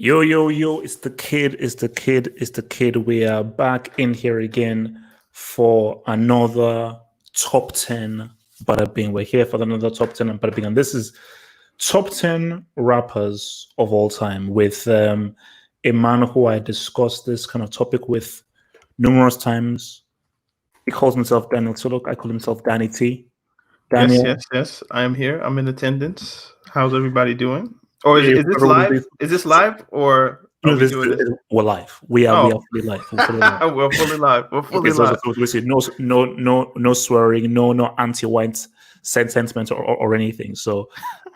Yo, yo, yo, it's the kid, it's the kid, it's the kid. We are back in here again for another top 10 Bada Bing. We're here for another top 10 and Bada Bing. And this is top 10 rappers of all time with a man who I discussed this kind of topic with numerous times. He calls himself Daniel Tuluk. I call himself Danny T. Yes, Daniel. yes, yes. I am here. I'm in attendance. How's everybody doing? Or Hey, is this live? Is this live or are we doing this? we're live. We are Oh, fully live. We're fully live. we're fully live. We're Okay, fully live. so basically, no swearing, no anti-white sentiment or anything. So,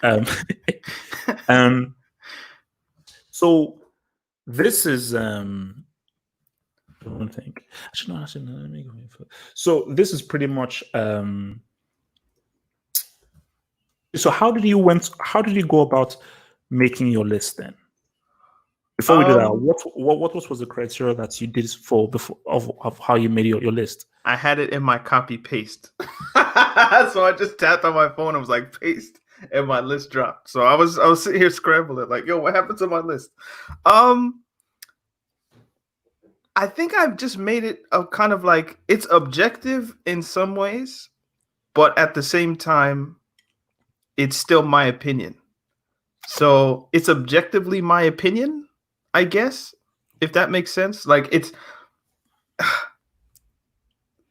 um, um, so this is I don't think actually no, let me go for. So this is pretty much so how did you go about making your list then? Before we do that, Um, what was the criteria that you did for before of how you made your list? I had it in my copy paste. So I just tapped on my phone and was like paste and my list dropped. So I was sitting here scrambling like, yo, what happened to my list? I think I've just made it a kind of like it's objective in some ways, but at the same time, it's still my opinion. So it's objectively my opinion, I guess, if that makes sense. Like it's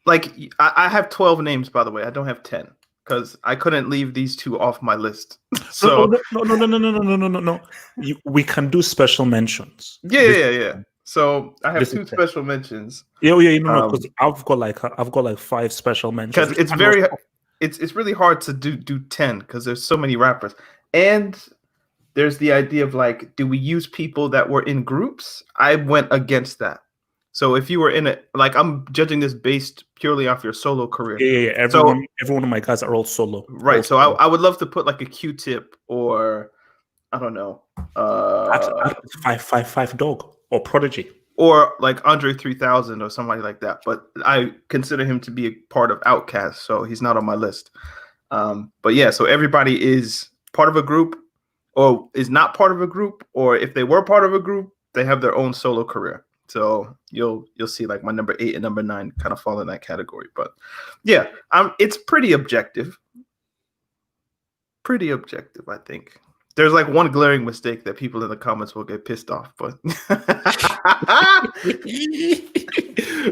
like I have 12 names, by the way. I don't have 10 because I couldn't leave these two off my list. So No. We can do special mentions. yeah. So I have two Is special mentions. yeah, because I've got like five special mentions. Because it's very it's really hard to do 10 because there's so many rappers. And there's the idea of like, do we use people that were in groups? I went against that. So if you were in it, like I'm judging this based purely off your solo career. Yeah. Every one of my guys are all solo. Right. All so solo. I would love to put like a Q-Tip or I don't know. Five dog or Prodigy. Or like Andre 3000 or somebody like that. But I consider him to be a part of Outkast, so he's not on my list. But yeah, so everybody is part of a group or is not part of a group, or if they were part of a group, they have their own solo career. So you'll see like my number 8 and number 9 kind of fall in that category. But yeah, it's pretty objective. Pretty objective, I think. There's like one glaring mistake that people in the comments will get pissed off, but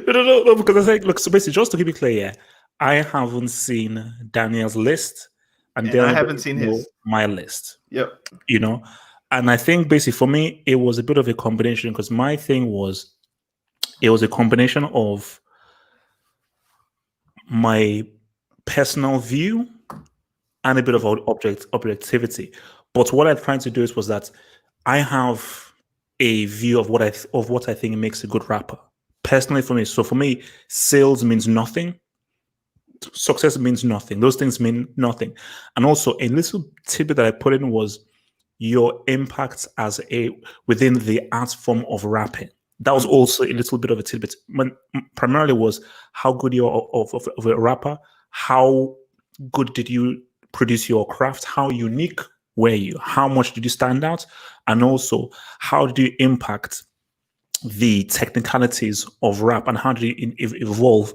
no, because I think look, so basically just to keep it clear, yeah, I haven't seen Daniel's list and I haven't seen his my list. Yep. And I think basically for me it was a bit of a combination because my thing was it was a combination of my personal view and a bit of objectivity. But what I'm trying to do was that I have a view of what I think makes a good rapper. Personally, for me, so for me, sales means nothing. Success means nothing. Those things mean nothing. And also, a little tidbit that I put in was your impact as within the art form of rapping. That was also a little bit of a tidbit. Primarily was how good you are of a rapper. How good did you produce your craft? How unique were you? How much did you stand out? And also, how did you impact the technicalities of rap and how did you evolve?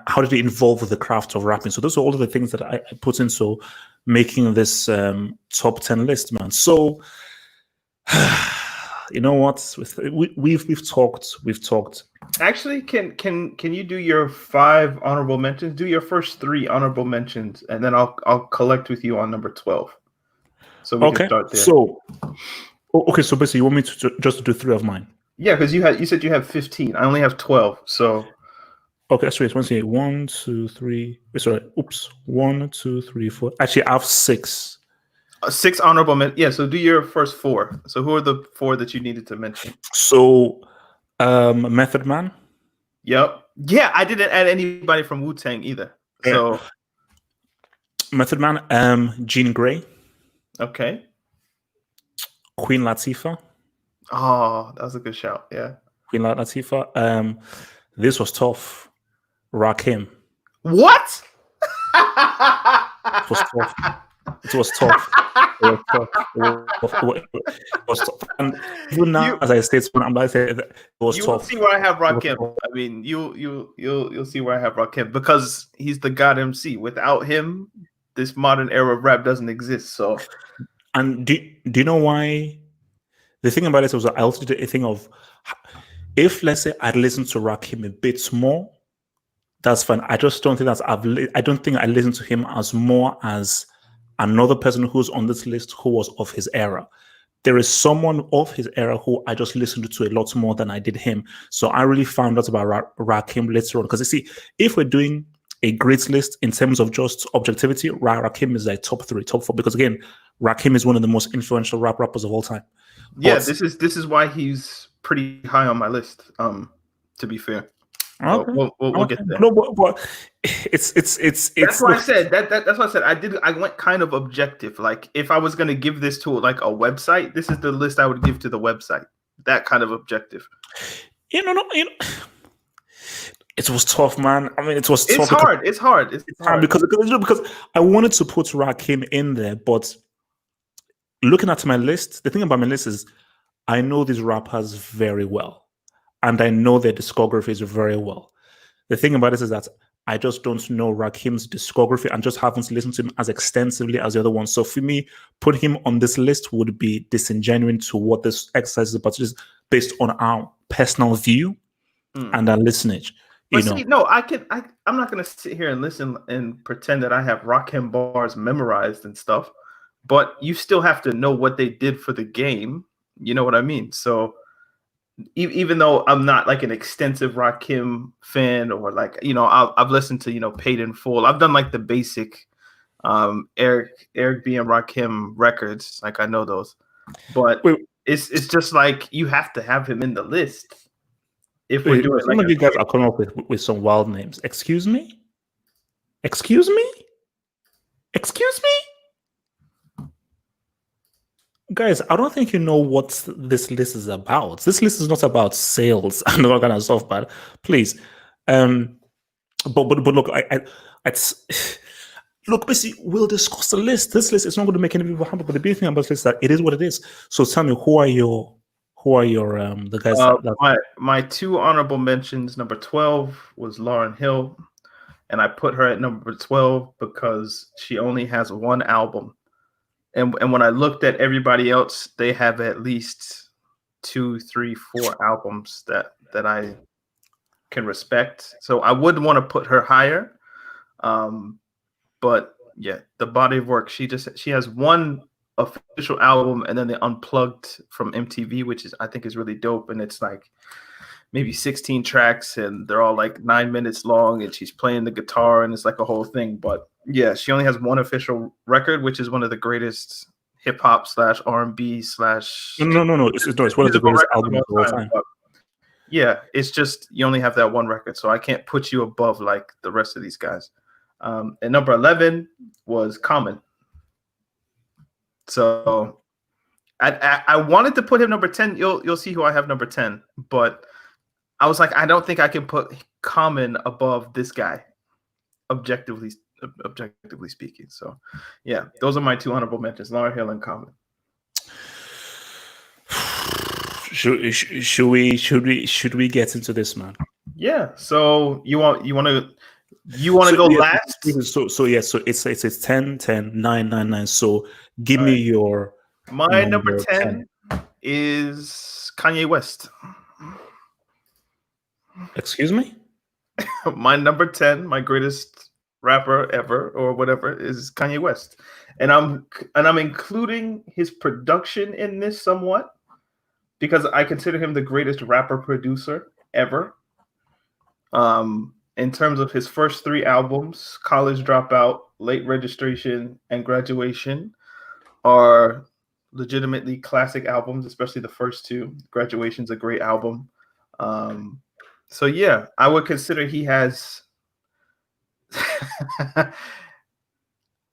How did it involve the craft of rapping? So those are all of the things that I put into making this top 10 list, man. So you know what? We've talked. Actually, can you do your 5 honorable mentions? Do your first 3 honorable mentions, and then I'll collect with you on number 12. So we can start there. So so basically you want me to just do 3 of mine? Yeah, because you said you have 15. I only have 12. So okay, sorry, it's 1, 2, 3. Sorry, oops. 1, 2, 3, 4. Actually, I have 6. 6 honorable mentions. Yeah, so do your first 4. So who are the 4 that you needed to mention? So Method Man. Yep. Yeah, I didn't add anybody from Wu-Tang either. So Method Man, Jean Grey. Okay. Queen Latifah. Oh, that was a good shout. Yeah. Queen Latifah. This was tough. Rakim. What? It was tough. It was tough. It was tough. It was tough. And even now, You as I said, when I'm like, it was you will see tough. where I have It was Rakim. tough. I mean, you'll see where I have Rakim because he's the god MC. Without him, this modern era of rap doesn't exist. So And do you know why? The thing about it was I also did a thing of if let's say I'd listened to Rakim a bit more, that's fine. I just don't think I don't think I listened to him as more as another person who's on this list who was of his era. There is someone of his era who I just listened to a lot more than I did him. So I really found out about Rakim later on. Because you see, if we're doing a great list in terms of just objectivity, Rakim is like top 3, top 4. Because again, Rakim is one of the most influential rappers of all time. yeah, But this is why he's pretty high on my list. To be fair, but okay, we'll okay, get there. no, but That's it's why I look. said that's why I said I went kind of objective. Like if I was gonna give this to like a website, this is the list I would give to the website. That kind of objective. No, it was tough, man. I mean, it was It's tough because hard. It's hard. It's hard. because I wanted to put Rakim in there, but looking at my list, the thing about my list is I know these rappers very well, and I know their discographies very well. The thing about this is that I just don't know Rakim's discography and just haven't listened to him as extensively as the other ones. So for me, put him on this list would be disingenuous to what this exercise is about, just based on our personal view and our listenage. But see, no, I'm not gonna sit here and listen and pretend that I have Rakim bars memorized and stuff. But you still have to know what they did for the game. You know what I mean? So even though I'm not like an extensive Rakim fan or like I've listened to Paid in Full. I've done like the basic Eric B and Rakim records. Like I know those, but it's just like you have to have him in the list. If we're doing some of you guys are coming up with some wild names. Excuse me? Excuse me? Excuse me? Guys, I don't think you know what this list is about. This list is not about sales and all kind of stuff, but please. But look, look, basically, we'll discuss the list. This list is not going to make any people happy, but the big thing about this list is that it is what it is. So tell me, who are your the guys my 2 honorable mentions? Number 12 was Lauryn Hill, and I put her at number 12 because she only has 1 album, and when I looked at everybody else, they have at least 2, 3, 4 albums that I can respect. So I would want to put her higher, but yeah, the body of work, she has 1 official album and then they unplugged from MTV, which I think is really dope, and it's like maybe 16 tracks and they're all like 9 minutes long, and she's playing the guitar and it's like a whole thing. But yeah, she only has 1 official record, which is one of the greatest hip hop / R&B / no, it's one of the greatest albums of all time. Yeah, it's just you only have that 1 record, so I can't put you above like the rest of these guys. And number 11 was Common. So I wanted to put him number 10. You'll see who I have number 10, but I was like, I don't think I can put Common above this guy, objectively speaking. So yeah, those are my 2 honorable mentions: Lauryn Hill and Common. Should we get into this, man? Yeah. So you want to go last? So it's 10, 10, 9, 9, 9. So give me your number 10 is Kanye West. Excuse me? My number 10, my greatest rapper ever or whatever, is Kanye West. And I'm including his production in this somewhat because I consider him the greatest rapper producer ever. In terms of his first 3 albums, College Dropout, Late Registration, and Graduation are legitimately classic albums, especially the first 2. Graduation's a great album. So yeah, I would consider he has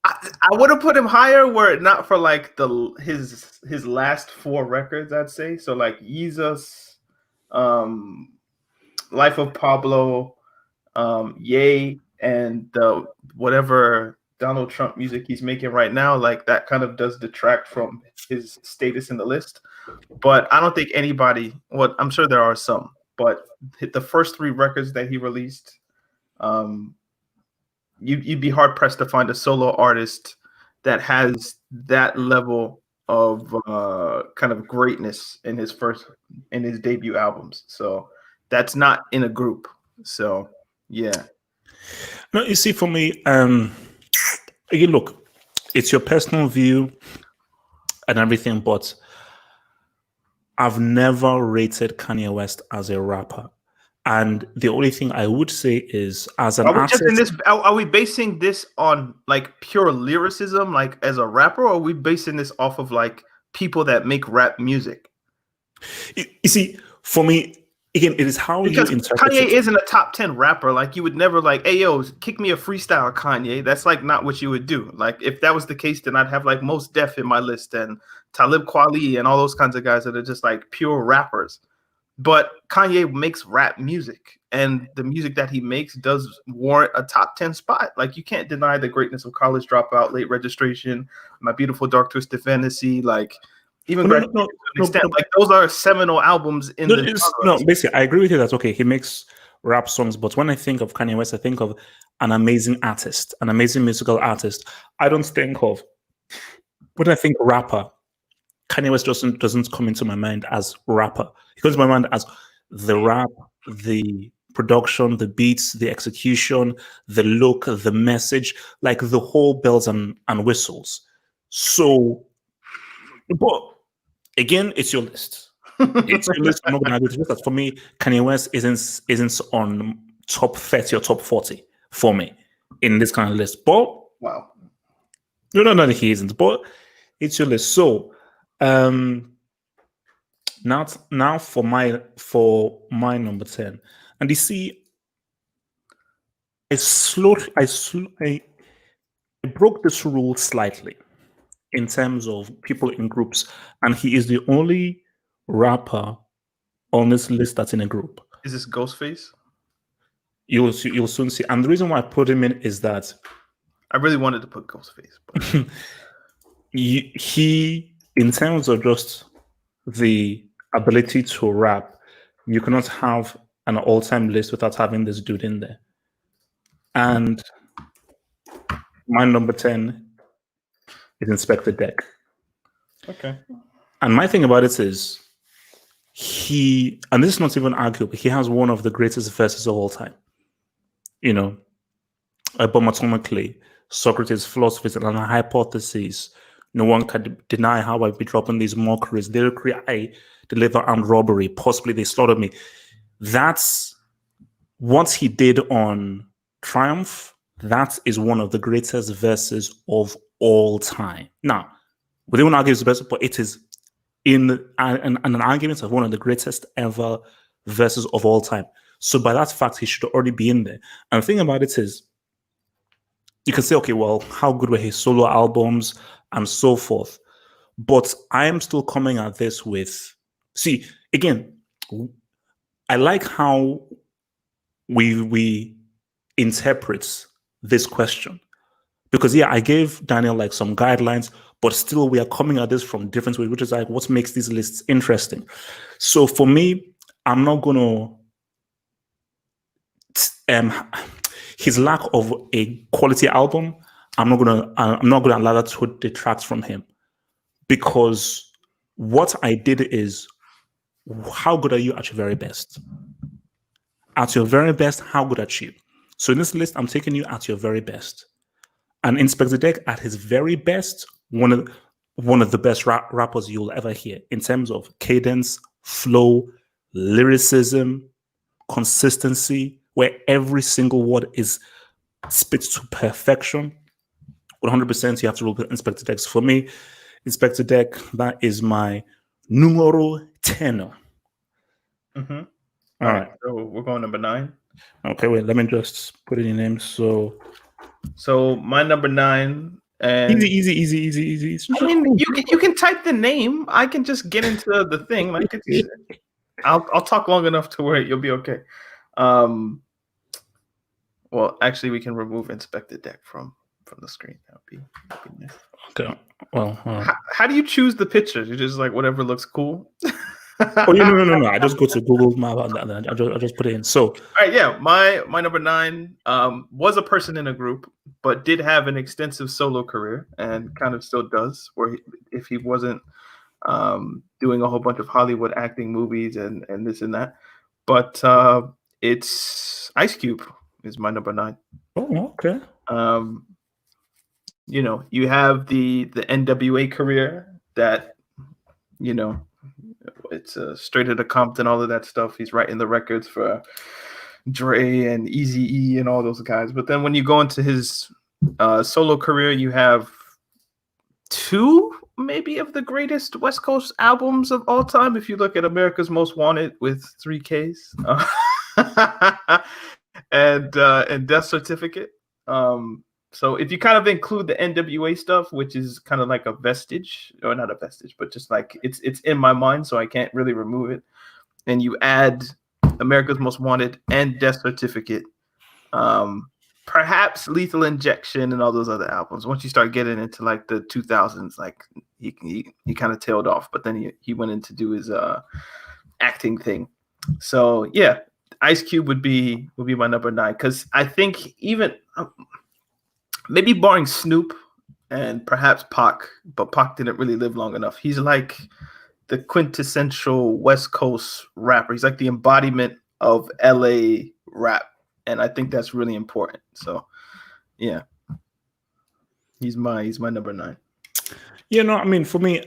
I would have put him higher were it not for like his last 4 records, I'd say. So like Jesus, Life of Pablo, Yay, and the Donald Trump music he's making right now, like that kind of does detract from his status in the list. But I don't think anybody, well, I'm sure there are some, but the first 3 records that he released, you'd be hard pressed to find a solo artist that has that level of kind of greatness in his debut albums. So that's not in a group. So yeah. No, you see, for me, again, look, it's your personal view and everything, but I've never rated Kanye West as a rapper. And the only thing I would say is, as an Are we just in artist, this? Are we basing this on like pure lyricism, like as a rapper, or are we basing this off of like people that make rap music? you see, for me, again, it is how Because you interpret Kanye it. isn't a top 10 rapper. Like you would never like, hey yo, kick me a freestyle, Kanye. That's like not what you would do. Like if that was the case, then I'd have like Mos Def in my list and Talib Kweli and all those kinds of guys that are just like pure rappers. But Kanye makes rap music, and the music that he makes does warrant a top 10 spot. Like you can't deny the greatness of College Dropout, Late Registration, My Beautiful Dark Twisted Fantasy, like even No, Graduation to an extent. Like those are seminal albums in the genre. basically, I agree with you that, okay, he makes rap songs, but when I think of Kanye West, I think of an amazing artist, an amazing musical artist. I don't think of, when I think rapper, Kanye West doesn't come into my mind as rapper. He comes to my mind as the rap, the production, the beats, the execution, the look, the message, like the whole bells and whistles. So, but again, it's your list. It's your list. I'm not going to argue with that. For me, Kanye West isn't on top 30 or top 40 for me in this kind of list. But Wow. no, he isn't. But it's your list. So now for my number 10. And you see, I broke this rule slightly in terms of people in groups, and he is the only rapper on this list that's in a group. Is this Ghostface? You'll soon see. And the reason why I put him in is that I really wanted to put Ghostface, but he, in terms of just the ability to rap, you cannot have an all-time list without having this dude in there. And my number 10 is Inspector Deck. okay. And my thing about it is, and this is not even arguable, he has one of the greatest verses of all time. You know, Abomatomically, Socrates' philosophies and a hypothesis. No one can deny how I be dropping these mockeries. Lyrically, I deliver armed robbery. Possibly they slaughtered me. That's what he did on Triumph. That is one of the greatest verses of all time. Now, we don't argue it's the best, but it is in an argument of one of the greatest ever verses of all time. So by that fact, he should already be in there. And the thing about it is, you can say, okay, well, how good were his solo albums and so forth. But I am still coming at this with, see, again, I like how we interpret this question. Because, yeah, I gave Daniel like some guidelines, but still we are coming at this from different ways, which is like what makes these lists interesting. So for me, I'm not going to, his lack of a quality album, I'm not gonna allow that to detract from him, because what I did is, how good are you at your very best? At your very best, how good are you? So in this list, I'm taking you at your very best. And Inspector Deck at his very best, one of the best rappers you'll ever hear in terms of cadence, flow, lyricism, consistency, where every single word is spit to perfection. 100% you have to roll with Inspector Deck. So for me, Inspector Deck, that is my numero 10. Mm-hmm. All right. So we're going number 9. Okay, wait, let me just put in your name. So my number 9, and easy. I mean, you can type the name. I can just get into the thing. Like I'll talk long enough to where you'll be okay. Well, actually, we can remove Inspector Deck from from the screen. That'd be nice. Okay. Well, how do you choose the pictures? You just like whatever looks cool. oh, no. I just go to Google Map and I just put it in. So, all right, yeah, my number 9 was a person in a group, but did have an extensive solo career and kind of still does. Where if he wasn't doing a whole bunch of Hollywood acting movies and this and that, but it's Ice Cube is my number 9. Oh, okay. You know, you have the NWA career that, you know, it's Straight Outta Compton, all of that stuff. He's writing the records for Dre and Eazy-E and all those guys. But then when you go into his solo career, you have 2 maybe of the greatest West Coast albums of all time. If you look at America's Most Wanted with 3 Ks and Death Certificate. So if you kind of include the NWA stuff, which is kind of like a vestige, or not a vestige, but just like it's in my mind, so I can't really remove it. And you add America's Most Wanted and Death Certificate, perhaps Lethal Injection and all those other albums. Once you start getting into like the 2000s, like he kind of tailed off, but then he went in to do his acting thing. So yeah, Ice Cube would be my number 9, because I think even maybe barring Snoop and perhaps Pac, but Pac didn't really live long enough. He's like the quintessential West Coast rapper. He's like the embodiment of LA rap, and I think that's really important. So yeah, he's my number 9. Yeah, no, I mean, for me,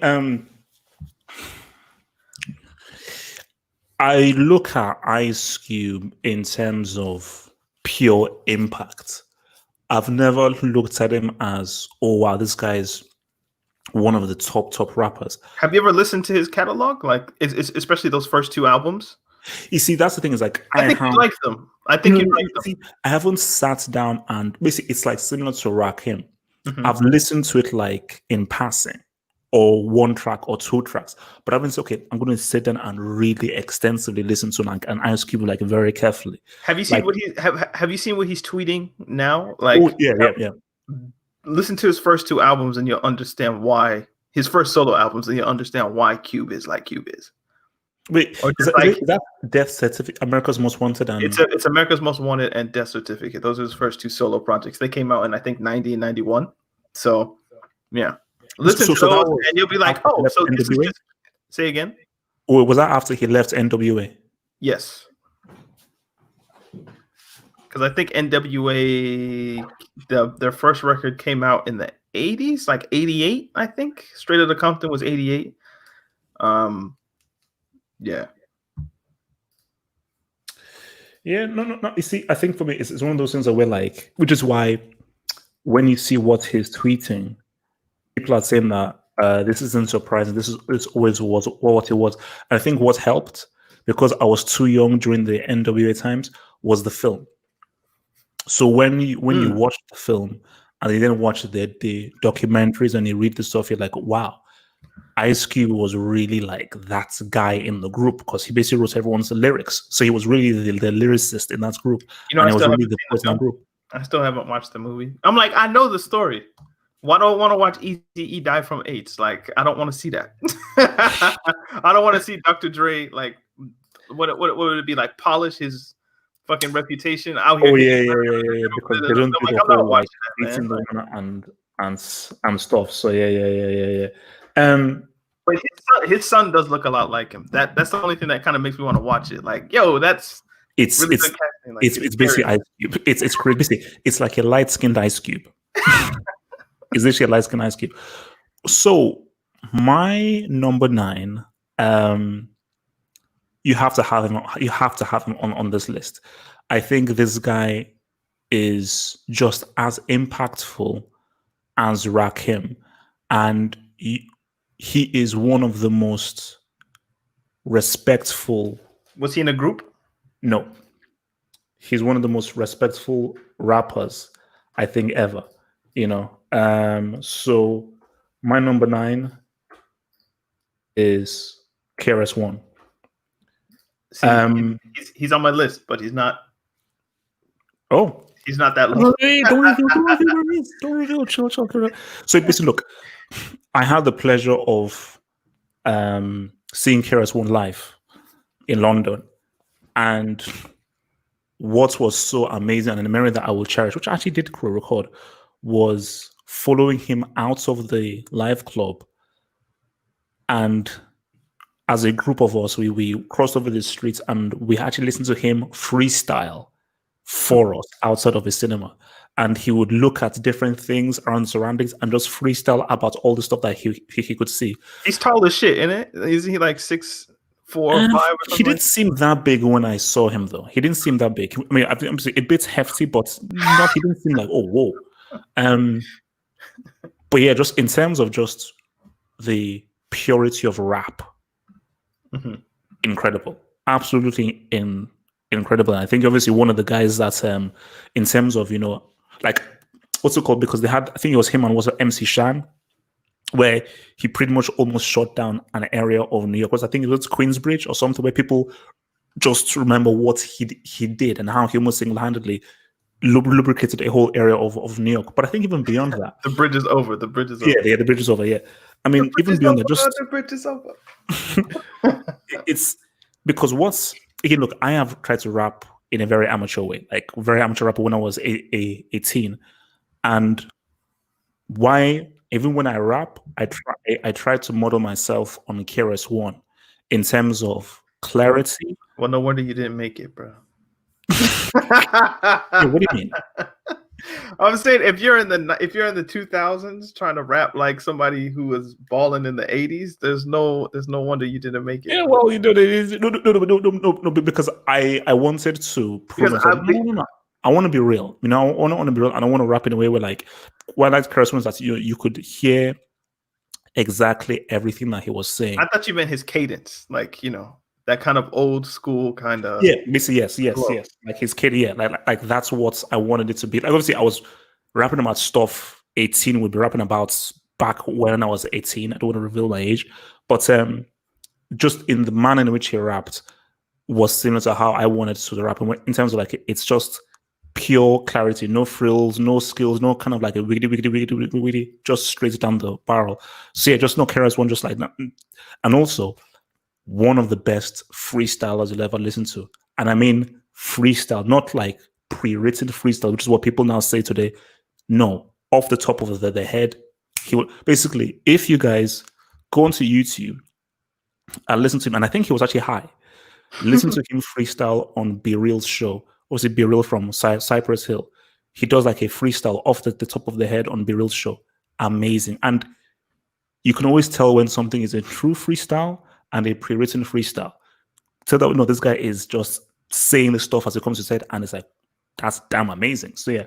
I look at Ice Cube in terms of pure impact. I've never looked at him as, oh wow, this guy is one of the top rappers. Have you ever listened to his catalog? Like, especially those first 2 albums? You see, that's the thing, is like I think you like them. I think you like them. See, I haven't sat down and basically it's like similar to Rakim. Mhm. I've listened to it like in passing, or 1 track or 2 tracks, but I've been saying, okay, I'm going to sit down and really extensively listen to like an Ice Cube like very carefully. Have you seen like, have you seen what he's tweeting now? Like, oh, yeah. Listen to his first 2 albums and you'll understand why. His first solo albums, and you'll understand why Cube is like Cube is. Wait, is that Death Certificate, America's Most Wanted? And it's America's Most Wanted and Death Certificate. Those are his first 2 solo projects. They came out in I think 90 and 91. So yeah, listen to those, and you'll be like, oh, so this is just... Say again. Or was that after he left NWA? Yes, because I think NWA, their first record came out in the 80s, like 88, I think. Straight Outta Compton was 88. Yeah. Yeah, no. You see, I think for me, it's one of those things that we're like, which is why when you see what he's tweeting, people are saying that this isn't surprising. This always was what it was. And I think what helped, because I was too young during the NWA times, was the film. So when you watch the film and you then watch the documentaries and you read the stuff, you're like, wow, Ice Cube was really like that guy in the group, because he basically wrote everyone's lyrics. So he was really the lyricist in that group. You know, and he was really the person in the group. I still haven't watched the movie. I'm like, I know the story. Why do I want to watch Eazy-E die from AIDS? Like, I don't want to see that. I don't want to see Dr. Dre, like, what would it be like? Polish his fucking reputation out here. Oh yeah. Because they don't do the whole like beating the woman and stuff. So yeah. But his son does look a lot like him. That's the only thing that kind of makes me want to watch it. Like, yo, it's really good casting. Like, it's basically Ice Cube. It's crazy. It's like a light-skinned Ice Cube. It's literally a light-skinned Ice Cube. So my number 9, you have to have him. You have to have him on this list. I think this guy is just as impactful as Rakim, and he is one of the most respectful. Was he in a group? No. He's one of the most respectful rappers I think ever. You know. So my number 9 is KRS-One. See, he's on my list, but he's not. Oh, He's not that low. Hey, don't reveal, don't reveal, chill. So basically, look, I had the pleasure of seeing KRS-One live in London, and what was so amazing and a memory that I will cherish, which I actually did record, was following him out of the live club, and as a group of us, we crossed over the streets and we actually listened to him freestyle for us outside of the cinema. And he would look at different things around surroundings and just freestyle about all the stuff that he could see. He's tall as shit, isn't it? Isn't he like 6'4" or 5" or something? He didn't seem that big when I saw him, though. He didn't seem that big. I mean, I'm saying a bit hefty, but not. He didn't seem like, oh, whoa. But yeah, just in terms of just the purity of rap, incredible, absolutely incredible. And I think obviously one of the guys that, in terms of like what's it called? Because they had, I think it was him and was MC Shan, where he pretty much almost shut down an area of New York. Because I think it was Queensbridge or something, where people just remember what he did and how he almost single-handedly lubricated a whole area of New York. But I think even beyond that, the bridge is over. The bridge is over. Yeah, the bridge is over. Yeah, I mean, even beyond that, just the bridge is over. It's because again, look, I have tried to rap in a very amateur way, like very amateur rapper when I was 18, and why even when I rap, I try to model myself on KRS-One in terms of clarity. Well, no wonder you didn't make it, bro. Yeah, what do you mean? I'm saying if you're in the 2000s trying to rap like somebody who was balling in the 80s, there's no wonder you didn't make it. Yeah, well, no, because I wanted to prove myself. No. I want to be real. I want to be real, and I want to rap in a way where, like, what I like KRS-One is that you could hear exactly everything that he was saying. I thought you meant his cadence, like that kind of old school kind of. Yeah, basically, yes. Like his kid, yeah, like that's what I wanted it to be. Like obviously, I was rapping about stuff 18 would be rapping about back when I was 18. I don't want to reveal my age, but just in the manner in which he rapped was similar to how I wanted to rap. In terms of like, it's just pure clarity, no frills, no skills, no kind of like a wiggity, just straight down the barrel. So yeah, just no KRS-One, just like that. And also, one of the best freestylers you'll ever listen to. And I mean freestyle, not like pre-written freestyle, which is what people now say today. No, off the top of the head. He would basically, if you guys go onto YouTube and listen to him, and I think he was actually high, listen to him freestyle on Be Real's show. Obviously, Be Real from Cypress Hill. He does like a freestyle off the top of the head on Be Real's show. Amazing. And you can always tell when something is a true freestyle and a pre-written freestyle. So that this guy is just saying the stuff as it comes to say it, and it's like, that's damn amazing. So yeah,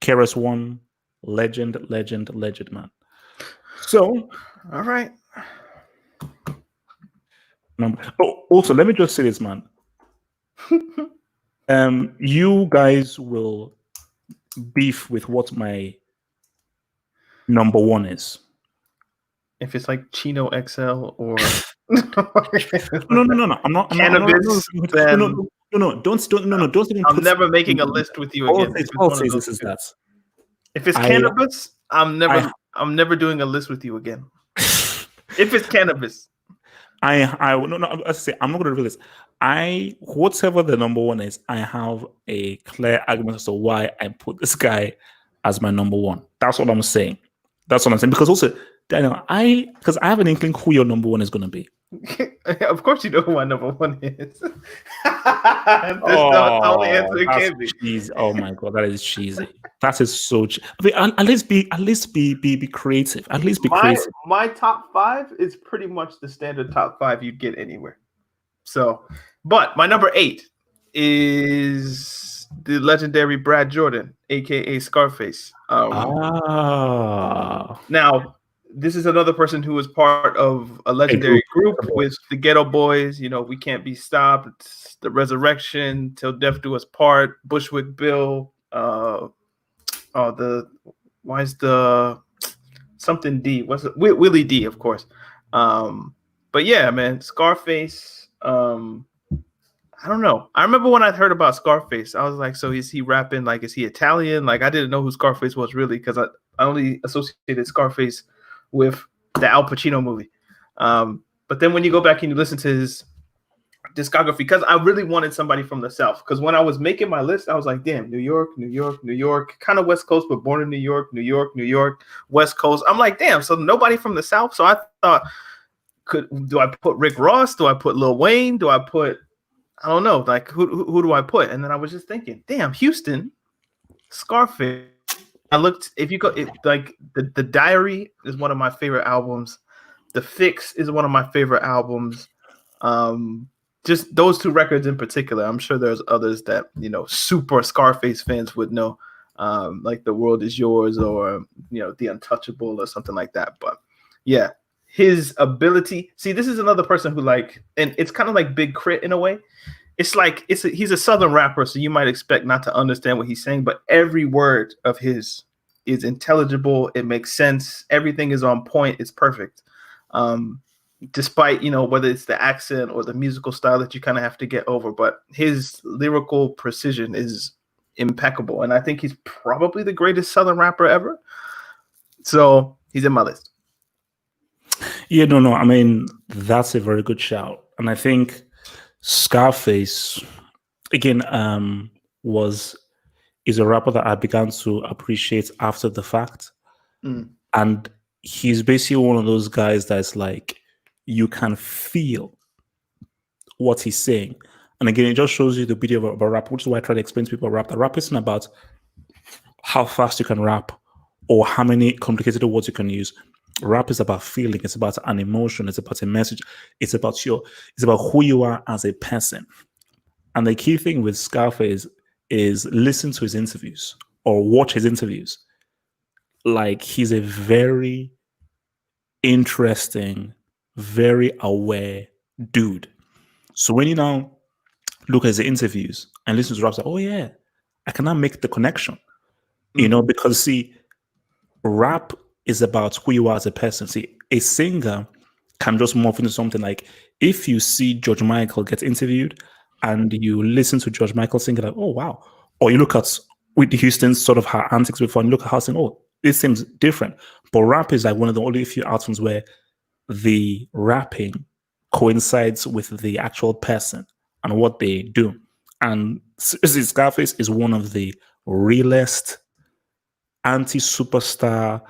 KRS-One, legend, man. So, all right. Also, let me just say this, man. You guys will beef with what my number one is. If it's like Chino XL or no, I'm not. Cannabis. Don't even. I'm never making a list with you again. I'll say this is that. If it's cannabis, I'm never doing a list with you again. If it's cannabis, I say I'm not going to reveal this. Whatever the number one is, I have a clear argument as to why I put this guy as my number one. That's what I'm saying. Because also, Daniel, because I have an inkling who your number one is going to be. Of course, you know who my number one is. That's the only answer it can be. Cheesy. Oh my god, that is cheesy. That is so. I mean, at least be creative. At least be creative. My top 5 is pretty much the standard top 5 you'd get anywhere. So, but my number 8 is the legendary Brad Jordan, aka Scarface. Now, this is another person who was part of a legendary group with the Ghetto Boys. We Can't Be Stopped, it's The Resurrection, Till Death Do Us Part, Bushwick Bill. Something D? What's it? Willie D, of course. But yeah, man, Scarface I don't know. I remember when I heard about Scarface, I was like, so is he rapping? Like, is he Italian? Like, I didn't know who Scarface was really because I only associated Scarface with the Al Pacino movie. But then when you go back and you listen to his discography, because I really wanted somebody from the South. Because when I was making my list, I was like, damn, New York, New York, New York, kind of West Coast, but born in New York, New York, New York, West Coast. I'm like, damn, so nobody from the South. So I thought, do I put Rick Ross? Do I put Lil Wayne? Do I put, I don't know, like who do I put? And then I was just thinking, damn, Houston, Scarface. I looked, if you go, like the Diary is one of my favorite albums. The Fix is one of my favorite albums. Just those two records in particular. I'm sure there's others that, you know, super Scarface fans would know, like The World Is Yours or, you know, The Untouchable or something like that. But yeah, his ability. See, this is another person who like, and it's kind of like Big Crit in a way. It's like he's a Southern rapper, so you might expect not to understand what he's saying, but every word of his is intelligible. It makes sense. Everything is on point. It's perfect. Despite, you know, whether it's the accent or the musical style that you kind of have to get over, but his lyrical precision is impeccable. And I think he's probably the greatest Southern rapper ever. So he's in my list. Yeah, no. I mean, that's a very good shout. And I think Scarface, again, is a rapper that I began to appreciate after the fact. And he's basically one of those guys that's like, you can feel what he's saying. And again, it just shows you the beauty of a rap, which is why I try to explain to people rap. That rap isn't about how fast you can rap or how many complicated words you can use. Rap is about feeling. It's about an emotion. It's about a message. It's about who you are as a person. And the key thing with Scarface is listen to his interviews or watch his interviews. Like, he's a very interesting, very aware dude. So when you now look at his interviews and listen to raps, like, oh yeah, I cannot make the connection. You know, because see, rap is about who you are as a person. See, a singer can just morph into something like, if you see George Michael get interviewed and you listen to George Michael sing, like, oh wow. Or you look at Whitney Houston's sort of her antics before and look at her saying, oh, this seems different. But rap is like one of the only few albums where the rapping coincides with the actual person and what they do. And Scarface is one of the realest anti-superstar,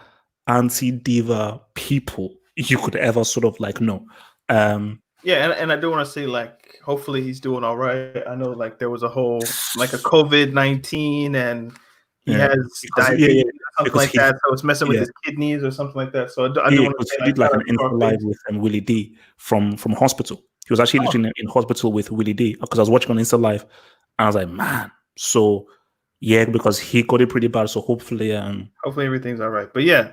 anti-diva people you could ever sort of like know. Yeah, and I do want to say, like, hopefully he's doing all right. I know, like, there was a whole, like, a COVID-19 and he has diabetes or something like that. So it's messing with his kidneys or something like that. So I do want to say, he did like an Insta live with Willie D from hospital. He was actually literally in hospital with Willie D because I was watching on Insta live and I was like, man, so yeah, because he got it pretty bad. So hopefully everything's all right. But yeah,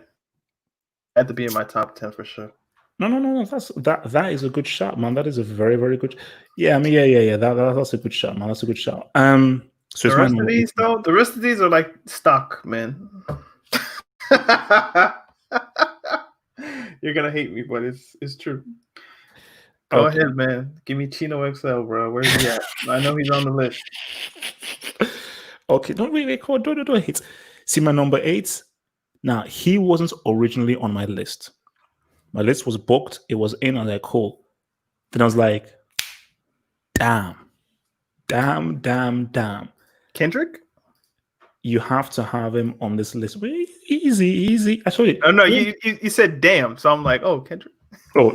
had to be in my top 10 for sure. No. That is a good shot, man. That is a very, very good. Yeah, I mean, yeah. That's a good shot, man. That's a good shot. So the rest of these, though, the rest of these are like stock, man. You're gonna hate me, but it's true. Go ahead, man. Give me Chino XL, bro. Where's he at? I know he's on the list. Okay, don't hate. See, my number 8. Now, he wasn't originally on my list. My list was booked. It was in. I was like, cool. Then I was like, damn. Kendrick? You have to have him on this list. Easy. I saw it. Oh, no, you said damn. So I'm like, oh, Kendrick. Oh.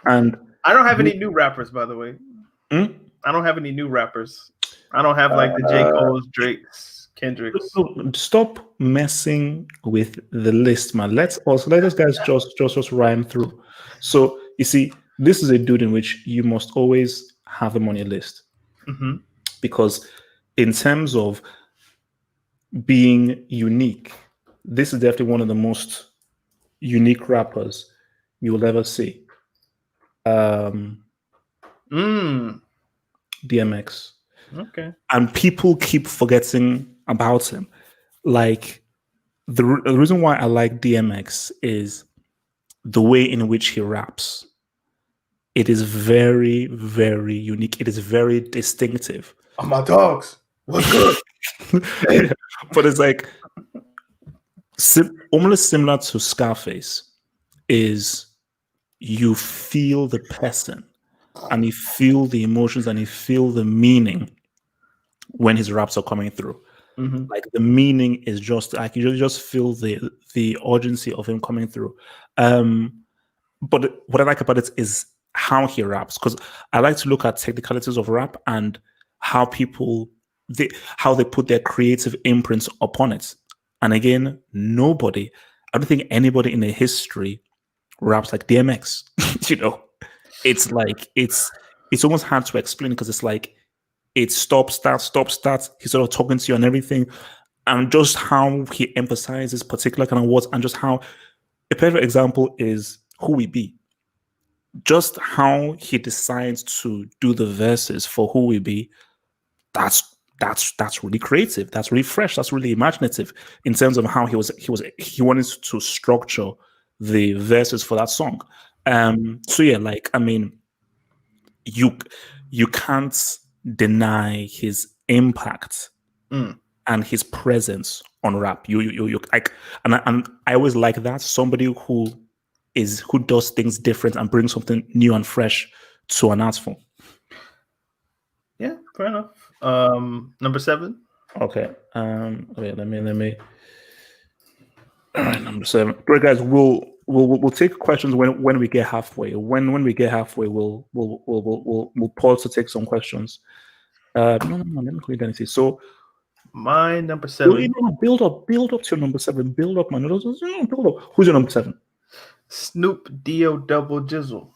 And I don't have any new rappers, by the way. I don't have any new rappers. I don't have like the J. Cole's, Drake's, Kendrick's. Stop messing with the list, man. Let us guys just rhyme through. So you see, this is a dude in which you must always have him on your list. Because in terms of being unique, this is definitely one of the most unique rappers you will ever see. DMX. Okay. And people keep forgetting about him. Like, the reason why I like DMX is the way in which he raps. It is very, very unique. It is very distinctive. Oh, my dogs. What's good? But it's like almost similar to Scarface. Is you feel the person and you feel the emotions and you feel the meaning when his raps are coming through. Mhm. Like the meaning is just like you just feel the urgency of him coming through. But what I like about it is how he raps, because I like to look at technicalities of rap and how people how they put their creative imprints upon it. And again, I don't think anybody in the history raps like DMX. you know, it's like it's almost hard to explain because it's like it stops, starts, stops, starts. He's sort of talking to you and everything, and just how he emphasizes particular kind of words, and just how a perfect example is Who We Be. Just how he decides to do the verses for Who We Be. That's really creative. That's really fresh. That's really imaginative in terms of how he wanted to structure the verses for that song. So yeah, like I mean, you you can't deny his impact Mm. and his presence on rap. You like, and I always like that somebody who does things different and brings something new and fresh to an art form. Yeah, fair enough. Number 7. Okay. Okay. Let me. All right. Number 7. Great guys. We'll take questions when we get halfway. When we get halfway, we'll pause to take some questions. No. Let me read anything. So My number 7, build up to your number 7. Build up, man. Build up. Who's your number 7? Snoop Dio Double Jizzle.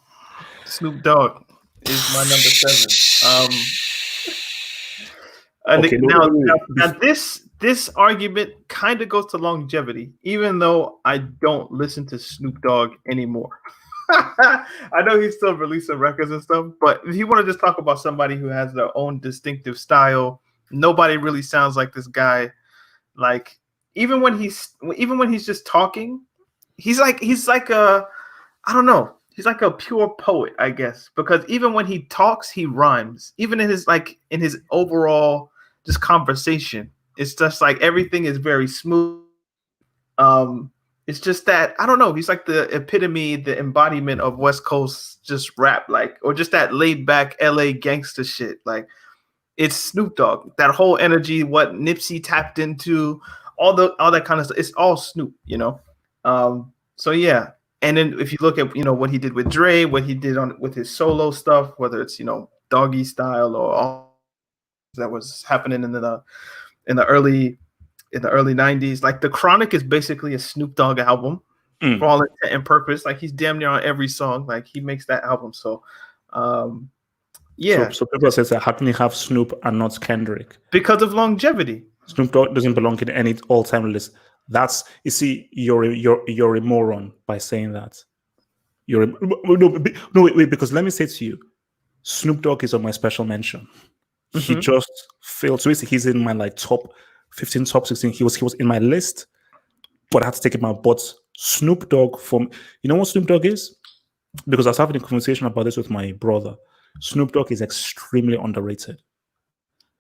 Snoop Dogg is my number 7. And Okay. now this argument kind of goes to longevity, even though I don't listen to Snoop Dogg anymore. I know he's still releasing records and stuff, but if you want to just talk about somebody who has their own distinctive style, nobody really sounds like this guy. Like even when he's just talking, he's like a, I don't know. He's like a pure poet, I guess, because even when he talks, he rhymes. Even in his overall just conversation, it's just like everything is very smooth. It's just that I don't know. He's like the epitome, the embodiment of West Coast just rap, like, or just that laid back LA gangster shit. Like it's Snoop Dogg. That whole energy, what Nipsey tapped into, all that kind of stuff. It's all Snoop, you know. So yeah. And then if you look at what he did with Dre, what he did with his solo stuff, whether it's Doggy Style or all that was happening in the early 90s, like The Chronic is basically a Snoop Dogg album for all intent and purpose. Like he's damn near on every song. Like he makes that album. So yeah. So people say that how can you have Snoop and not Kendrick? Because of longevity. Snoop Dogg doesn't belong in any all-time list. That's, you see, you're a moron by saying that. Wait, because let me say to you, Snoop Dogg is on my special mention. He just failed. So he's in my like top 15, top 16. He was in my list, but I had to take him out. But Snoop Dogg, you know what Snoop Dogg is? Because I was having a conversation about this with my brother. Snoop Dogg is extremely underrated.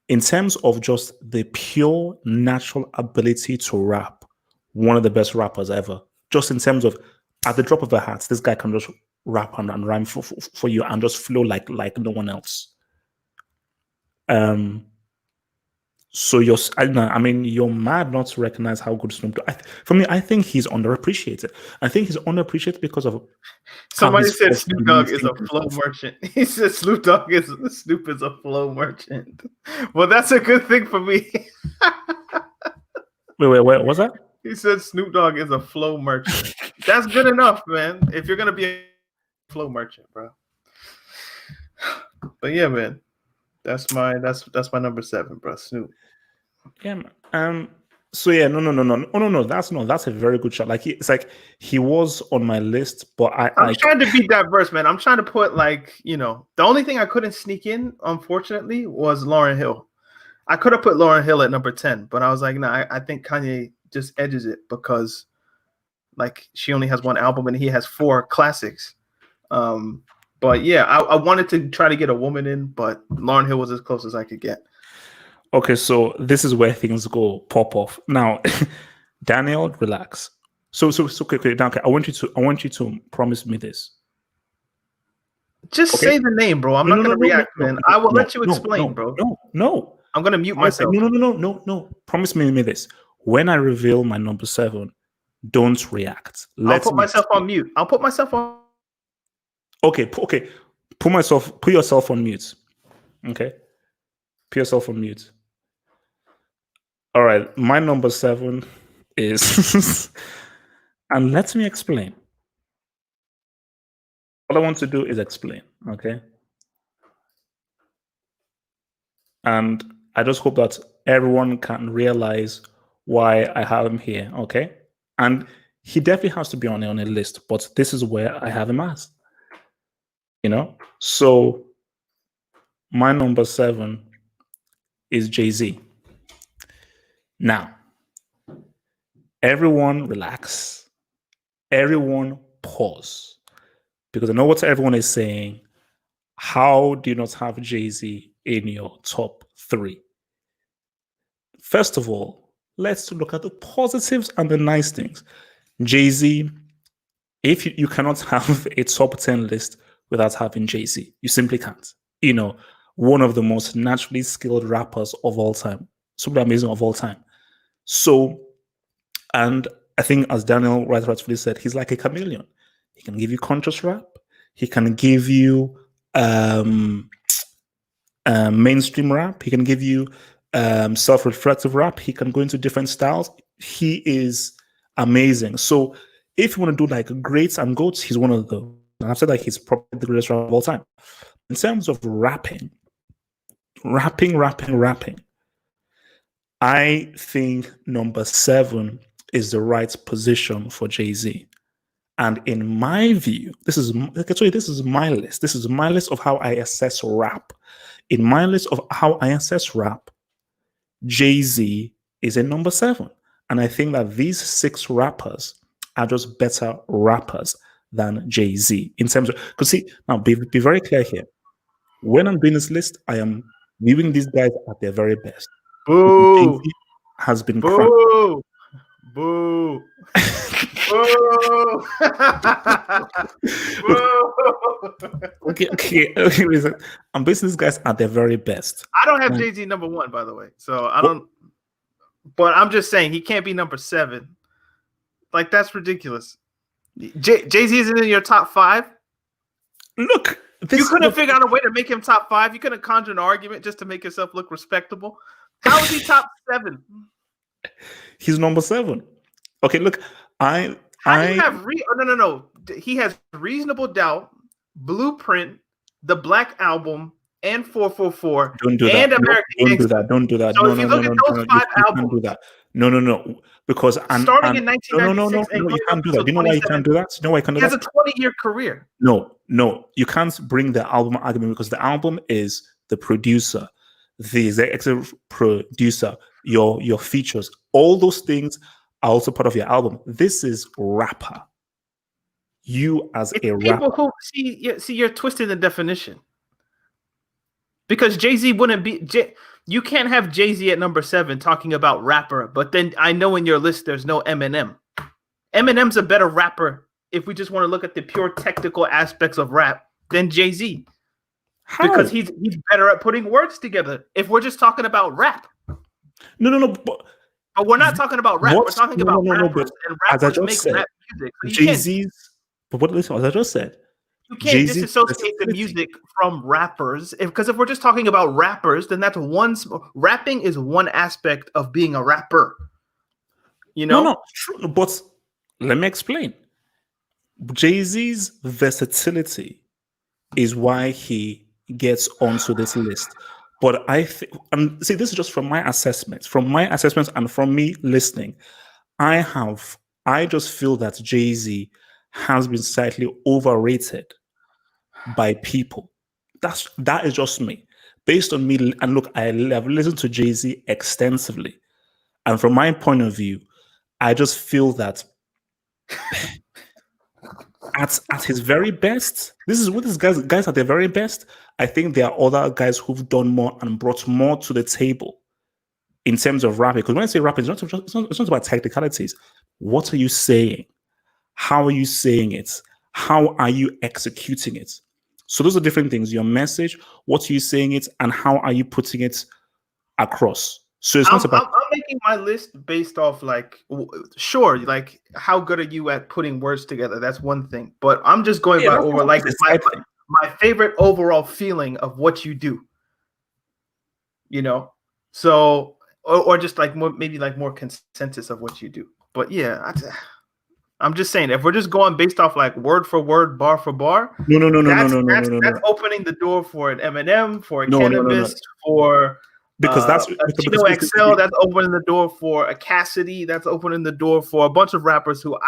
In terms of just the pure natural ability to rap, one of the best rappers ever. Just in terms of, at the drop of a hat, this guy can just rap and rhyme for you and just flow like no one else. So you're mad not to recognize how good Snoop Dogg. For me, I think he's underappreciated. I think he's underappreciated because of somebody said Snoop Dogg is a flow merchant. He said Snoop is a flow merchant. Well, that's a good thing for me. Wait, what was that? He said Snoop Dogg is a flow merchant. That's good enough, man. If you're gonna be a flow merchant, bro. But yeah, man. That's my number 7, bro. Snoop. Yeah. So yeah, no. That's a very good shot. Like it's like he was on my list, but I'm trying to be diverse, man. I'm trying to put the only thing I couldn't sneak in, unfortunately, was Lauryn Hill. I could have put Lauryn Hill at number 10, but I was like, no, I think Kanye just edges it because like she only has one album and he has 4 classics. But yeah, I wanted to try to get a woman in, but Lauryn Hill was as close as I could get. Okay, so this is where things go pop off. Now, Daniel, relax. So okay, now, okay, I want you to promise me this. Just Okay? say the name, bro. I'm not gonna react, man. I will let you explain, bro. No. I'm gonna mute myself. No. Promise me this. When I reveal my number 7, don't react. I'll put myself on mute. I'll put myself on. Okay. Put yourself on mute. Okay. Put yourself on mute. All right. My number 7 is, and let me explain. All I want to do is explain. Okay. And I just hope that everyone can realize why I have him here. Okay. And he definitely has to be on a list, but this is where I have him as. So my number 7 is Jay-Z. Now, everyone relax. Everyone pause. Because I know what everyone is saying. How do you not have Jay-Z in your top 3? First of all, let's look at the positives and the nice things. Jay-Z, if you cannot have a top 10 list without having Jay-Z, you simply can't. One of the most naturally skilled rappers of all time, super amazing of all time. So, and I think as Daniel rightfully said, he's like a chameleon. He can give you conscious rap. He can give you mainstream rap. He can give you self-reflective rap. He can go into different styles. He is amazing. So if you want to do like greats and goats, he's one of them. And I've said that he's probably the greatest rapper of all time. In terms of rapping, I think number 7 is the right position for Jay-Z. And in my view, this is my list. This is my list of how I assess rap. In my list of how I assess rap, Jay-Z is a number 7. And I think that these 6 rappers are just better rappers than Jay-Z in terms of, because see, now be very clear here. When I'm doing this list, I am viewing these guys at their very best. Boo! Jay-Z has been Boo! Boo! Boo! Boo! Okay. Listen, I'm basing these guys at their very best. I don't have Jay-Z number 1, by the way. So I don't. But I'm just saying he can't be number 7. Like that's ridiculous. Jay-Z isn't in your top 5. Look, you couldn't figure out a way to make him top 5. You couldn't conjure an argument just to make yourself look respectable. How is he top 7? He's number 7. Okay, look, How do you have no. He has Reasonable Doubt, Blueprint, The Black Album, and 444. Don't do that. And American Gangster. Don't do that. So if you look at those 5 albums, can't do that. No. Because starting in 1996, no, you can't do that. Do you know why you can't do that? You know why you can't do that? He has a 20-year career. No, you can't bring the album argument because the album is the producer, the executive producer, your features, all those things are also part of your album. This is rapper. You as a rapper. People who see, you're twisting the definition. Because Jay-Z wouldn't be. You can't have Jay-Z at number 7 talking about rapper, but then I know in your list there's no Eminem. Eminem's a better rapper if we just want to look at the pure technical aspects of rap than Jay-Z. How? Because he's better at putting words together. If we're just talking about rap. No. But we're not talking about rap. We're talking about rappers, and rappers make rap music. So Jay-Z's. But what listen, as I just said, you can't disassociate the music from rappers. Because if we're just talking about rappers, then that's rapping is one aspect of being a rapper. No, true, but let me explain. Jay-Z's versatility is why he gets onto this list. But I think, and see, this is just from my assessments, and from me listening. I just feel that Jay-Z has been slightly overrated by people. That is just me. Based on me, and look, I have listened to Jay-Z extensively. And from my point of view, I just feel that at his very best, this is what these guys at their very best. I think there are other guys who've done more and brought more to the table in terms of rapping. Because when I say rapping, it's not about technicalities. What are you saying? How are you saying it? How are you executing it? So those are different things. Your message, what are you saying it, and how are you putting it across? So it's not about. I'm making my list based off like, sure, like how good are you at putting words together? That's one thing, but I'm just going by over like my favorite overall feeling of what you do. You know, so or just like maybe like more consensus of what you do. But yeah, I'm just saying if we're just going based off like word for word, bar for bar, that's opening the door for an Eminem, for a Cannabis, for because that's Chino XL, that's opening the door for a Cassidy, that's opening the door for a bunch of rappers who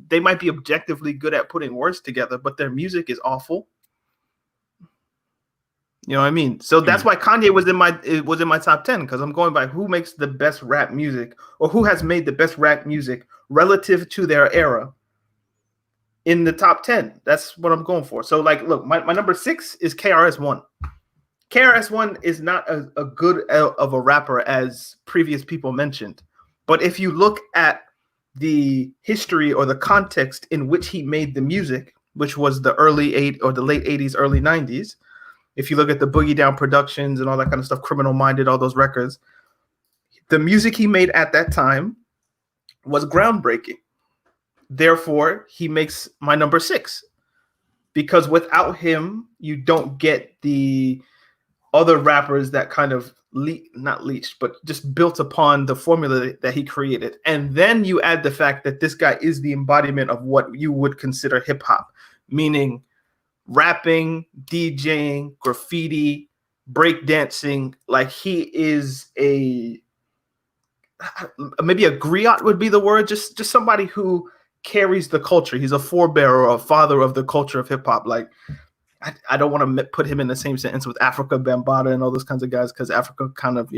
they might be objectively good at putting words together, but their music is awful. You know what I mean? So that's why Kanye was in my top 10, because I'm going by who makes the best rap music or who has made the best rap music relative to their era in the top 10. That's what I'm going for. So like, look, my number 6 is KRS-One. KRS-One is not a good of a rapper as previous people mentioned. But if you look at the history or the context in which he made the music, which was the the late 80s, early 90s, if you look at the Boogie Down Productions and all that kind of stuff, Criminal Minded, all those records, the music he made at that time was groundbreaking. Therefore, he makes my number 6. Because without him, you don't get the other rappers that kind of not leached, but just built upon the formula that he created. And then you add the fact that this guy is the embodiment of what you would consider hip hop, meaning rapping, DJing, graffiti, breakdancing. Like he is maybe a griot would be the word, just somebody who carries the culture. He's a forebearer or a father of the culture of hip hop. Like I don't want to put him in the same sentence with Africa Bambaataa and all those kinds of guys, because Africa kind of,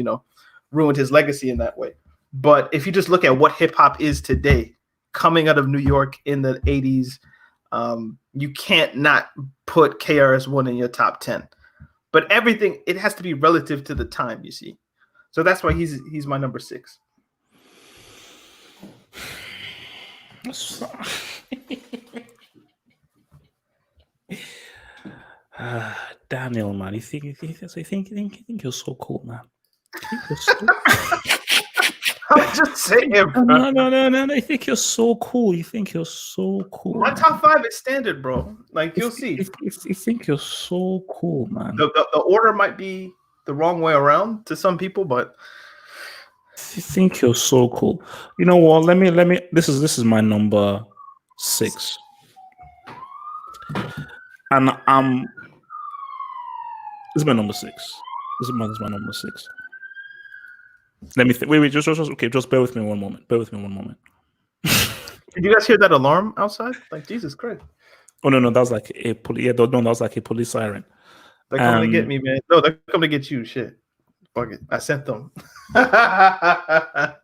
ruined his legacy in that way. But if you just look at what hip hop is today, coming out of New York in the 80s, you can't not put KRS-One in your top 10. But everything, it has to be relative to the time, you see. So that's why he's my number 6. Daniel, man, you think you're so cool, man. I'm just saying, bro. No. I think you're so cool. You think you're so cool. My top 5 is standard, bro. Like you'll see. You think you're so cool, man. The order might be the wrong way around to some people, but you think you're so cool. You know what? Let me. This is my number 6, and this is my number 6. This is my number 6. Let me think. Wait. Just okay. Just bear with me one moment. Did you guys hear that alarm outside? Like Jesus Christ! Oh no, that's like a police. Yeah, no, that was like a police siren. They're coming to get me, man. No, they're coming to get you. Shit. Fuck it. I sent them. I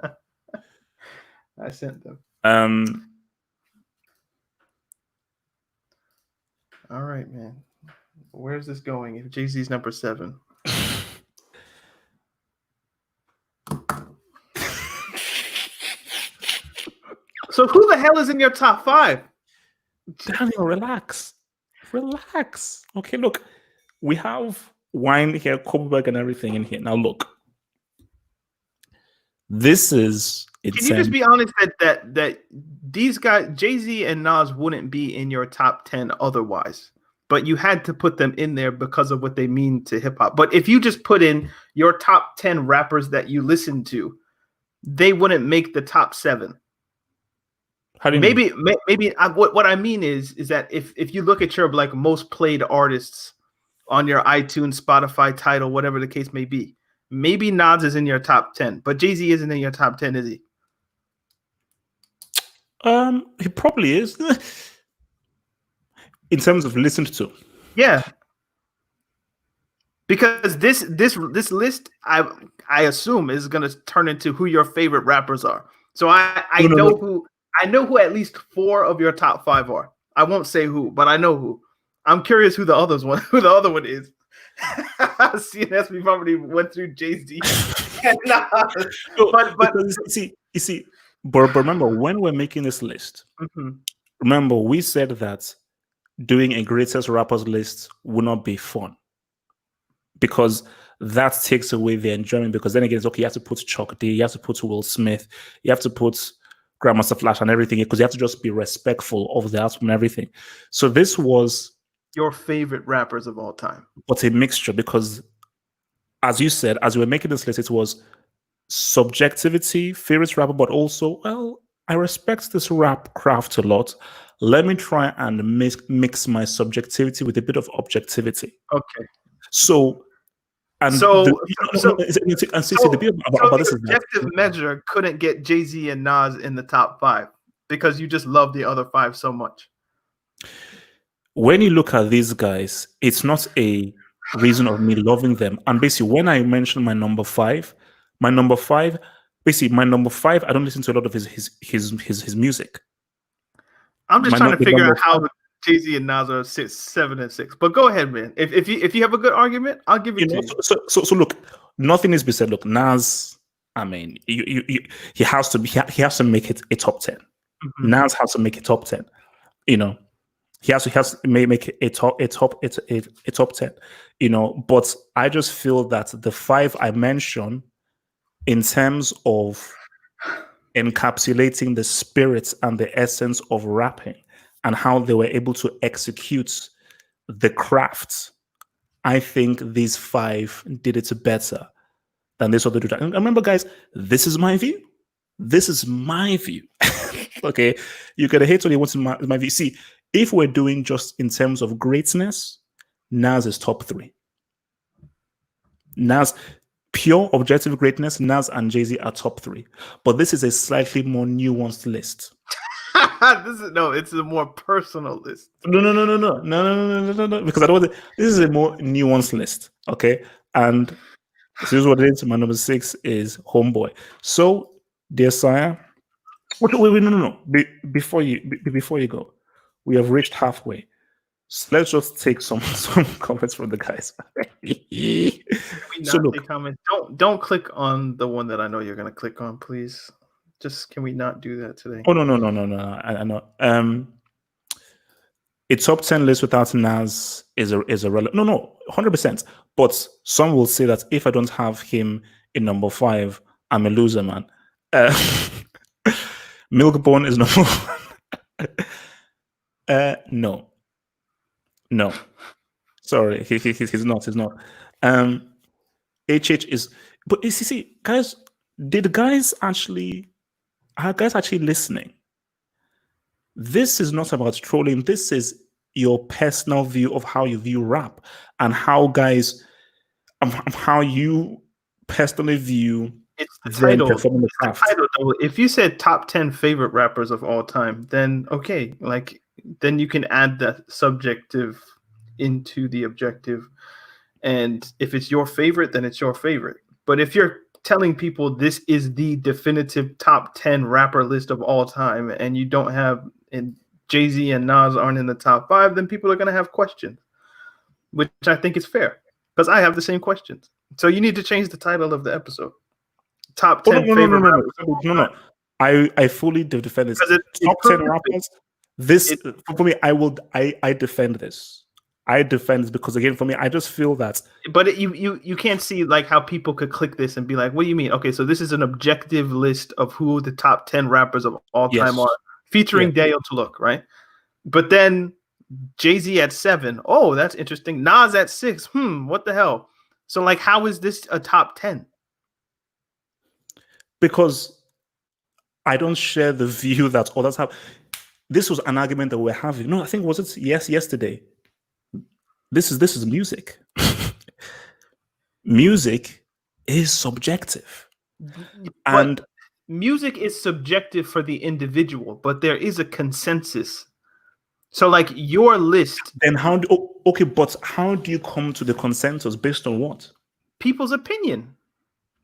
sent them. All right, man. Where's this going? If Jay-Z's number 7. So who the hell is in your top 5? Daniel, relax. Okay, look. We have wine here, Koberg and everything in here. Now look. This is Can you just be honest that these guys, Jay-Z and Nas, wouldn't be in your top 10 otherwise? But you had to put them in there because of what they mean to hip hop. But if you just put in your top 10 rappers that you listen to, they wouldn't make the top 7. How do you maybe what I mean is that if you look at your like most played artists on your iTunes, Spotify, Tidal, whatever the case may be, maybe Nas is in your top 10, but Jay-Z isn't in your top 10, is he? He probably is. In terms of listened to. Yeah. Because this list I assume is going to turn into who your favorite rappers are. So I know who at least 4 of your top 5 are. I won't say who, but I know who. I'm curious who the other one is. CNS, we probably went through Jay-Z. No, but because you see, but remember when we're making this list, mhm. remember we said that doing a greatest rappers list would not be fun because that takes away the enjoyment. Because then again, it's okay, you have to put Chuck D, you have to put Will Smith, you have to put Grandmaster Flash and everything because you have to just be respectful of the album and everything. So this was Your favorite rappers of all time. but a mixture because, as you said, as we were making this list, it was subjectivity, favorite rapper, but also, well, I respect this rap craft a lot. Let me try and mix my subjectivity with a bit of objectivity. Okay. So, and So the bit about this the is that objective measure couldn't get Jay-Z and Nas in the top 5 because you just love the other 5 so much. when you look at these guys, it's not a reason of me loving them. And basically, when I mention my number five, basically my number five, I don't listen to a lot of his music. I'm just My trying to the figure number out how Jay-Z and Nas are 6, 7, and 6. But go ahead, man. If you have a good argument, I'll give it to you. So look, nothing is be said. Look, Nas, I mean, he has to make it a top 10. Mhm. Nas has to make a top 10. You know, he has to make a top 10. You know, but I just feel that the 5 I mentioned, in terms of encapsulating the spirit and the essence of rapping and how they were able to execute the craft, I think these 5 did it better than this other dude. And remember, guys, this is my view. This is my view. Okay, you can hate what you want in my view. See, if we're doing just in terms of greatness, Nas is top 3. Nas, pure objective greatness, Nas and Jay-Z are top 3. But this is a slightly more nuanced list. It's a more personal list. No. Because I don't want this is a more nuanced list. Okay. And this is what it is. My number 6 is Homeboy. So, dear sire, wait, no. Before you go, we have reached halfway. So let's just take some comments from the guys. So look, comment. Don't click on the one that I know you're going to click on, please. Just can we not do that today? Oh no. I know. A top 10 list without Nas is a no 100%. But some will say that if I don't have him in number 5, I'm a loser, man. Milkbone is number 1. No. Sorry, he's not. HH is, but you see, guys, are guys actually listening? This is not about trolling. This is your personal view of how you view rap and how guys, how you personally view. It's the title. Performing the craft. The title. If you said top 10 favorite rappers of all time, then okay, like then you can add that subjective into the objective. And if it's your favorite, then it's your favorite. But if you're telling people this is the definitive top 10 rapper list of all time, and you don't have, and Jay-Z and Nas aren't in the top 5, then people are going to have questions, which I think is fair because I have the same questions. So you need to change the title of the episode. Top 10 favorite rappers. No. I fully defend this. Top 10 rappers. For me, I defend this. I defend this because again, for me, I just feel that. But you can't see like how people could click this and be like, "What do you mean?" Okay, so this is an objective list of who the top 10 rappers of all time are, featuring Dale to Look, right? But then Jay-Z at 7. Oh, that's interesting. Nas at 6. What the hell? So like, how is this a top 10? Because I don't share the view that others have. This was an argument that we're having. No, I think was it yesterday. This is music. Music is subjective. And music is subjective for the individual, but there is a consensus. So like your list. Then but how do you come to the consensus based on what? People's opinion.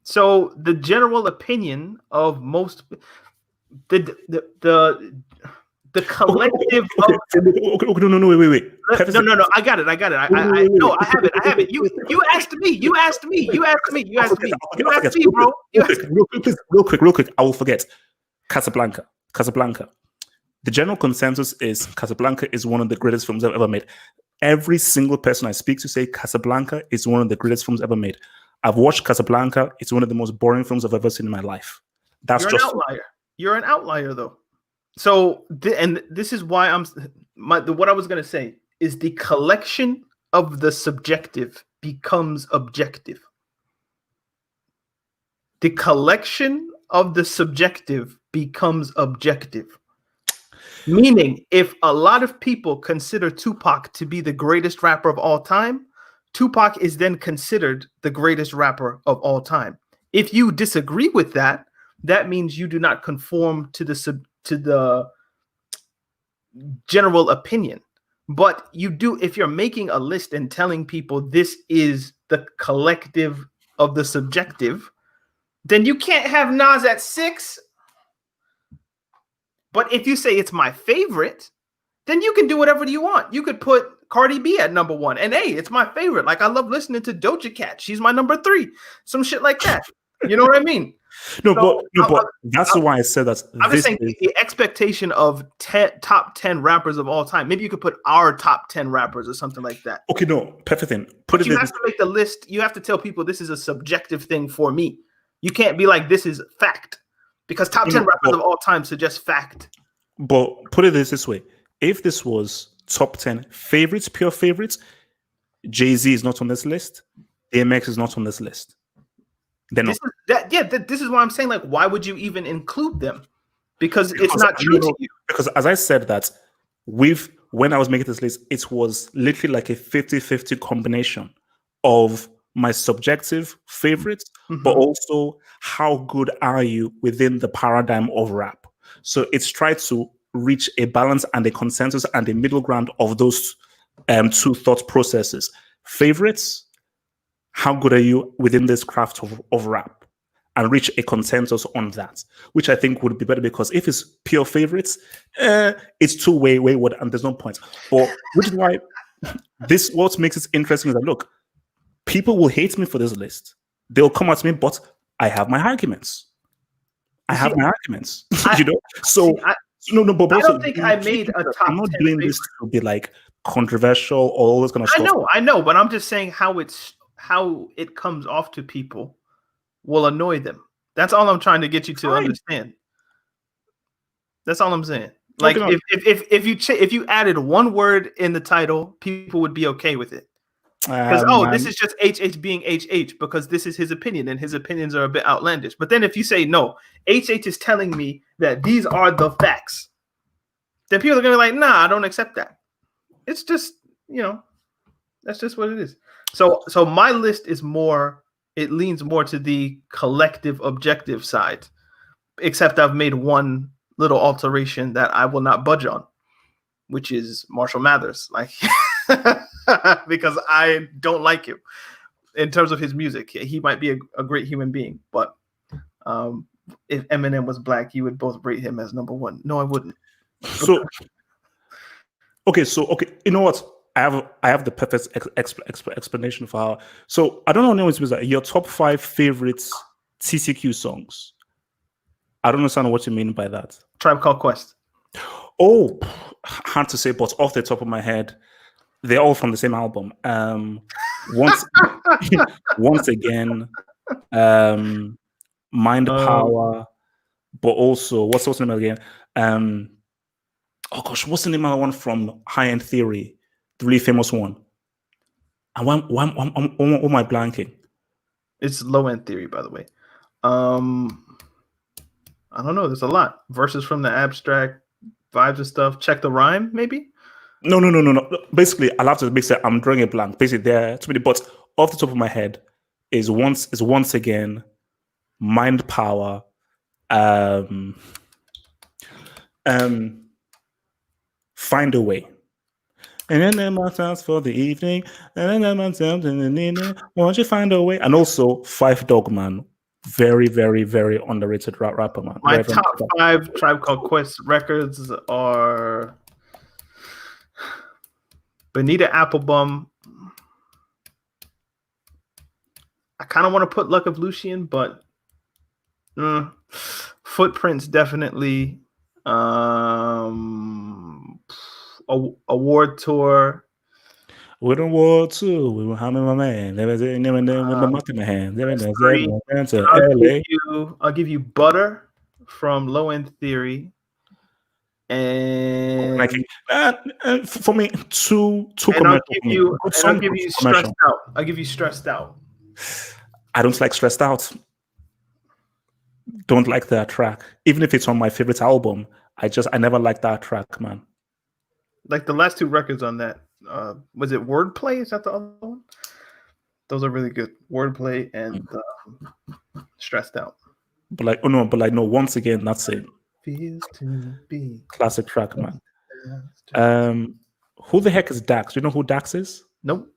So the general opinion of most the the collective Okay, of okay, no, wait. no. I got it. No, I have it. You asked me. You asked me, bro. Real quick. I will forget. Casablanca. The general consensus is Casablanca is one of the greatest films I've ever made. Every single person I speak to say Casablanca is one of the greatest films ever made. I've watched Casablanca. It's one of the most boring films I've ever seen in my life. That's You're an outlier. You're an outlier, though. So, and this is why what I was going to say is the collection of the subjective becomes objective. The collection of the subjective becomes objective. Meaning, if a lot of people consider Tupac to be the greatest rapper of all time, Tupac is then considered the greatest rapper of all time. If you disagree with that, that means you do not conform to the general opinion. But you do, if you're making a list and telling people this is the collective of the subjective, then you can't have Nas at 6. But if you say it's my favorite, then you can do whatever you want. You could put Cardi B at number 1. And hey, it's my favorite. Like, I love listening to Doja Cat. She's my number 3. Some shit like that. You know what I mean? But that's why I said that. I'm just saying the expectation of top 10 rappers of all time. Maybe you could put our top 10 rappers or something like that. Okay, no, perfect thing. You have to make the list. You have to tell people this is a subjective thing for me. You can't be like, this is fact. Because top 10 rappers of all time suggests fact. But put it this way. If this was top 10 favorites, pure favorites, Jay-Z is not on this list. DMX is not on this list. This is why I'm saying, like, why would you even include them? Because it's not true to you. Because as I said that, when I was making this list, it was literally like a 50-50 combination of my subjective favorites, but also how good are you within the paradigm of rap. So it's tried to reach a balance and a consensus and a middle ground of those two thought processes. Favorites, how good are you within this craft of rap, and reach a consensus on that, which I think would be better, because if it's pure favorites, it's too wayward and there's no point. But which is why what makes it interesting is that, look, people will hate me for this list. They'll come at me, but I have my arguments. You know? So but I don't think I made a top 10. I'm not doing this to be like controversial or all this kind of stuff. I know, but I'm just saying how it comes off to people will annoy them. That's all I'm trying to get you to understand. That's all I'm saying. Like, if you added one word in the title, people would be okay with it. Because this is just HH being HH because this is his opinion and his opinions are a bit outlandish. But then if you say no, HH is telling me that these are the facts, then people are gonna be like, nah, I don't accept that. It's just, that's just what it is. So my list is it leans more to the collective objective side, except I've made one little alteration that I will not budge on, which is Marshall Mathers. Like, because I don't like him in terms of his music. He might be a great human being, but if Eminem was black, you would both rate him as number 1. No, I wouldn't. So okay, you know what? I have the perfect explanation for how. So I don't know anyone's music. Your top 5 favorites TCQ songs. I don't understand what you mean by that. Tribe Called Quest. Oh, hard to say, but off the top of my head, they're all from the same album. Once again, Mind Power, but also what's the name again? Oh gosh, what's the name of the one from High End Theory? The really famous one. And why am I blanking? It's Low End Theory, by the way. I don't know. There's a lot. Verses from the Abstract, Vibes and stuff. Check the Rhyme, maybe? No. Basically, I'll have to make it. I'm drawing a blank. Basically, there are too many. But off the top of my head, is once again, Mind Power, Find a Way. And then there my chance for the evening. And then there my chance in the evening. Won't you find a way? And also Five Dog Man. Very, very, very underrated rapper, man. My Very, very top underrated. 5 Tribe Called Quest records are Bonita Applebum. I kind of want to put Luck of Lucian, but Footprints definitely. Award Tour. We don't want to. We were having my man. There was with the mic in my hand. There was to LA. I'll give you Butter from Low End Theory. And for me, too and commercial. I'll give you Stressed Out. I'll give you Stressed Out. I don't like Stressed Out. Don't like that track. Even if it's on my favorite album, I never liked that track, man. Like the last 2 records on that. Was it Wordplay? Is that the other one? Those are really good. Wordplay and Stressed Out. But no, once again, that's it. Feels to be classic track, man. Who the heck is Dax? Do you know who Dax is? Nope.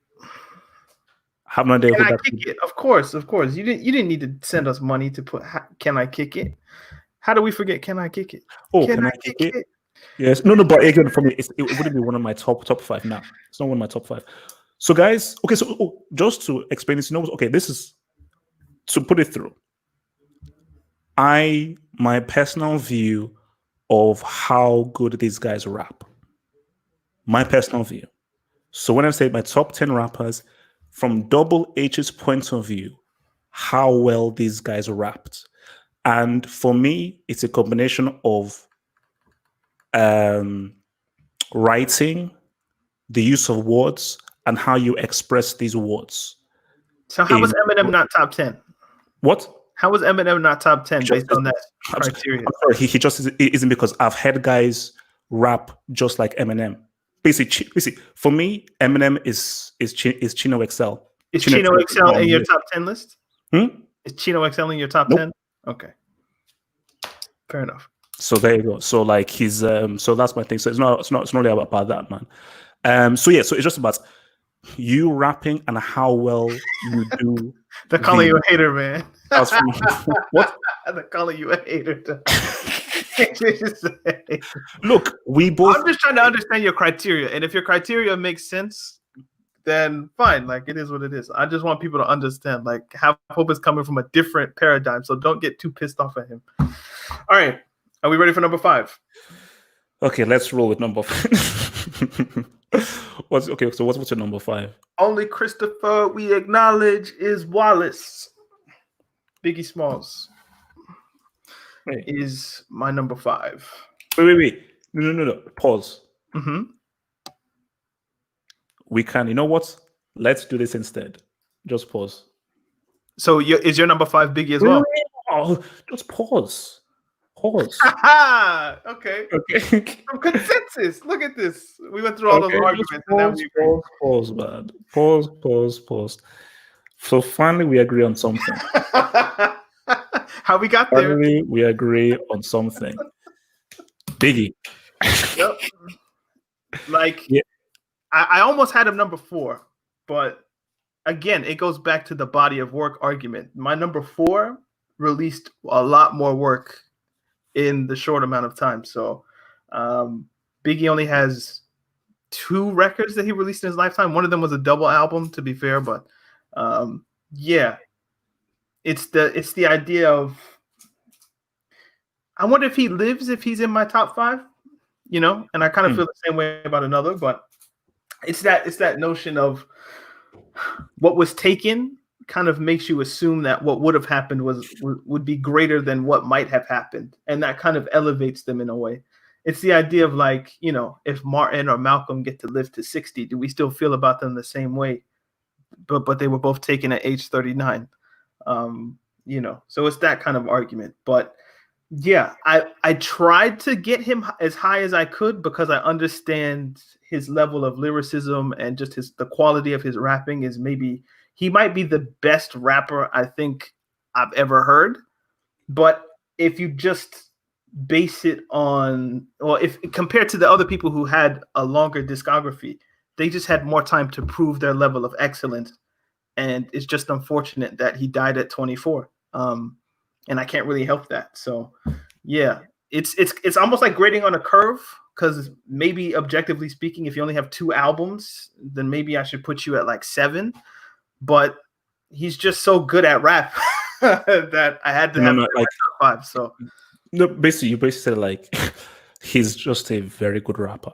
I have no idea Can who I Kick It? Of course. You didn't need to send us money to put Can I Kick It? How do we forget Can I Kick It? Oh, Can I Kick It? Yes. No, but again, for me, it wouldn't be one of my top 5 now. It's not one of my top 5. So, guys, okay, so just to explain this, okay, this is to put it through. My personal view of how good these guys rap. My personal view. So when I say my top 10 rappers, from Double H's point of view, how well these guys rapped. And for me, it's a combination of writing, the use of words, and how you express these words. So how was Eminem not top 10? What? How was Eminem not top 10 based on that criteria? I'm sorry, he just isn't, because I've heard guys rap just like Eminem. Basically, for me, Eminem is Chino XL. Is Chino XL in your top 10 list? Is Chino XL in your top 10? Okay. Fair enough. So there you go. So like he's so that's my thing. So it's not really about that, man. So it's just about you rapping and how well you do. They're calling you a hater, man. What? They're calling you a hater. Look, we both. I'm just trying to understand your criteria, and if your criteria makes sense, then fine. Like, it is what it is. I just want people to understand. Like, Hope is coming from a different paradigm, so don't get too pissed off at him. All right, are we ready for number 5? Okay, let's roll with number 5. What's your number 5? Only Christopher we acknowledge is Wallace. Biggie Smalls is my number 5. Wait. No. Pause. Mm-hmm. We can, you know what? Let's do this instead. Just pause. So is your number 5 Biggie as well? Oh, just pause. Pause. Okay. Some consensus. Look at this. We went through all those arguments. Pause, man. Pause. So finally, we agree on something. How we got there? Finally, we agree on something. Biggie. Yep. Like, yeah. I almost had him number 4, but again, it goes back to the body of work argument. My number 4 released a lot more work in the short amount of time. So Biggie only has 2 records that he released in his lifetime. One of them was a double album, to be fair, but yeah, it's the idea of, I wonder if he lives, if he's in my top 5, and I kind of feel the same way about another, but it's that notion of what was taken kind of makes you assume that what would have happened would be greater than what might have happened, and that kind of elevates them in a way. It's the idea of, like, if Martin or Malcolm get to live to 60, do we still feel about them the same way? But they were both taken at age 39. So it's that kind of argument. But yeah, I tried to get him as high as I could because I understand his level of lyricism and just the quality of his rapping is he might be the best rapper I think I've ever heard. But if you just base it on, or if compared to the other people who had a longer discography, they just had more time to prove their level of excellence. And it's just unfortunate that he died at 24. and I can't really help that. So yeah, it's almost like grading on a curve, because maybe objectively speaking, if you only have 2 albums, then maybe I should put you at like 7. But he's just so good at rap that I had to have him in like my top 5. So no, basically you basically said like he's just a very good rapper.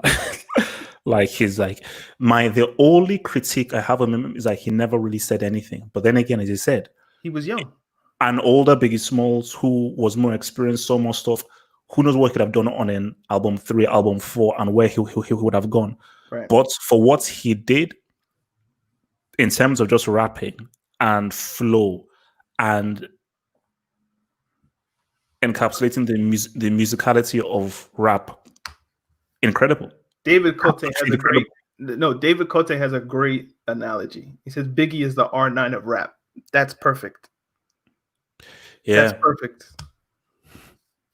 Like he's like the only critique I have of him is like he never really said anything. But then again, as you said, he was young. an older Biggie Smalls who was more experienced, saw more stuff. Who knows what he could have done on an album 3, album 4, and where he would have gone. Right. But for what he did in terms of just rapping and flow and encapsulating the musicality of rap, incredible. David Cote has a great analogy. He says Biggie is the R9 of rap. That's perfect. Yeah, that's perfect.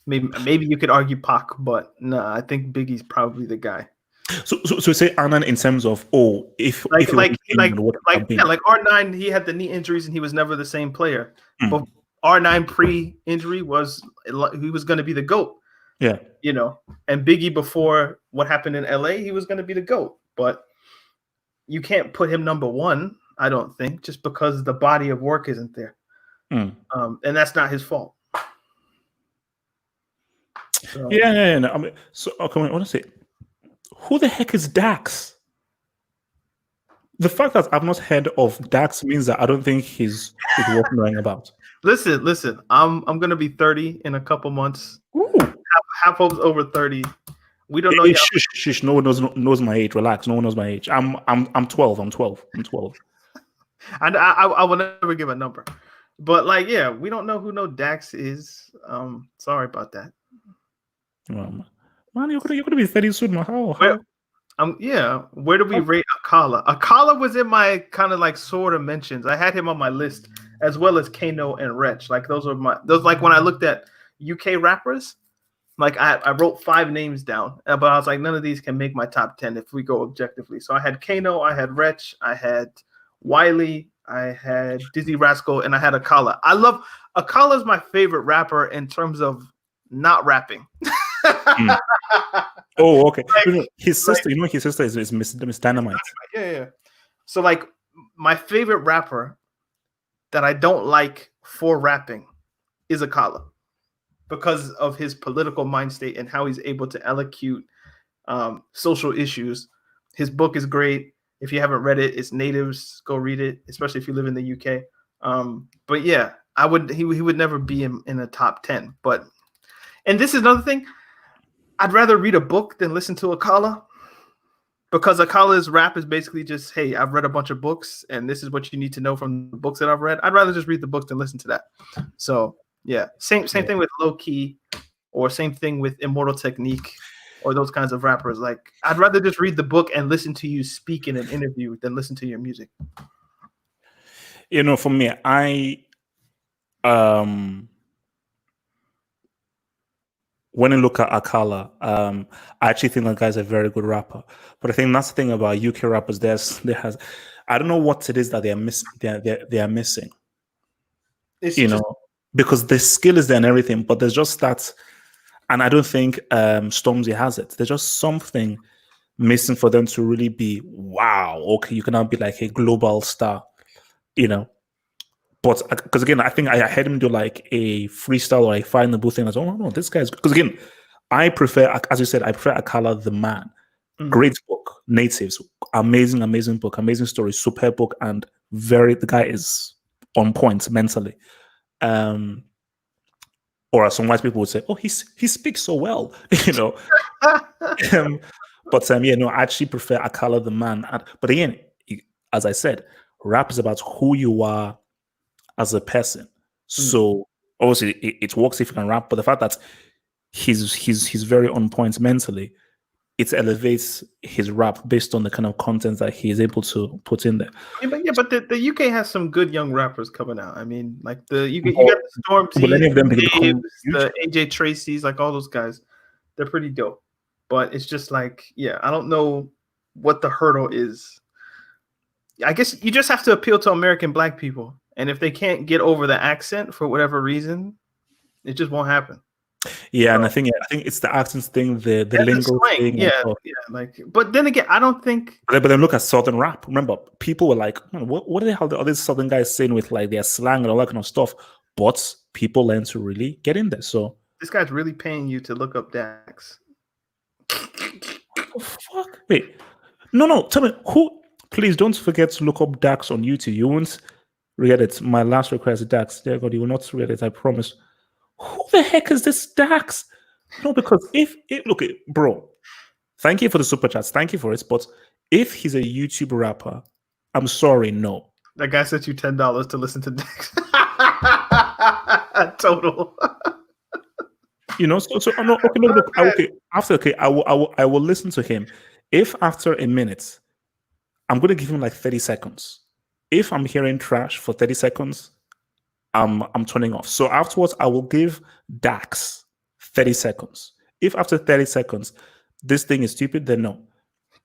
Maybe you could argue Pac, but no, I think Biggie's probably the guy. So say R9 in terms of like R9, he had the knee injuries and he was never the same player. But R9 pre-injury he was going to be the GOAT. Yeah, and Biggie before what happened in LA, he was going to be the GOAT. But you can't put him number 1, I don't think, just because the body of work isn't there. And that's not his fault. So. Yeah. No. I mean, so okay, I want to say, who the heck is Dax? The fact that I've not heard of Dax means that I don't think he's worth knowing about. Listen. I'm gonna be 30 in a couple months. Half of over 30. We don't know yet. Shush. No one knows my age. Relax. No one knows my age. I'm 12. I'm 12. And I will never give a number. But we don't know who no Dax is. Sorry about that. Man, you're gonna be 30 soon, man. How? Where do we rate Akala? Akala was in my kind of sort of mentions. I had him on my list, as well as Kano and Wretch. Those when I looked at UK rappers, I wrote 5 names down, but I was like, none of these can make my top 10 if we go objectively. So I had Kano, I had Wretch, I had Wiley, I had Dizzy Rascal, and I had Akala. Akala's my favorite rapper in terms of not rapping. Oh, okay. His sister, his sister is Miss Dynamite. Yeah. So my favorite rapper that I don't like for rapping is Akala, because of his political mind state and how he's able to elocute social issues. His book is great. If you haven't read it, it's Natives. Go read it, especially if you live in the UK. But yeah, he would never be in a top 10. And this is another thing. I'd rather read a book than listen to Akala, because Akala's rap is basically just, hey, I've read a bunch of books and this is what you need to know from the books that I've read. I'd rather just read the books than listen to that. So yeah, same thing with Low Key, or same thing with Immortal Technique, or those kinds of rappers. I'd rather just read the book and listen to you speak in an interview than listen to your music. For me, when I look at Akala, I actually think that guy's a very good rapper. But I think that's the thing about UK rappers. I don't know what it is that they are missing. They are missing. Because the skill is there and everything, but there's just that, and I don't think Stormzy has it. There's just something missing for them to really be, wow, okay, you can now be like a global star, But because again, I think I heard him do a freestyle or a find the booth thing. I was, oh no, this guy's, because again, I prefer, as you said, I prefer Akala the man. Great book, Natives, amazing book, amazing story, superb book, and the guy is on point mentally. Or as some white people would say, oh, he speaks so well, But I actually prefer Akala the man. But again, as I said, rap is about who you are as a person. So obviously it works if you can rap, but the fact that he's very on point mentally, it elevates his rap based on the kind of content that he is able to put in there. But the UK has some good young rappers coming out. I mean, you got the Stormzy, the AJ Tracy's, all those guys. They're pretty dope. But it's just I don't know what the hurdle is. I guess you just have to appeal to American Black people. And if they can't get over the accent for whatever reason, it just won't happen. Yeah, and So, I think it's the accents thing, the and the lingo slang, thing, and yeah, stuff. yeah. Like, but then again, I don't think But then look at Southern rap. Remember, people were like, "Man, what the hell are these Southern guys saying with like their slang and all that kind of stuff?" But people learn to really get in there. So, this guy's really paying you to look up Dax. what the fuck? Wait, no, tell me who. Please don't forget to look up Dax on YouTube. You won't regret it. My last request is Dax. Dear God, you will not regret it. I promise. Who the heck is this Dax? No, because if it look, bro, thank you for the super chats. Thank you for it. But if he's a YouTube rapper, I'm sorry, no. That guy sent you $10 to listen to Dax. Total. You know, so no, okay, no, look, okay, after okay, I will listen to him. If after a minute, I'm gonna give him like 30 seconds. If I'm hearing trash for 30 seconds, I'm turning off. So afterwards, I will give Dax 30 seconds. If after 30 seconds this thing is stupid, then no.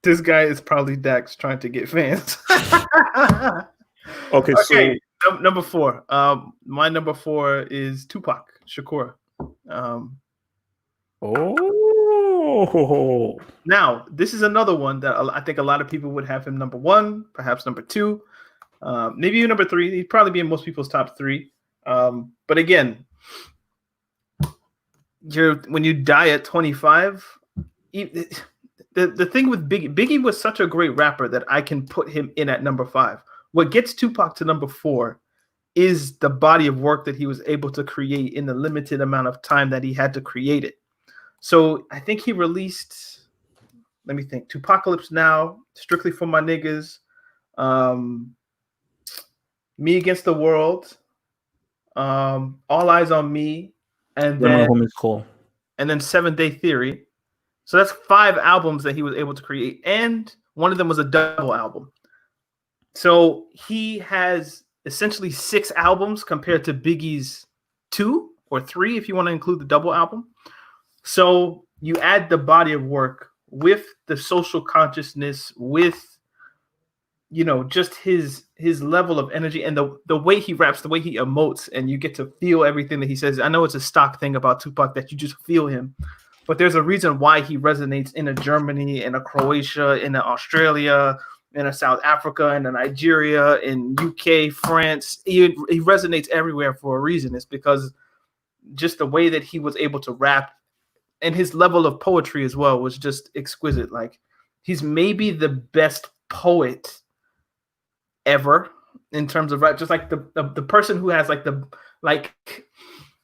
This guy is probably Dax trying to get fans. Okay, Okay, number 4. My number 4 is Tupac Shakur. Oh, Now, this is another one that I think a lot of people would have him number 1, perhaps number 2, maybe even number 3. He'd probably be in most people's top 3. But again, when you die at 25, the thing with Biggie was such a great rapper that I can put him in at number 5. What gets Tupac to number 4 is the body of work that he was able to create in the limited amount of time that he had to create it. So I think he released, let me think, Tupacalypse Now, Strictly for My Niggas, Me Against the World, All Eyes on Me, and then 7 Day Theory. So that's 5 albums that he was able to create, and one of them was a double album. So he has essentially 6 albums compared to Biggie's 2 or 3, if you want to include the double album. So you add the body of work with the social consciousness, with just his level of energy and the way he raps, the way he emotes, and you get to feel everything that he says. I know it's a stock thing about Tupac that you just feel him, but there's a reason why he resonates in a Germany, in a Croatia, in a Australia, in a South Africa, in a Nigeria, in UK, France. He resonates everywhere for a reason. It's because just the way that he was able to rap and his level of poetry as well was just exquisite. Like, he's maybe the best poet ever in terms of rap. Just like the person who has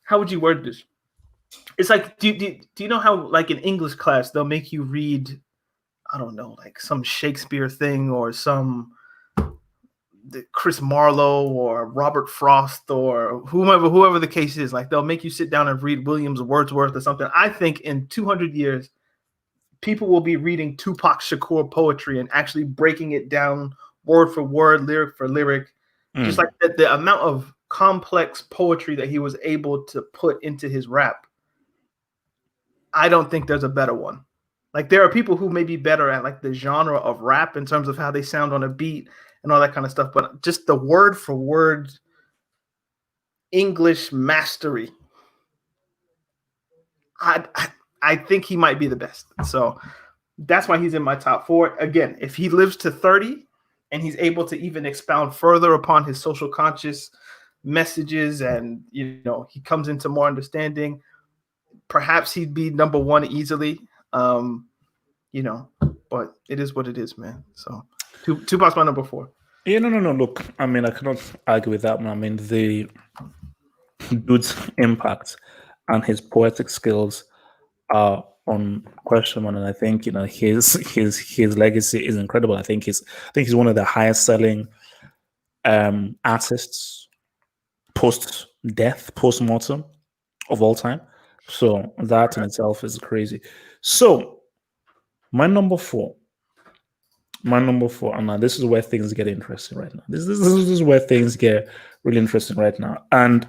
how would you word this? It's like, do you know how, like, in English class they'll make you read, I don't know, like some Shakespeare thing or some Chris Marlowe or Robert Frost or whoever the case is. Like, they'll make you sit down and read Williams Wordsworth or something. I think in 200 years, people will be reading Tupac Shakur poetry and actually breaking it down word for word, lyric for lyric. Just like the amount of complex poetry that he was able to put into his rap. I don't think there's a better one. Like, there are people who may be better at like the genre of rap in terms of how they sound on a beat and all that kind of stuff, but just the word for word English mastery, I think he might be the best. So that's why he's in my top 4. Again, if he lives to 30 and he's able to even expound further upon his social conscious messages and he comes into more understanding, perhaps he'd be number 1 easily. But it is what it is, man. So Tupac's my number 4. Yeah, no. Look, I mean, I cannot argue with that. I mean, the dude's impact and his poetic skills are unquestionable, and I think his legacy is incredible. I think he's one of the highest selling artists post mortem of all time. So that in itself is crazy. So my number 4, and now this is where things get interesting right now. This is where things get really interesting right now, and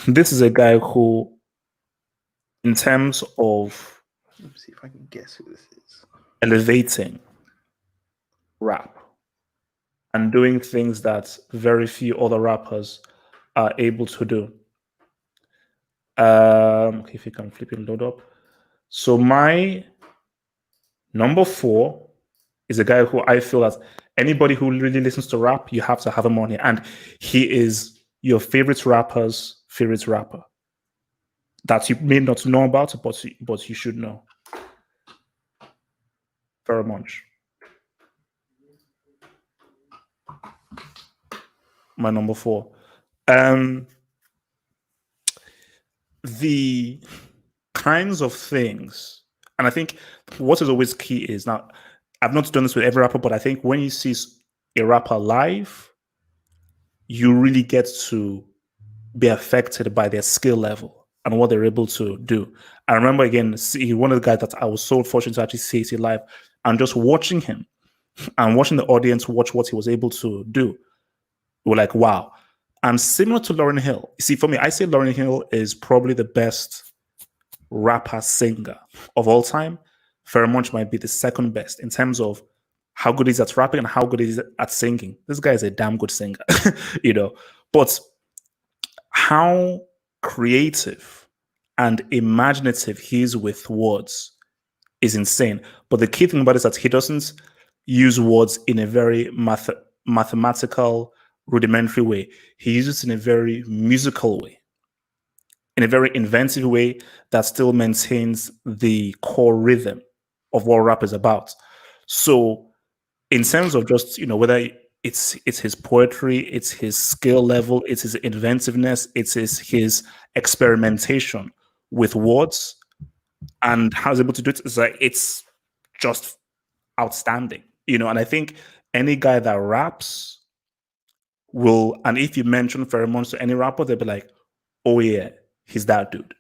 this is a guy who, in terms of, let me see if I can guess who this is, elevating rap and doing things that very few other rappers are able to do. Okay, if you can flip and load up. So my number 4 is a guy who I feel that anybody who really listens to rap, you have to have him on here. And he is your favorite rapper's favorite rapper that you may not know about, but you should know. Very much. My number 4. The kinds of things, and I think what is always key is, now I've not done this with every rapper, but I think when you see a rapper live, you really get to be affected by their skill level and what they're able to do. I remember again, one of the guys that I was so fortunate to actually see it live, and just watching him and watching the audience watch what he was able to do. We're like, wow. And similar to Lauryn Hill, you see, for me, I say Lauryn Hill is probably the best rapper singer of all time. Very much might be the second best in terms of how good he is at rapping and how good he is at singing. This guy is a damn good singer, you know. But how creative and imaginative he is with words is insane. But the key thing about it is that he doesn't use words in a very mathematical, rudimentary way. He uses it in a very musical way, in a very inventive way that still maintains the core rhythm of what rap is about. So, in terms of just, whether it's his poetry, it's his skill level, it's his inventiveness, it's his experimentation with words, and how he's able to do it, it's just outstanding, And I think any guy that raps will, and if you mention pheromones to any rapper, they'll be like, oh yeah, he's that dude.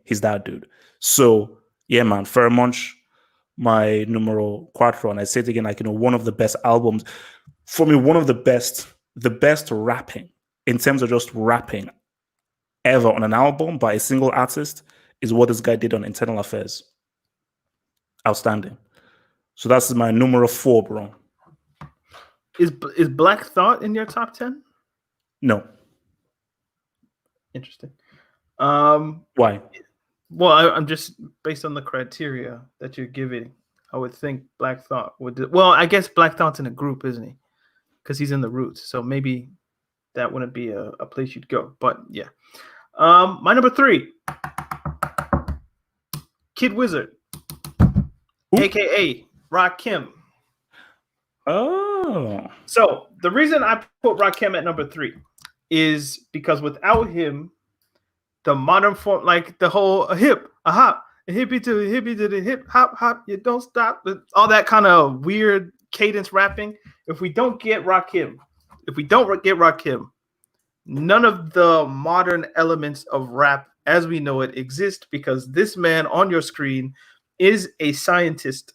He's that dude. So yeah, man, pheromones, my numero cuatro, and I say it again, like, one of the best albums for me, one of the best rapping in terms of just rapping ever on an album by a single artist is what this guy did on Internal Affairs. Outstanding. So that's my numero 4, bro. Is Black Thought in your top 10? No. Interesting. Why? Well, I'm just based on the criteria that you're giving. I would think Black Thought would. Well, I guess Black Thought's in a group, isn't he? Because he's in the Roots, so maybe that wouldn't be a place you'd go. But yeah, my number 3, Kid Wizard, aka Rakim. Oh. So the reason I put Rakim at number 3 is because without him, the modern form, like the whole a hip, a hop, a hippie to the hip hop hop, you don't stop, all that kind of weird cadence rapping. If we don't get Rakim, none of the modern elements of rap as we know it exist, because this man on your screen is a scientist.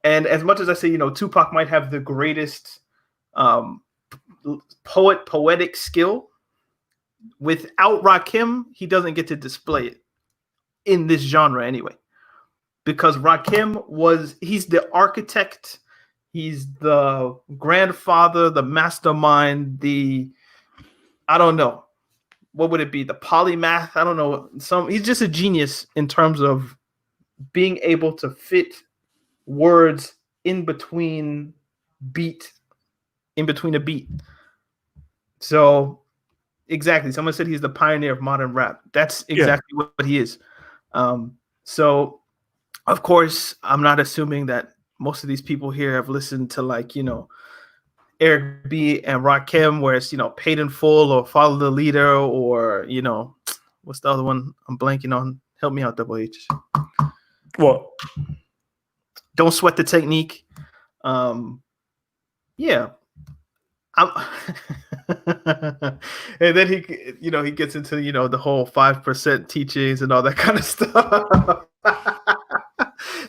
And as much as I say, Tupac might have the greatest poetic skill, without Rakim, he doesn't get to display it in this genre anyway. Because Rakim he's the architect, he's the grandfather, the mastermind, I don't know. What would it be? The polymath? I don't know. He's just a genius in terms of being able to fit words in between a beat. So exactly. Someone said he's the pioneer of modern rap. That's exactly what he is. So of course, I'm not assuming that most of these people here have listened to Eric B and Rakim, where it's Paid in Full or Follow the Leader, or what's the other one I'm blanking on? Help me out, Double H. What? Don't Sweat the Technique. Yeah. And then he gets into the whole 5% teachings and all that kind of stuff.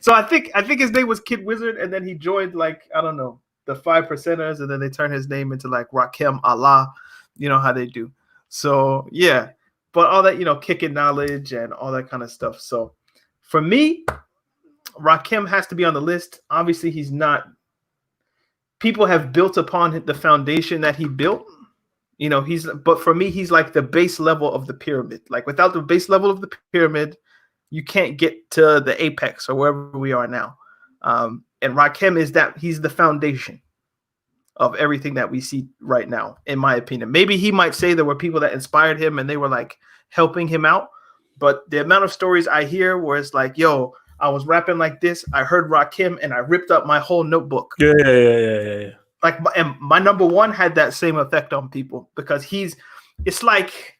So I think his name was Kid Wizard, and then he joined the 5%ers, and then they turn his name into Rakim Allah, how they do. So yeah, but all that kicking knowledge and all that kind of stuff. So for me, Rakim has to be on the list. Obviously, he's not people have built upon the foundation that he built. But for me, he's like the base level of the pyramid. Like without the base level of the pyramid, you can't get to the apex or wherever we are now. And Rakim he's the foundation of everything that we see right now, in my opinion. Maybe he might say there were people that inspired him and they were like helping him out. But the amount of stories I hear where it's like, yo, I was rapping like this, I heard Rakim and I ripped up my whole notebook. Yeah. Like, and my number one had that same effect on people because it's like,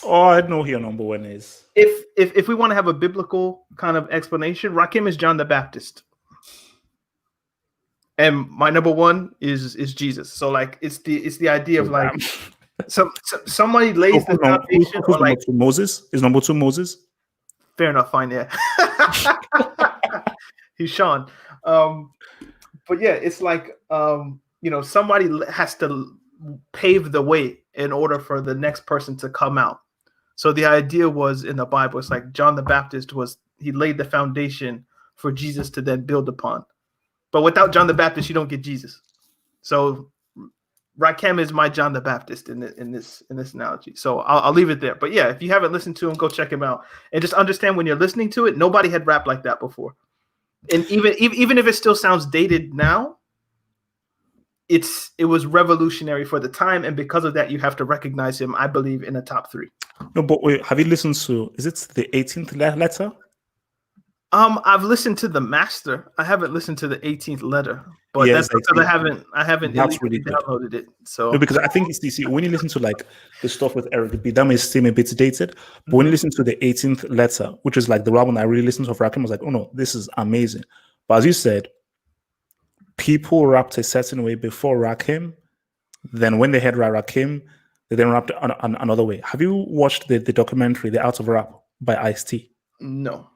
oh, I know who your number one is. If we want to have a biblical kind of explanation, Rakim is John the Baptist. And my number one is Jesus. So like it's the idea of like somebody lays the foundation. Who's number two? Moses? Is number two Moses? Fair enough, fine, yeah. He's Sean. But yeah, it's like somebody has to pave the way in order for the next person to come out. So the idea was in the Bible, it's like John the Baptist he laid the foundation for Jesus to then build upon. But without John the Baptist, you don't get Jesus. So Rakim is my John the Baptist in this analogy. So I'll leave it there. But yeah, if you haven't listened to him, go check him out and just understand when you're listening to it, nobody had rapped like that before. And even if it still sounds dated now, it was revolutionary for the time, and because of that, you have to recognize him, I believe, in the top 3. No, but wait, have you listened to? Is it the 18th letter? I've listened to the master. I haven't listened to the 18th letter, but that's because I haven't that's really downloaded it. So no, because I think it's DC. When you listen to like the stuff with Eric B, that may seem a bit dated. But when you listen to the 18th letter, which is like the album I really listened to of Rakim, I was like, oh no, this is amazing. But as you said, people rapped a certain way before Rakim. Then when they heard Rakim, they then rapped another way. Have you watched the documentary, The Art of Rap by Ice-T? No.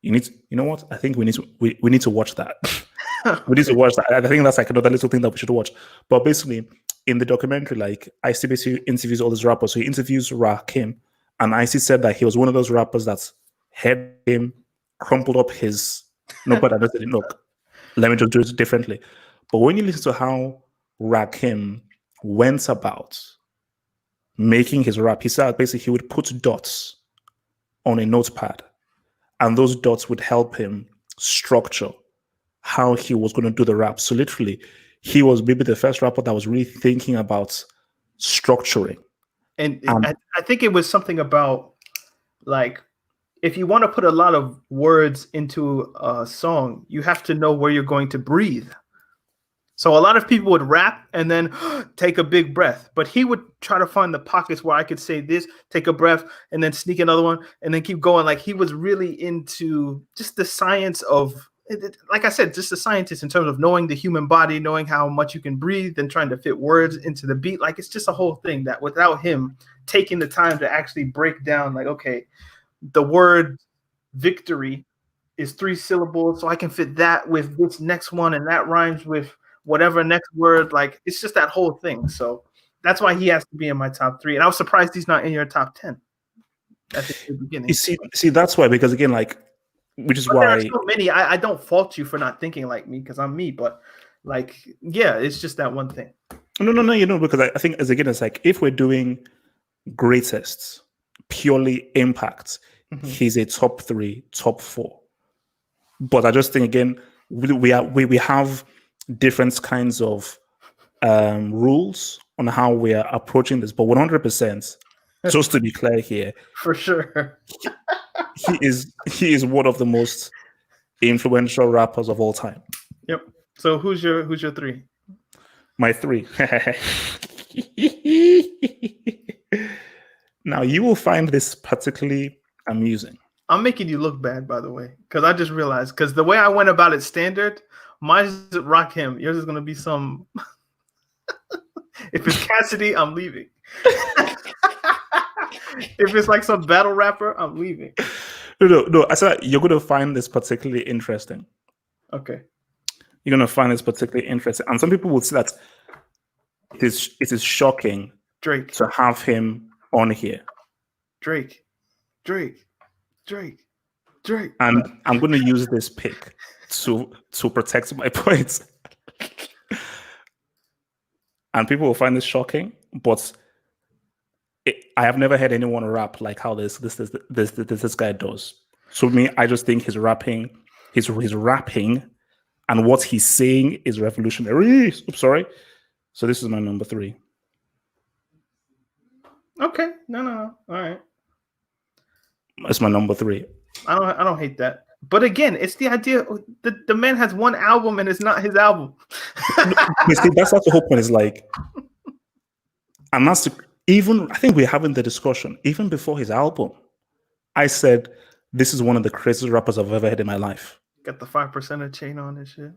You know what? I think we need to watch that. We need to watch that. I think that's like another little thing that we should watch. But basically, in the documentary, like Ice-T basically interviews all these rappers. So he interviews Rakim, and Ice-T said that he was one of those rappers that heard him, crumpled up his notepad and said, "Look, let me just do it differently." But when you listen to how Rakim went about making his rap, he said basically he would put dots on a notepad, and those dots would help him structure how he was going to do the rap. So literally, he was maybe the first rapper that was really thinking about structuring. And I think it was something about, like, if you want to put a lot of words into a song, you have to know where you're going to breathe. So a lot of people would rap and then take a big breath, but he would try to find the pockets where I could say this, take a breath, and then sneak another one, and then keep going. Like, he was really into just the science of, like I said, just a scientist in terms of knowing the human body, knowing how much you can breathe, and trying to fit words into the beat. Like, it's just a whole thing that without him taking the time to actually break down, like, okay, the word victory is 3 syllables, so I can fit that with this next one, and that rhymes with whatever next word. Like, it's just that whole thing. So that's why he has to be in my top 3. And I was surprised he's not in your top 10 at the beginning. You see, that's why, because again, like, which is but why there are so many. I don't fault you for not thinking like me, because I'm me, but like, yeah, it's just that one thing. No, because I think it's like, if we're doing greatest, purely impact, he's a top 3, top 4. But I just think, again, we have different kinds of rules on how we are approaching this. But 100%, just to be clear here, for sure, he is one of the most influential rappers of all time. Yep. So who's your 3? My 3. Now, you will find this particularly amusing. I'm making you look bad, by the way, because I just realized, because the way I went about it standard, mine's Rakim. Yours is going to be some... If it's Cassidy, I'm leaving. If it's like some battle rapper, I'm leaving. No. I said you're going to find this particularly interesting. Okay. You're going to find this particularly interesting. And some people would say that it is shocking Drake to have him on here. Drake. And I'm going to use this pick to protect my points. and people will find this shocking, but I have never heard anyone rap like how this guy does. So me, I just think his rapping, and what he's saying is revolutionary. Oops, sorry. So this is my number 3. Okay, no. All right. It's my number 3. I don't hate that. But again, it's the idea the man has one album and it's not his album. See, that's the whole point. Is like, and that's even I think we're having the discussion even before his album. I said this is one of the craziest rappers I've ever heard in my life. Got the 5% chain on and shit.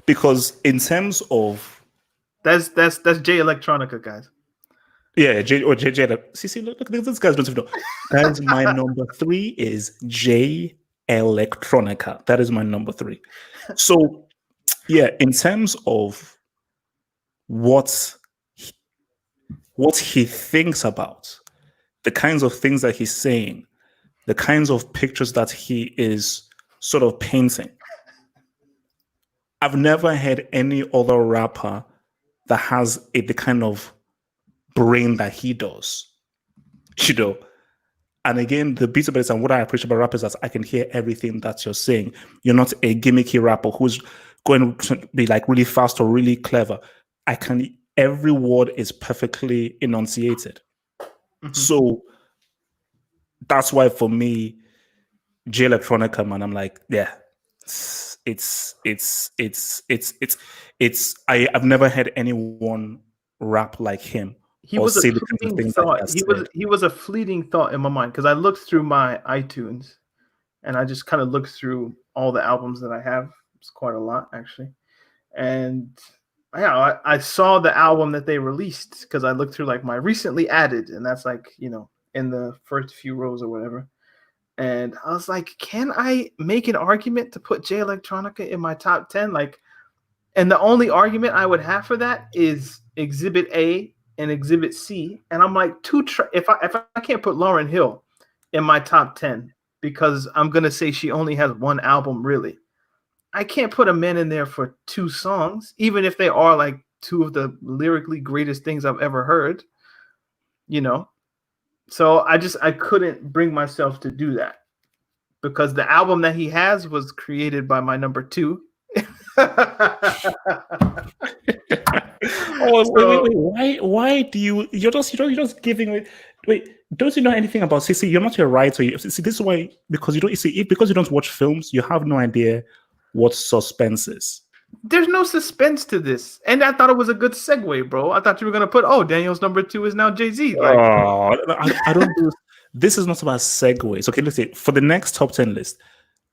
Because in terms of that's J Electronica, guys. Yeah, J. See, look, this guy's don't even know. Guys, my number 3 is J Electronica. That is my number 3. So, yeah, in terms of what he thinks about, the kinds of things that he's saying, the kinds of pictures that he is sort of painting, I've never heard any other rapper that has the kind of brain that he does, And again, the beauty about it and what I appreciate about rappers is that I can hear everything that you're saying. You're not a gimmicky rapper who's going to be like really fast or really clever. Every word is perfectly enunciated. Mm-hmm. So that's why for me, J Electronica, man, I'm like, yeah, I've never had anyone rap like him. He was a fleeting thought. He was a fleeting thought in my mind because I looked through my iTunes and I just kind of looked through all the albums that I have. It's quite a lot actually, and yeah, I saw the album that they released because I looked through like my recently added, and that's like in the first few rows or whatever. And I was like, can I make an argument to put J Electronica in my top 10? Like, and the only argument I would have for that is Exhibit A and Exhibit C, and I'm like, if I can't put Lauryn Hill in my top 10 because I'm gonna say she only has one album, really, I can't put a man in there for 2 songs, even if they are like 2 of the lyrically greatest things I've ever heard, So I couldn't bring myself to do that because the album that he has was created by my number 2. Wait. Why do you're just giving away? Wait, don't you know anything about CC? You're not a writer. See, this is why, because you don't watch films, you have no idea what suspense is. There's no suspense to this, and I thought it was a good segue, bro. I thought you were gonna put, Daniel's number 2 is now Jay-Z. I don't do. This is not about segues. Okay, let's say for the next top 10 list,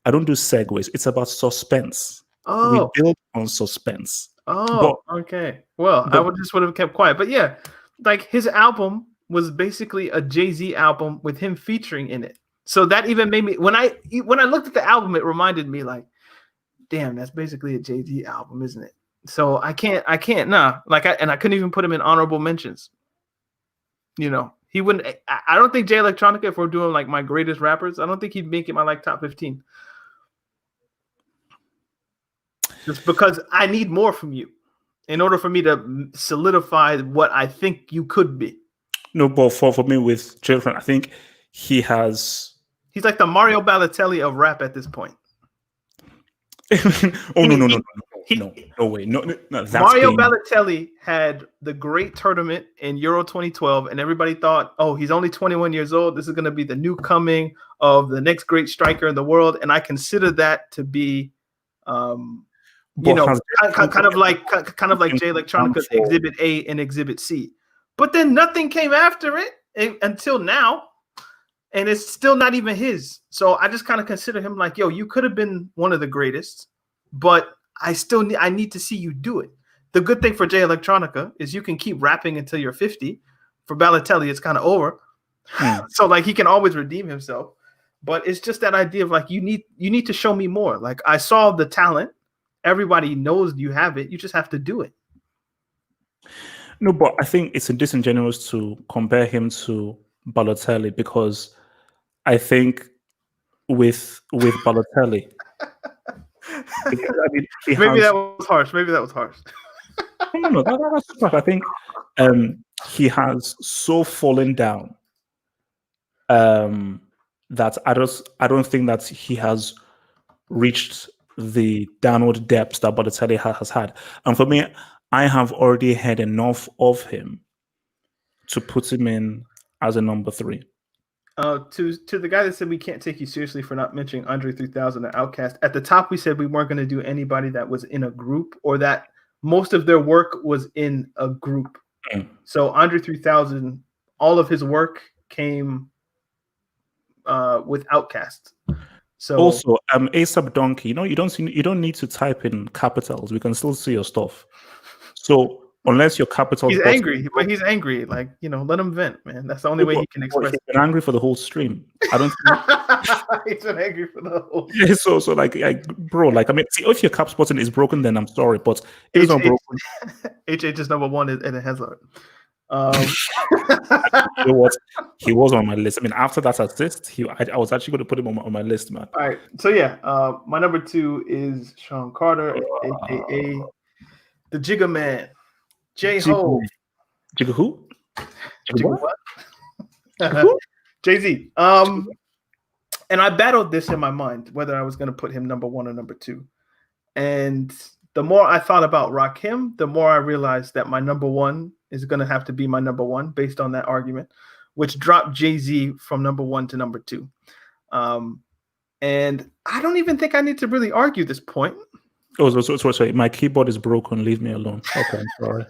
I don't do segues. It's about suspense. We build on suspense. Okay. Well, I would have kept quiet. But yeah, like his album was basically a Jay-Z album with him featuring in it. So that even made me when I looked at the album, it reminded me like, damn, that's basically a Jay-Z album, isn't it? So I can't I couldn't even put him in honorable mentions. He wouldn't. I don't think J Electronica, if we're doing like my greatest rappers, I don't think he'd make it my like top 15. Just because I need more from you in order for me to solidify what I think you could be. No, but for me with J Electronica, I think he's like the Mario Balotelli of rap at this point. No way. No, Mario Balotelli had the great tournament in Euro 2012, and everybody thought, he's only 21 years old. This is going to be the new coming of the next great striker in the world, and I consider that to be, kind of like J Electronica's Exhibit A and Exhibit C. But then nothing came after it until now. And it's still not even his. So I just kind of consider him like, you could have been one of the greatest, but I need to see you do it. The good thing for J Electronica is you can keep rapping until you're 50. For Balotelli, it's kind of over. So like he can always redeem himself. But it's just that idea of like, you need to show me more. Like I saw the talent. Everybody knows you have it. You just have to do it. No, but I think it's disingenuous to compare him to Balotelli because I think with Balotelli, that was harsh. Maybe that was harsh. no, that's the fact. I think he has so fallen down um, that I don't think that he has reached the downward depths that Balotelli has had. And for me, I have already had enough of him to put him in as a number 3. To the guy that said we can't take you seriously for not mentioning Andre 3000 and Outcast. At the top, we said we weren't going to do anybody that was in a group or that most of their work was in a group. So Andre 3000, all of his work came with Outcast. So also, ASAP Donkey, you don't need to type in capitals. We can still see your stuff. So unless your capitals, he's angry, but he's angry. Like, let him vent, man. That's the only way he can express. He's been angry for the whole stream. I don't. He's been angry for the whole. Yeah, so like, bro, like, I mean, see, if your caps button is broken, then I'm sorry, but if it's not broken, HH is number 1 and it has a. You know what? He was on my list. I mean, after that assist, I was actually going to put him on my list, man. All right, so yeah, my number 2 is Sean Carter, aka the Jigga Man, J-Ho. Jigga who? Jigga what? Jay-Z. And I battled this in my mind whether I was going to put him number 1 or number 2, and the more I thought about Rakim, the more I realized that my number 1 is going to have to be my number 1 based on that argument, which dropped Jay-Z from number 1 to number 2. And I don't even think I need to really argue this point. Oh, sorry. My keyboard is broken. Leave me alone. Okay, I'm sorry.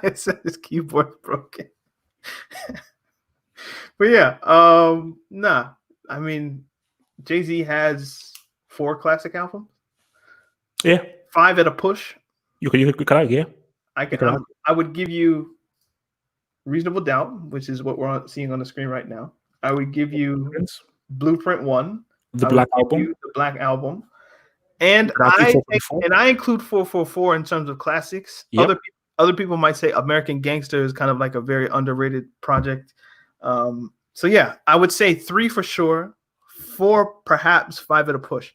It says his keyboard's broken. But yeah, nah. I mean, Jay-Z has 4 classic albums. Yeah. 5 at a push. You can yeah. I would give you Reasonable Doubt, which is what we're seeing on the screen right now. I would give you Blueprint 1. The Black Album. The Black Album. And I include 444 in terms of classics. Yep. Other people might say American Gangster is kind of like a very underrated project. So yeah, I would say 3 for sure, 4 perhaps, 5 at a push.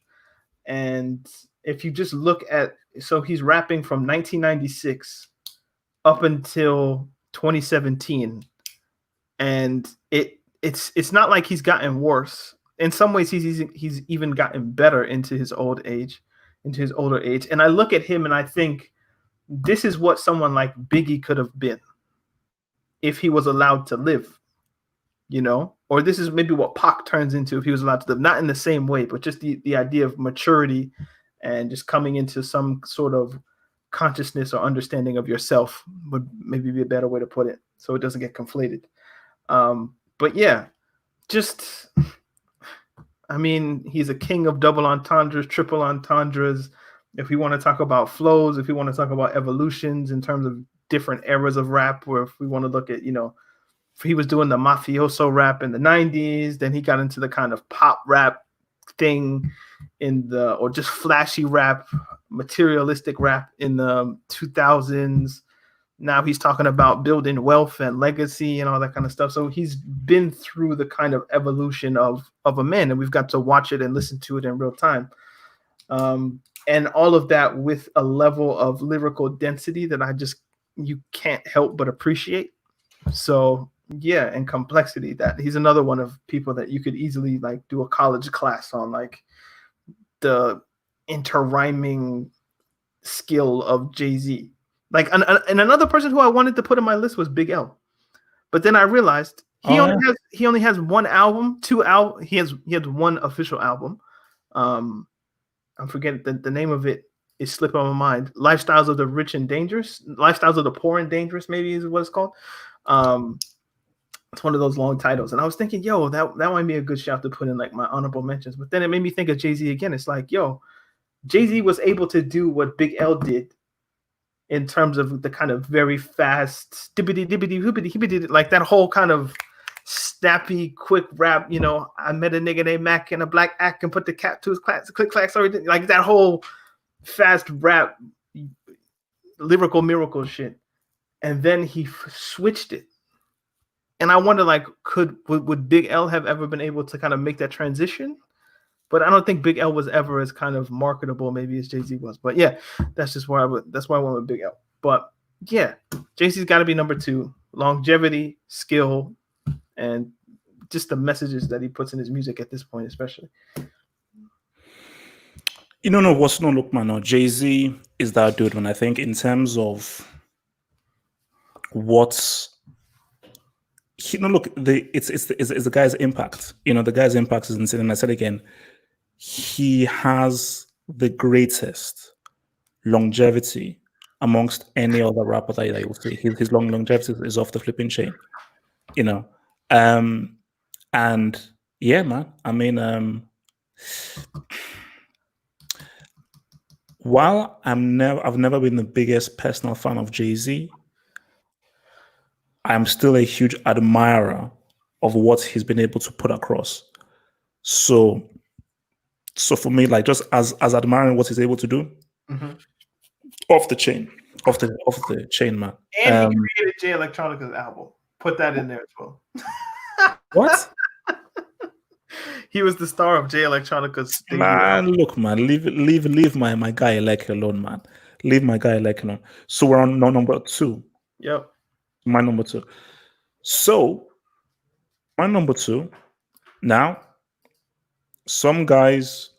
And if you just look at, so he's rapping from 1996 up until 2017, and it's not like he's gotten worse. In some ways, he's even gotten better into his older age. And I look at him and I think this is what someone like Biggie could have been if he was allowed to live, or this is maybe what Pac turns into if he was allowed to live, not in the same way, but just the idea of maturity and just coming into some sort of consciousness or understanding of yourself would maybe be a better way to put it, so it doesn't get conflated. But yeah, just, I mean, he's a king of double entendres, triple entendres. If we want to talk about flows, if we want to talk about evolutions in terms of different eras of rap, or if we want to look at, he was doing the mafioso rap in the 90s, then he got into the kind of pop rap thing or just flashy rap, materialistic rap in the 2000s. Now he's talking about building wealth and legacy and all that kind of stuff. So he's been through the kind of evolution of a man, and we've got to watch it and listen to it in real time. And all of that with a level of lyrical density that you can't help but appreciate. So yeah, and complexity, that he's another one of people that you could easily like do a college class on, like the interrhyming skill of Jay-Z. Like, and another person who I wanted to put in my list was Big L, but then I realized he only has 1 album, 2 albums. He has 1 official album. I'm forgetting the name of it is slipping on my mind. Lifestyles of the Rich and Dangerous, Lifestyles of the Poor and Dangerous, maybe is what it's called. It's one of those long titles, and I was thinking, yo, that might be a good shout to put in like my honorable mentions. But then it made me think of Jay-Z again. It's like, yo, Jay-Z was able to do what Big L did in terms of the kind of very fast dibbity, like that whole kind of snappy, quick rap. I met a nigga named Mac in a black act and put the cap to his click clack. Sorry, like that whole fast rap, lyrical miracle shit. And then he switched it. And I wonder, like, would Big L have ever been able to kind of make that transition But I don't think Big L was ever as kind of marketable maybe as Jay-Z was. But yeah, that's just why that's why I went with Big L. But yeah, Jay-Z's got to be number 2. Longevity, skill, and just the messages that he puts in his music at this point, especially. No, what's no look, man. No, Jay-Z is that dude, man. I think in terms of what's look, it's the guy's impact. The guy's impact is insane. And I said again, he has the greatest longevity amongst any other rapper that you'll see. His longevity is off the flipping chain. And yeah, man. I mean, while I've never been the biggest personal fan of Jay-Z, I'm still a huge admirer of what he's been able to put across. So for me, like just as admiring what he's able to do, off the chain, man. And he created Jay Electronica's album. Put that in there as well. What? He was the star of Jay Electronica's debut. Man, look, man, leave my guy Elec alone, man. Leave my guy Elec alone. So we're on number 2. Yep. My number 2. So my number 2. Now, some guys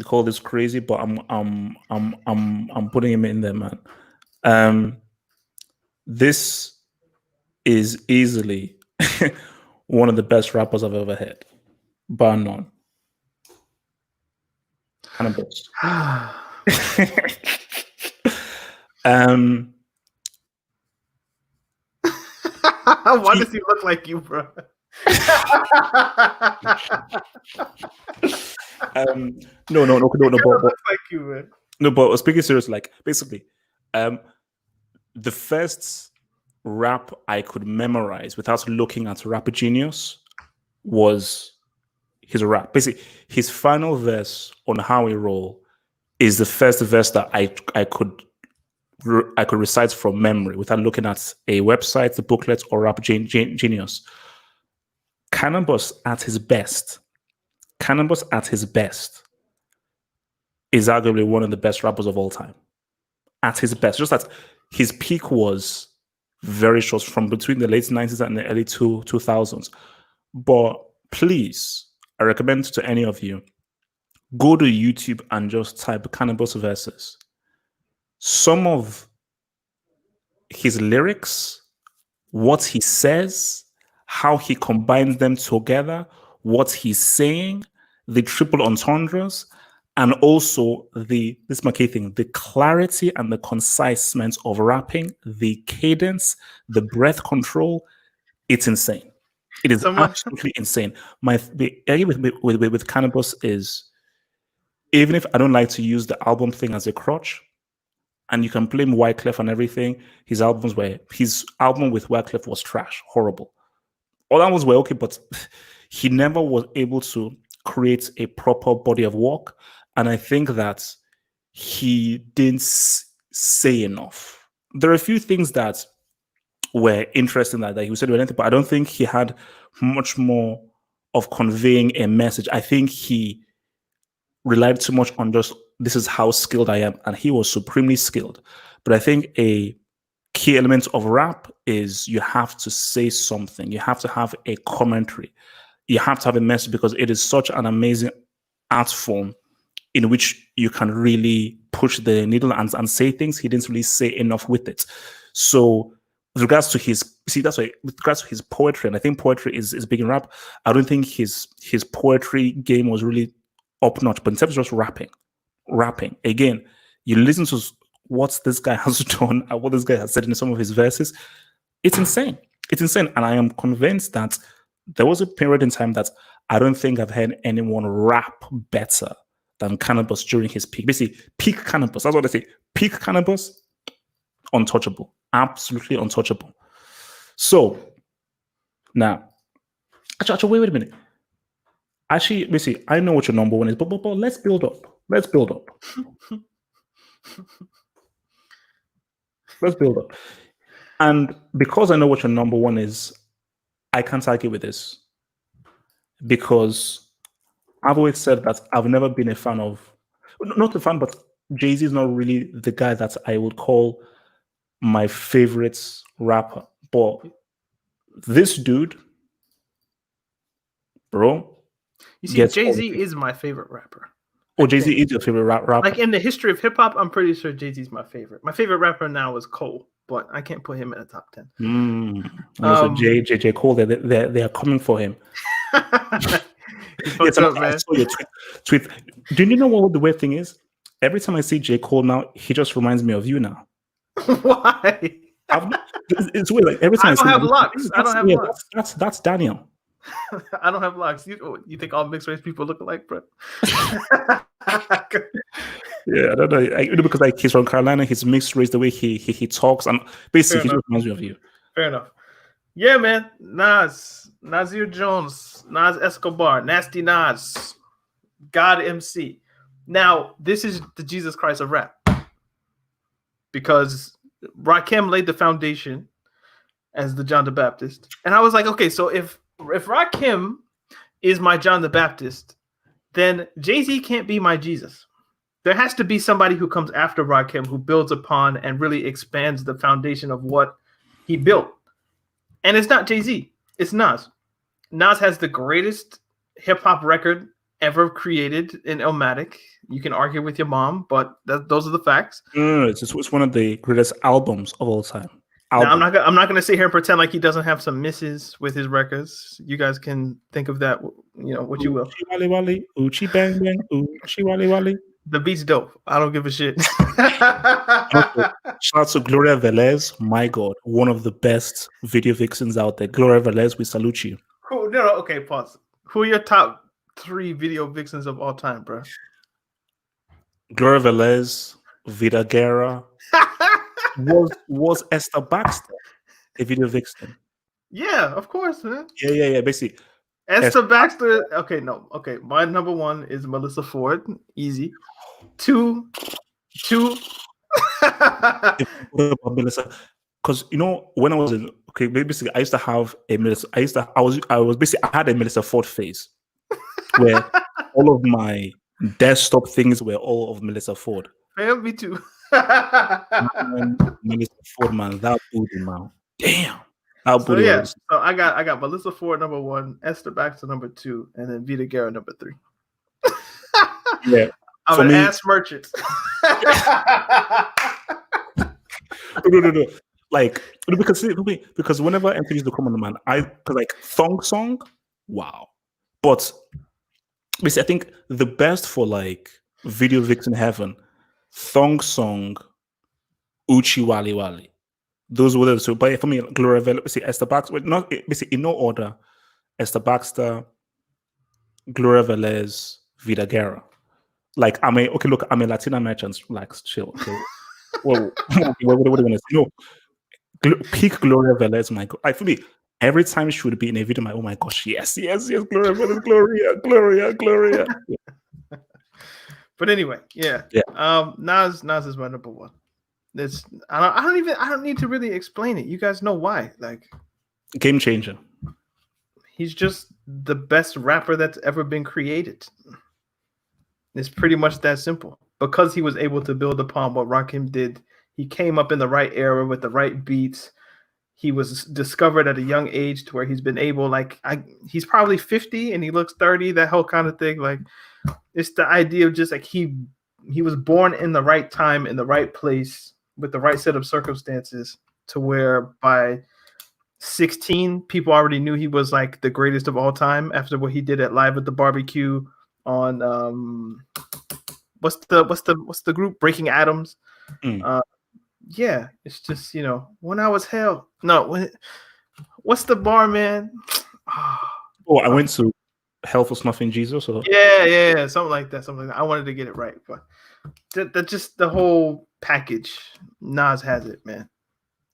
call this crazy, but I'm putting him in there, man. This is easily one of the best rappers I've ever had, bar none. Cannabis. Why does he look like you, bro? No, but like you, man. No, but speaking serious, like basically, the first rap I could memorize without looking at Rapper Genius was his rap. Basically, his final verse on How We Roll is the first verse that I could recite from memory without looking at a website, the booklet, or Rapper Genius. Cannabis at his best is arguably one of the best rappers of all time. At his best, just that his peak was very short, from between the late 90s and the early 2000s. But please, I recommend to any of you, go to YouTube and just type Cannabis verses. Some of his lyrics, what he says, how he combines them together, what he's saying, the triple entendres, and also this is my key thing, the clarity and the conciseness of rapping, the cadence, the breath control, it's insane. It is absolutely insane. The area with Cannabis is, even if I don't like to use the album thing as a crutch, and you can blame Wyclef and everything, his album with Wyclef was trash, horrible. All that was okay, but he never was able to create a proper body of work. And I think that he didn't say enough. There are a few things that were interesting that he said, but I don't think he had much more of conveying a message. I think he relied too much on just, this is how skilled I am. And he was supremely skilled. But I think a key element of rap is you have to say something. You have to have a commentary. You have to have a message, because it is such an amazing art form in which you can really push the needle and say things. He didn't really say enough with it. So with regards to his poetry, and I think poetry is big in rap, I don't think his poetry game was really up notch. But in terms of just rapping, again, you listen to what this guy has done and what this guy has said in some of his verses, it's insane. It's insane. And I am convinced that there was a period in time that I don't think I've heard anyone rap better than Cannabis during his peak. Basically, peak Cannabis. That's what I say. Peak Cannabis, untouchable. Absolutely untouchable. So, now, actually, wait a minute. Actually, let me see. I know what your number 1 is, but let's build up. Let's build up. Let's build up. And because I know what your number 1 is, I can't argue with this. Because I've always said that I've never been a fan of, not a fan, but Jay-Z is not really the guy that I would call my favorite rapper. But this dude, bro, You see, gets Jay-Z everything. is my favorite rapper. Oh, Jay-Z is your favorite rapper? Like in the history of hip hop, I'm pretty sure Jay-Z's my favorite. My favorite rapper now is Cole, but I can't put him in the top 10. So J. Cole, they are coming for him. Yes, up, I saw your tweet. Do you know what the weird thing is? Every time I see J. Cole now, he just reminds me of you now. Why? It's weird. Like every time I don't have locks. I don't have locks. That's Daniel. I don't have locks. You think all mixed race people look alike, bro? Yeah, I don't know. Because like he's from Carolina, he's mixed race. The way he talks, and basically he just reminds me of you. Fair enough. Yeah, man. Nasir Jones, Nas Escobar, Nasty Nas, God MC. Now, this is the Jesus Christ of rap. Because Rakim laid the foundation as the John the Baptist. And I was like, okay, so if Rakim is my John the Baptist, then Jay-Z can't be my Jesus. There has to be somebody who comes after Rakim who builds upon and really expands the foundation of what he built. And it's not Jay-Z. It's Nas. Nas has the greatest hip-hop record ever created in Illmatic. You can argue with your mom, but those are the facts. It's one of the greatest albums of all time. Now, I'm not gonna sit here and pretend like he doesn't have some misses with his records. You guys can think of that, what you will. Uchi wali wali, uchi bang bang, uchi wali wali. The beat's dope. I don't give a shit. Shout out to Gloria Velez. My God, one of the best video vixens out there. Gloria Velez, we salute you. Okay, pause. Who are your top 3 video vixens of all time, bro? Gloria Velez, Vida Guerra. was Esther Baxter a video vixen? Yeah, of course, man. Yeah. Basically, Esther Baxter. Okay, no. Okay, my number 1 is Melissa Ford. Easy. 2. What about Melissa? Because when I was basically I used to have a Melissa. I had a Melissa Ford phase where all of my desktop things were all of Melissa Ford. Me too. Melissa Ford, man, that booty, man. Damn. So yeah, so I got Melissa Ford number 1, Esther Baxter number 2, and then Vida Guerra number 3. Yeah, I'm an ass merchant. No. Like because whenever I introduce the common man, like Thong Song, wow. But basically, I think the best for like video vixen heaven, Thong Song, Uchi Wali Wali. Those were the two. But for me, Gloria Velez, Esther Baxter, not basically in no order. Esther Baxter, Gloria Velez, Vida Guerra. Like I'm a Latina merchant. Like chill. Well, what do you want to say? No, peak Gloria Velez. My God, for me, every time she would be in a video, oh my gosh, yes, Gloria Velez, Gloria. Yeah. But anyway, yeah. Nas is my number 1. I don't need to really explain it. You guys know why. Like, game changer. He's just the best rapper that's ever been created. It's pretty much that simple. Because he was able to build upon what Rakim did, he came up in the right era with the right beats. He was discovered at a young age to where he's been able, he's probably 50 and he looks 30, that whole kind of thing. Like, it's the idea of just like he was born in the right time, in the right place, with the right set of circumstances, to where by 16, people already knew he was like the greatest of all time after what he did at Live at the Barbecue on what's the group, Breaking Atoms. Yeah, it's just when I was hell. No, what's the bar, man? I went to Hell for Snuffing Jesus. Or yeah, something like that. I wanted to get it right, but that just the whole package. Nas has it, man.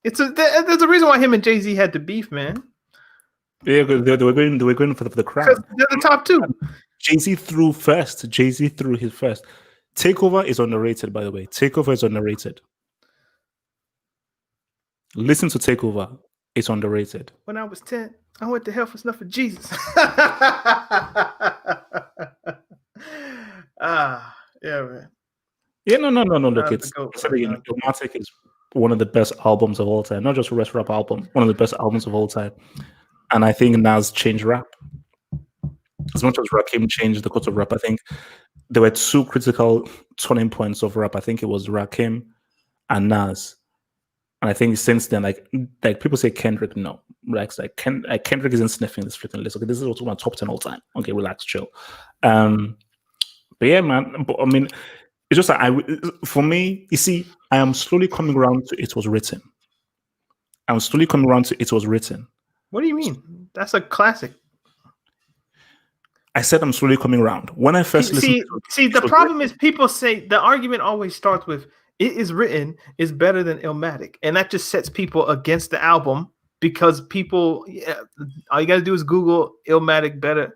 There's a reason why him and Jay-Z had the beef, man. Yeah, they were going for the crown. They're the top 2. Jay-Z threw first. Jay-Z threw his first. Takeover is underrated, by the way. Takeover is underrated. Listen to Takeover. It's underrated. When I was 10, I went to hell for snuffing Jesus. Yeah, man. Yeah, no. Look, Not the it's goat, I said man. again, Illmatic is one of the best albums of all time. Not just a rest rap album, one of the best albums of all time. And I think Nas changed rap. As much as Rakim changed the course of rap, I think there were two critical turning points of rap. I think it was Rakim and Nas. And I think since then, like people say Kendrick, no, like Kendrick isn't sniffing this freaking list. Okay, this is also my top 10 all time. Okay, relax, chill. But yeah, man. But I mean, it's just like for me, you see, I am slowly coming around to it was written. I'm slowly coming around to it was written. What do you mean? That's a classic. I said I'm slowly coming around. When I first listened, The problem is people say the argument always starts with "it is written" is better than Illmatic, and that just sets people against the album because people, all you got to do is Google Illmatic better.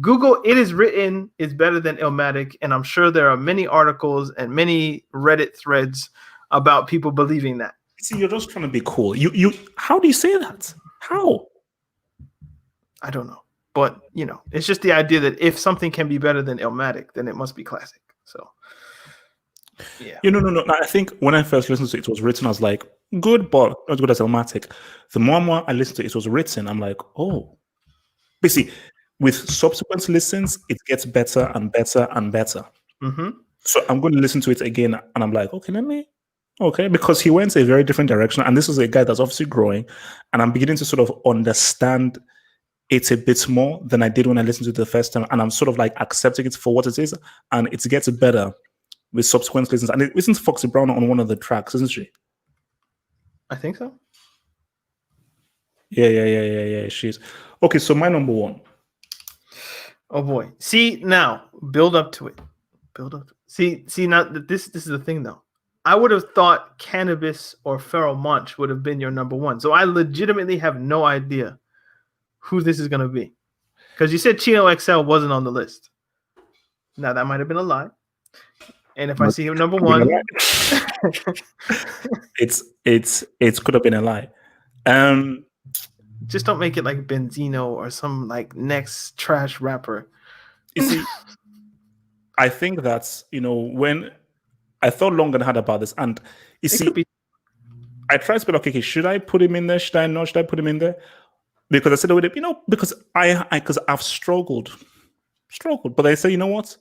Google "it is written" is better than Illmatic, and I'm sure there are many articles and many Reddit threads about people believing that. See, you're just trying to be cool. You how do you say that? How? I don't know. But, it's just the idea that if something can be better than Illmatic, then it must be classic. So, yeah. No. I think when I first listened to it was written, I was like, good, but not as good as Illmatic. The more and more I listened to it was written, I'm like, oh. Basically, with subsequent listens, it gets better and better and better. Mm-hmm. So I'm going to listen to it again, and I'm like, okay, because he went a very different direction. And this is a guy that's obviously growing, and I'm beginning to sort of understand it a bit more than I did when I listened to it the first time, and I'm sort of like accepting it for what it is, and it gets better with subsequent listens. And isn't Foxy Brown on one of the tracks, isn't she? I think so. Yeah. She's okay. So my number one. Oh boy! See now, build up to it. See now. This is the thing though. I would have thought Cannabis or Pharoah Monch would have been your number one. So I legitimately have no idea who this is going to be, because you said Chino XL wasn't on the list. Now that might have been a lie, and if I see him number one, it could have been a lie. Just don't make it like Benzino or some like next trash rapper. You see, I think that's when I thought long and hard about this, and you see, I tried to be like, okay, should I put him in there? Should I not? Should I put him in there? Because I said, because because I've struggled, but I say, you know what?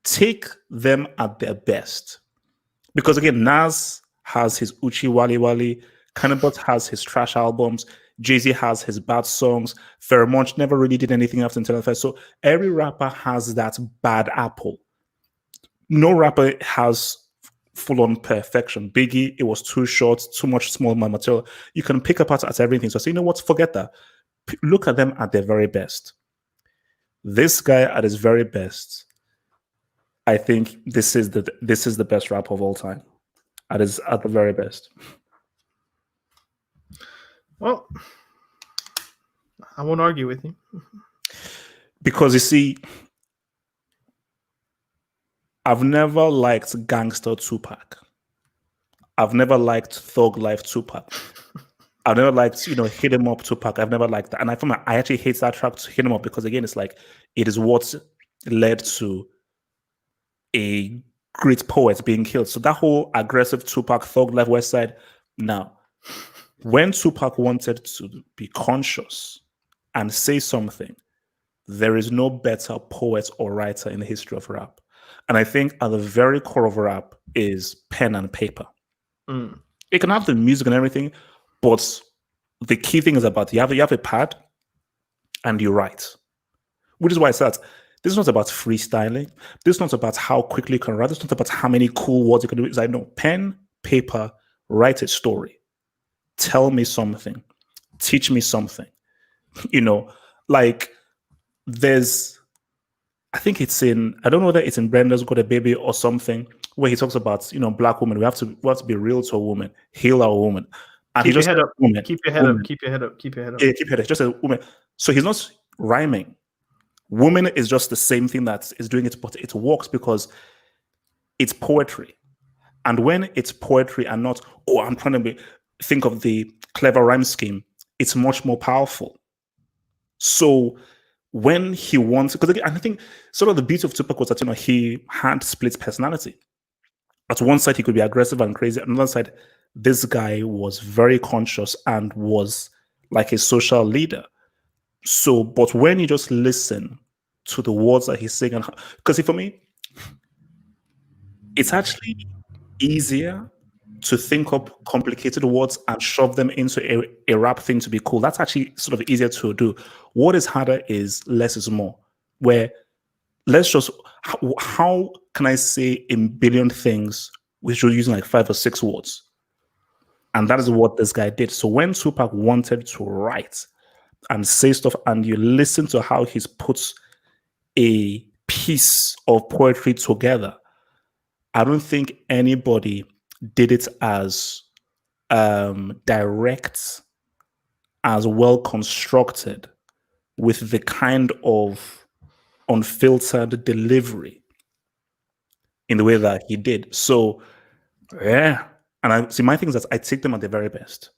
Take them at their best. Because again, Nas has his Uchi Wally Wally, Cannabis has his trash albums, Jay-Z has his bad songs, Pharoah Monch never really did anything after Internal Affairs. So every rapper has that bad apple. No rapper has full-on perfection. Biggie, it was too short, too much small material. You can pick apart at everything. So say, you know what? Forget that. Look at them at their very best. This guy at his very best, I think this is the best rap of all time. At the very best. Well, I won't argue with you. Because you see, I've never liked Gangster Tupac. I've never liked Thug Life Tupac. I've never liked, Hit 'Em Up Tupac. I've never liked that. And I actually hate that track, Hit 'Em Up, because again, it's like, it is what led to a great poet being killed. So that whole aggressive Tupac, Thug Life, West Side. Now, when Tupac wanted to be conscious and say something, there is no better poet or writer in the history of rap. And I think at the very core of rap is pen and paper. It can have the music and everything, but the key thing is about you have a pad and you write. Which is why I said this is not about freestyling. This is not about how quickly you can write. This is not about how many cool words you can do. It's like, no, pen, paper, write a story. Tell me something. Teach me something. Like there's, I think it's I don't know whether it's in Brenda's Got a Baby or something, where he talks about, Black women. We have to be real to a woman, heal our woman. And keep your head up. Keep your head up. Keep your head up. Keep your head up. Yeah, keep your head up. Just a woman. So he's not rhyming. Woman is just the same thing that is doing it, but it works because it's poetry. And when it's poetry and not, I'm trying to think of the clever rhyme scheme, it's much more powerful. So when he wants, because I think sort of the beauty of Tupac was that he had split personality. At one side he could be aggressive and crazy. At another side, this guy was very conscious and was like a social leader. So, but when you just listen to the words that he's saying, because for me, it's actually easier to think up complicated words and shove them into a rap thing to be cool. That's actually sort of easier to do. What is harder is less is more. Where let's just, how can I say a billion things which you're using like 5 or 6 words? And that is what this guy did. So when Tupac wanted to write and say stuff, and you listen to how he's puts a piece of poetry together, I don't think anybody did it as direct, as well constructed, with the kind of unfiltered delivery in the way that he did. So, yeah. And I see, my thing is that I take them at their very best.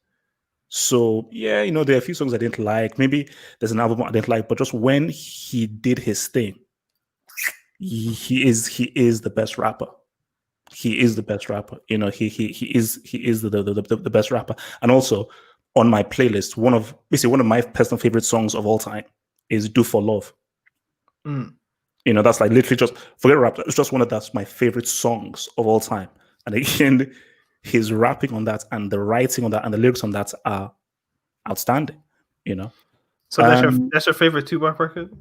So, yeah, there are a few songs I didn't like. Maybe there's an album I didn't like, but just when he did his thing, he is the best rapper. He is the best rapper. He is the best rapper. And also on my playlist, one of my personal favorite songs of all time is "Do for Love." That's like literally just forget rap. It's just that's my favorite songs of all time. And again, his rapping on that and the writing on that and the lyrics on that are outstanding. So that's your favorite Tupac record?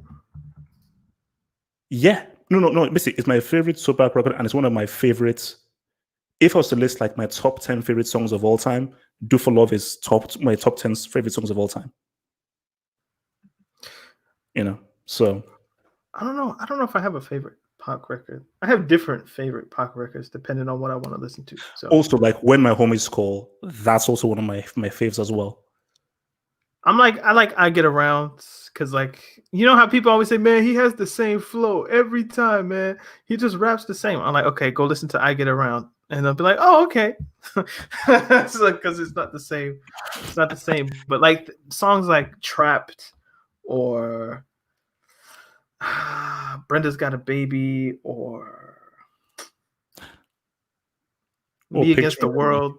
Yeah. No. Basically, it's my favorite Tupac record, and it's one of my favorites. If I was to list like my top 10 favorite songs of all time, "Do for Love" is my top 10 favorite songs of all time. So I don't know if I have a favorite Pac record. I have different favorite Pac records depending on what I want to listen to. So also, like "When My Homies Call," that's also one of my faves as well. I like "I Get Around" because, like, how people always say, man, he has the same flow every time, man. He just raps the same. I'm like, okay, go listen to "I Get Around," and I'll be like, oh, okay, because it's not the same. It's not the same. But like songs like "Trapped" or "Brenda's Got a Baby" or "Me Against the World."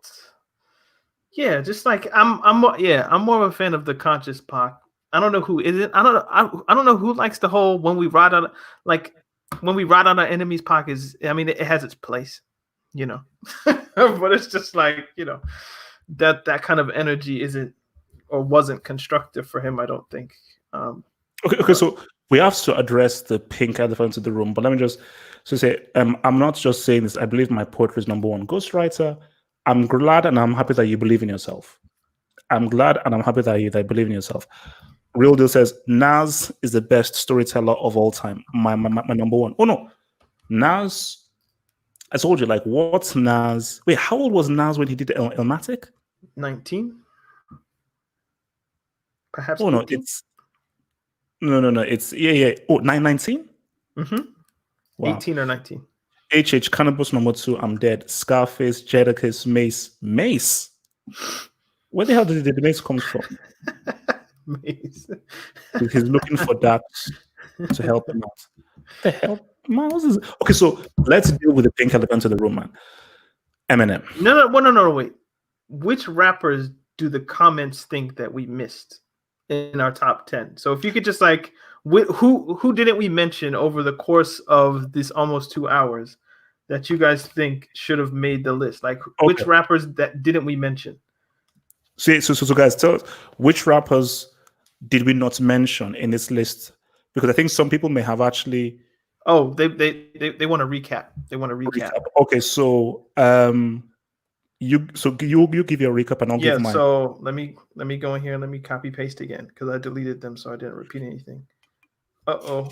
Yeah, just like I'm more of a fan of the conscious Pac. I don't know who isn't. I don't know who likes the whole when we ride on our enemies. Pac is. I mean, it has its place, but it's just like that kind of energy isn't or wasn't constructive for him. I don't think. Okay. So we have to address the pink elephant in the room, but let me just say, I'm not just saying this. I believe my poetry is number one ghostwriter. I'm glad and I'm happy that you believe in yourself. I'm glad and I'm happy that you believe in yourself. Real Deal says Nas is the best storyteller of all time. My number one. Oh no, Nas. I told you, like, what's Nas? Wait, how old was Nas when he did Illmatic? 19. Perhaps. Oh 18? no, it's no. It's yeah. Oh, 19. Mm-hmm. Wow. 18 or 19. HH Cannabis number 2. I'm dead. Scarface, Jadakiss, Mace. Where the hell did the Mace come from? Mace. He's looking for that to help him out. What the hell, Miles? Okay, so let's deal with the pink elephant in the room, man. Eminem. No. Wait. Which rappers do the comments think that we missed in our top 10? So if you could just like, who didn't we mention over the course of this almost 2 hours that you guys think should have made the list? Like, which rappers that didn't we mention? So guys, tell us, which rappers did we not mention in this list? Because I think some people may have actually. Oh, they want to recap. They want to recap. Okay, so you give your recap and I'll give mine. So let me go in here and let me copy paste again because I deleted them so I didn't repeat anything. Uh-oh.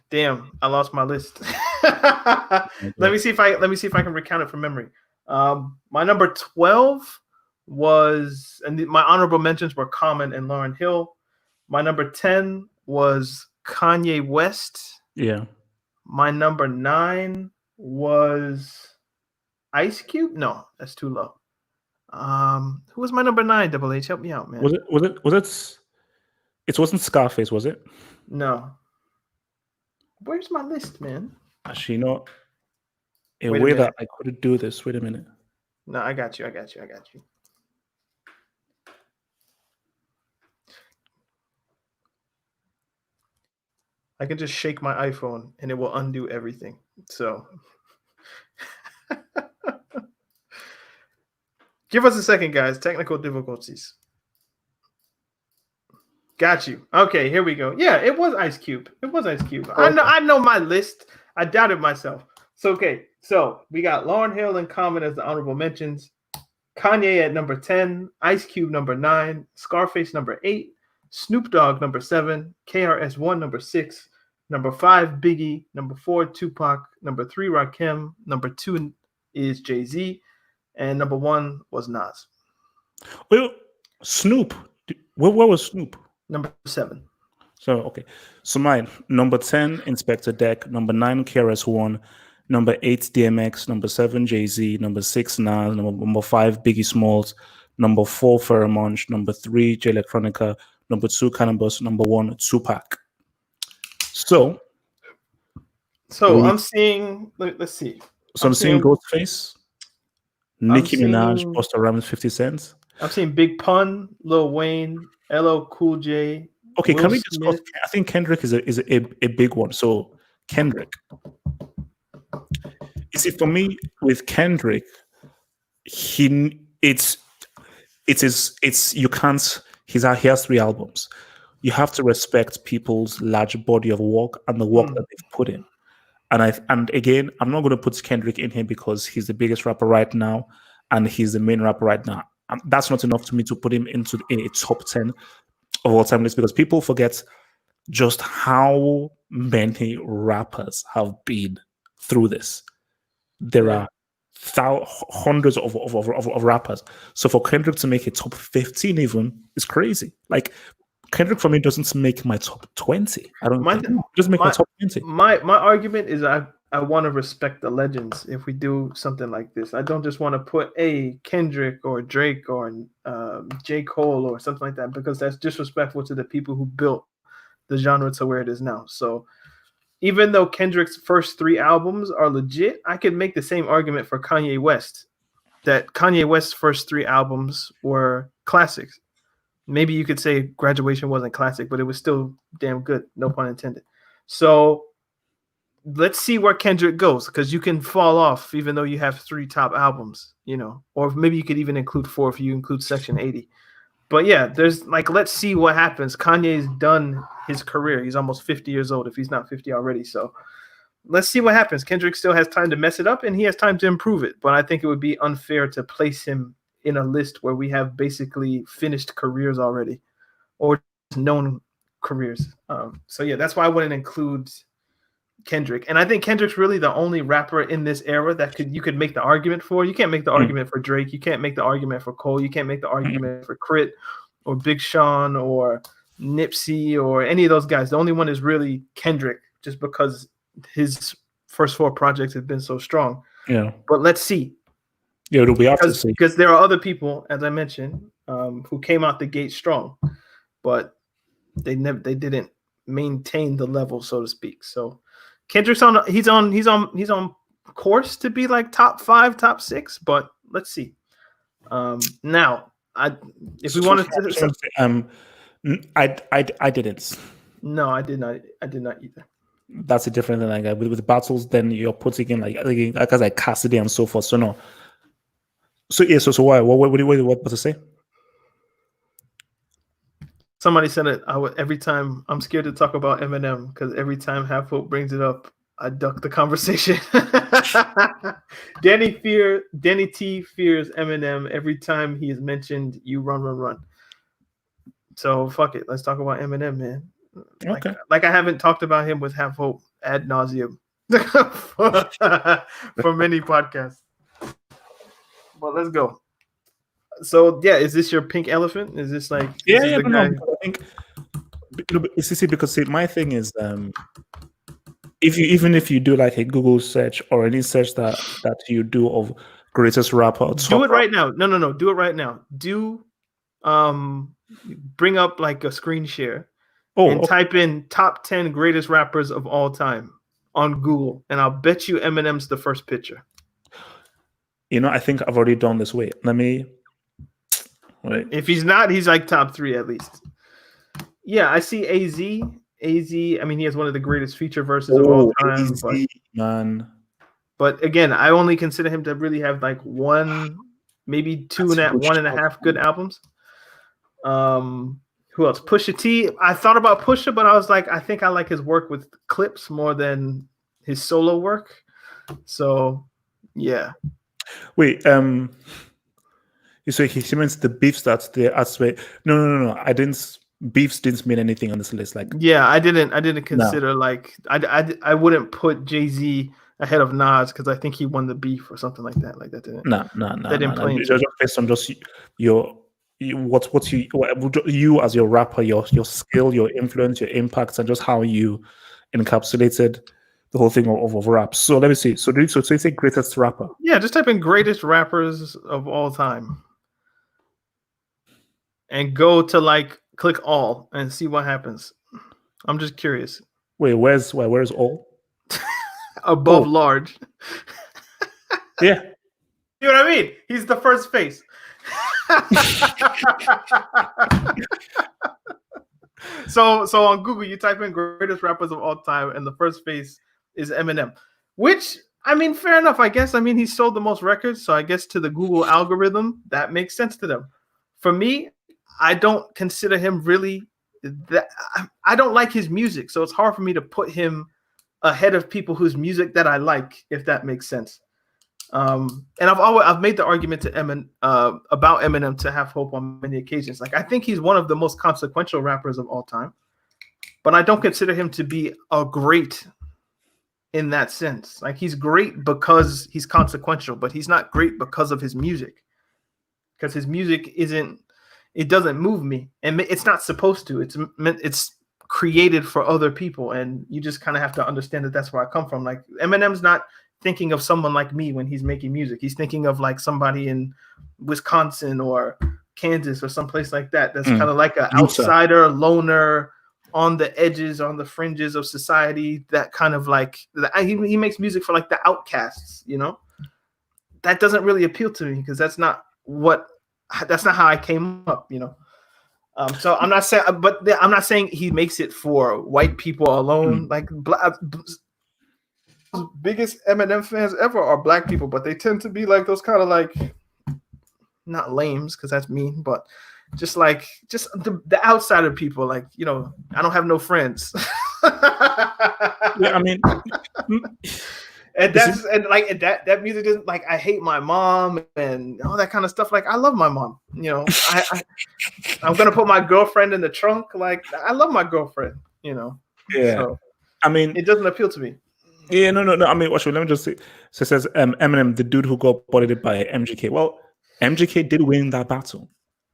Damn, I lost my list. Let me see if I can recount it from memory. My number 12 was, and my honorable mentions were Common and Lauryn Hill. My number 10 was Kanye West. Yeah. My number 9 was Ice Cube. No, that's too low. Who was my number 9? Double H, help me out, man. Was it? It wasn't Scarface, was it? No. Where's my list, man? Actually, not a Wait a way that minute. I could do this. Wait a minute. No, I got you. I can just shake my iPhone and it will undo everything. So give us a second, guys. Technical difficulties. Got you. Okay, here we go. Yeah, it was Ice Cube. I know my list. I doubted myself. So we got Lauryn Hill and Common as the honorable mentions. Kanye at number 10, Ice Cube number 9, Scarface number 8, Snoop Dogg number 7, KRS-One number 6, number 5 Biggie, number 4 Tupac, number 3 Rakim, number 2 is Jay-Z, and number 1 was Nas. Well, Snoop. Where was Snoop? Number 7. So okay. So mine, number 10, Inspector Deck, number 9, KRS-One, number 8, DMX, number 7, Jay-Z, number 6, Nas, number 5, Biggie Smalls, number 4, Pheromone, number 3, J Electronica, number 2, Cannabis, number 1, Tupac. So I'm seeing, let's see. So I'm seeing Ghostface, Nicki Minaj, Busta Rhymes, 50 Cent. I'm seeing Big Pun, Lil Wayne, LL Cool J. Okay, can we discuss? I think Kendrick is a big one. So Kendrick. You see, for me, with Kendrick, it's you can't. He has 3 albums. You have to respect people's large body of work and the work that they've put in. And again, I'm not going to put Kendrick in here because he's the biggest rapper right now and he's the main rapper right now. And that's not enough to me to put him into a top 10 of all time list, because people forget just how many rappers have been through this. There are hundreds of rappers. So for Kendrick to make a top 15 even is crazy. Like, Kendrick for me doesn't make my top 20. I don't think. Just make my top 20. My argument is I want to respect the legends if we do something like this. I don't just want to put a Kendrick or Drake or J. Cole or something like that, because that's disrespectful to the people who built the genre to where it is now. So even though Kendrick's first 3 albums are legit, I could make the same argument for Kanye West, that Kanye West's first 3 albums were classics. Maybe you could say Graduation wasn't classic, but it was still damn good. No pun intended. So let's see where Kendrick goes, because you can fall off even though you have 3 top albums, or maybe you could even include 4 if you include Section 80. But yeah, there's let's see what happens. Kanye's done his career. He's almost 50 years old, if he's not 50 already. So let's see what happens. Kendrick still has time to mess it up and he has time to improve it. But I think it would be unfair to place him in a list where we have basically finished careers already or known careers. So yeah, that's why I wouldn't include Kendrick. And I think Kendrick's really the only rapper in this era that you could make the argument for. You can't make the argument for Drake. You can't make the argument for Cole. You can't make the argument for Crit or Big Sean or Nipsey or any of those guys. The only one is really Kendrick, just because his first 4 projects have been so strong. Yeah. But let's see. Yeah, it'll be after see. Because there are other people, as I mentioned, who came out the gate strong, but they didn't maintain the level, so to speak. So Kendrick's he's on course to be top 5, top 6, but let's see. Now, if we wanted to, I didn't. No, I did not either. That's a different thing. With battles, then you're putting in guys like Cassidy and so forth. So no. So yeah. So why? What to say? Somebody said it. Every time I'm scared to talk about Eminem because every time Half Hope brings it up, I duck the conversation. Danny T fears Eminem every time he is mentioned. You run. So fuck it. Let's talk about Eminem, man. Okay. Like I haven't talked about him with Half Hope ad nauseum for many podcasts. But let's go. So yeah, is this your pink elephant? Is this I think because my thing is if you do like a Google search or any search that you do of greatest rapper, do it right now. No, do it right now. Bring up like a screen share Oh, and okay. type in top 10 greatest rappers of all time on Google, and I'll bet you Eminem's the first picture. I think I've already done this. Wait, let me. Wait. If he's not, he's like top 3 at least. Yeah, I see AZ. I mean, he has one of the greatest feature verses of all time. Easy, man. But again, I only consider him to really have like one, maybe That's a good one and a shout. half good albums. Who else? Pusha T. I thought about Pusha, but I was like, I think I like his work with clips more than his solo work. So, yeah. Wait, you say he means the beefs that the aspect. No. I didn't. Beefs didn't mean anything on this list. Like, Yeah, I didn't no, consider like I wouldn't put Jay-Z ahead of Nas because I think he won the beef or something like that. Like that didn't no. that didn't play into Just based on just you as your rapper, your skill, your influence, your impact, and just how you encapsulated the whole thing of rap. So let me see. So you say greatest rapper? Yeah, just type in greatest rappers of all time and go to like click all and see what happens. I'm just curious. Wait, where's all? Above Oh, large. yeah. You know what I mean? He's the first face. So on Google, you type in greatest rappers of all time, and the first face is Eminem. Which, I mean, fair enough, I guess. I mean, he sold the most records, so I guess to the Google algorithm, that makes sense to them. For me, I don't consider him really that. I don't like his music, so it's hard for me to put him ahead of people whose music that I like, if that makes sense. And I've made the argument to about Eminem to have hope on many occasions. Like I think he's one of the most consequential rappers of all time, but I don't consider him to be a great in that sense. Like he's great because he's consequential, but he's not great because of his music. Because his music it doesn't move me, and it's not supposed to. It's created for other people, and you just kind of have to understand that that's where I come from. Like Eminem's not thinking of someone like me when he's making music. He's thinking of like somebody in Wisconsin or Kansas or someplace like that. That's kind of like an outsider, loner, on the edges, on the fringes of society. That kind of like he makes music for like the outcasts. That doesn't really appeal to me because that's not how I came up. So I'm not saying, but I'm not saying he makes it for white people alone. Like biggest Eminem fans ever are black people, but they tend to be like those kind of like not lames because that's mean, but just the outsider people. Like I don't have no friends. Yeah, I mean, and that music isn't like I hate my mom and all that kind of stuff. Like I love my mom. I'm gonna put my girlfriend in the trunk. Like I love my girlfriend. Yeah. So, I mean, it doesn't appeal to me. Yeah, no. I mean, watch. Let me just say. So it says Eminem, the dude who got bodied by MGK. Well, MGK did win that battle.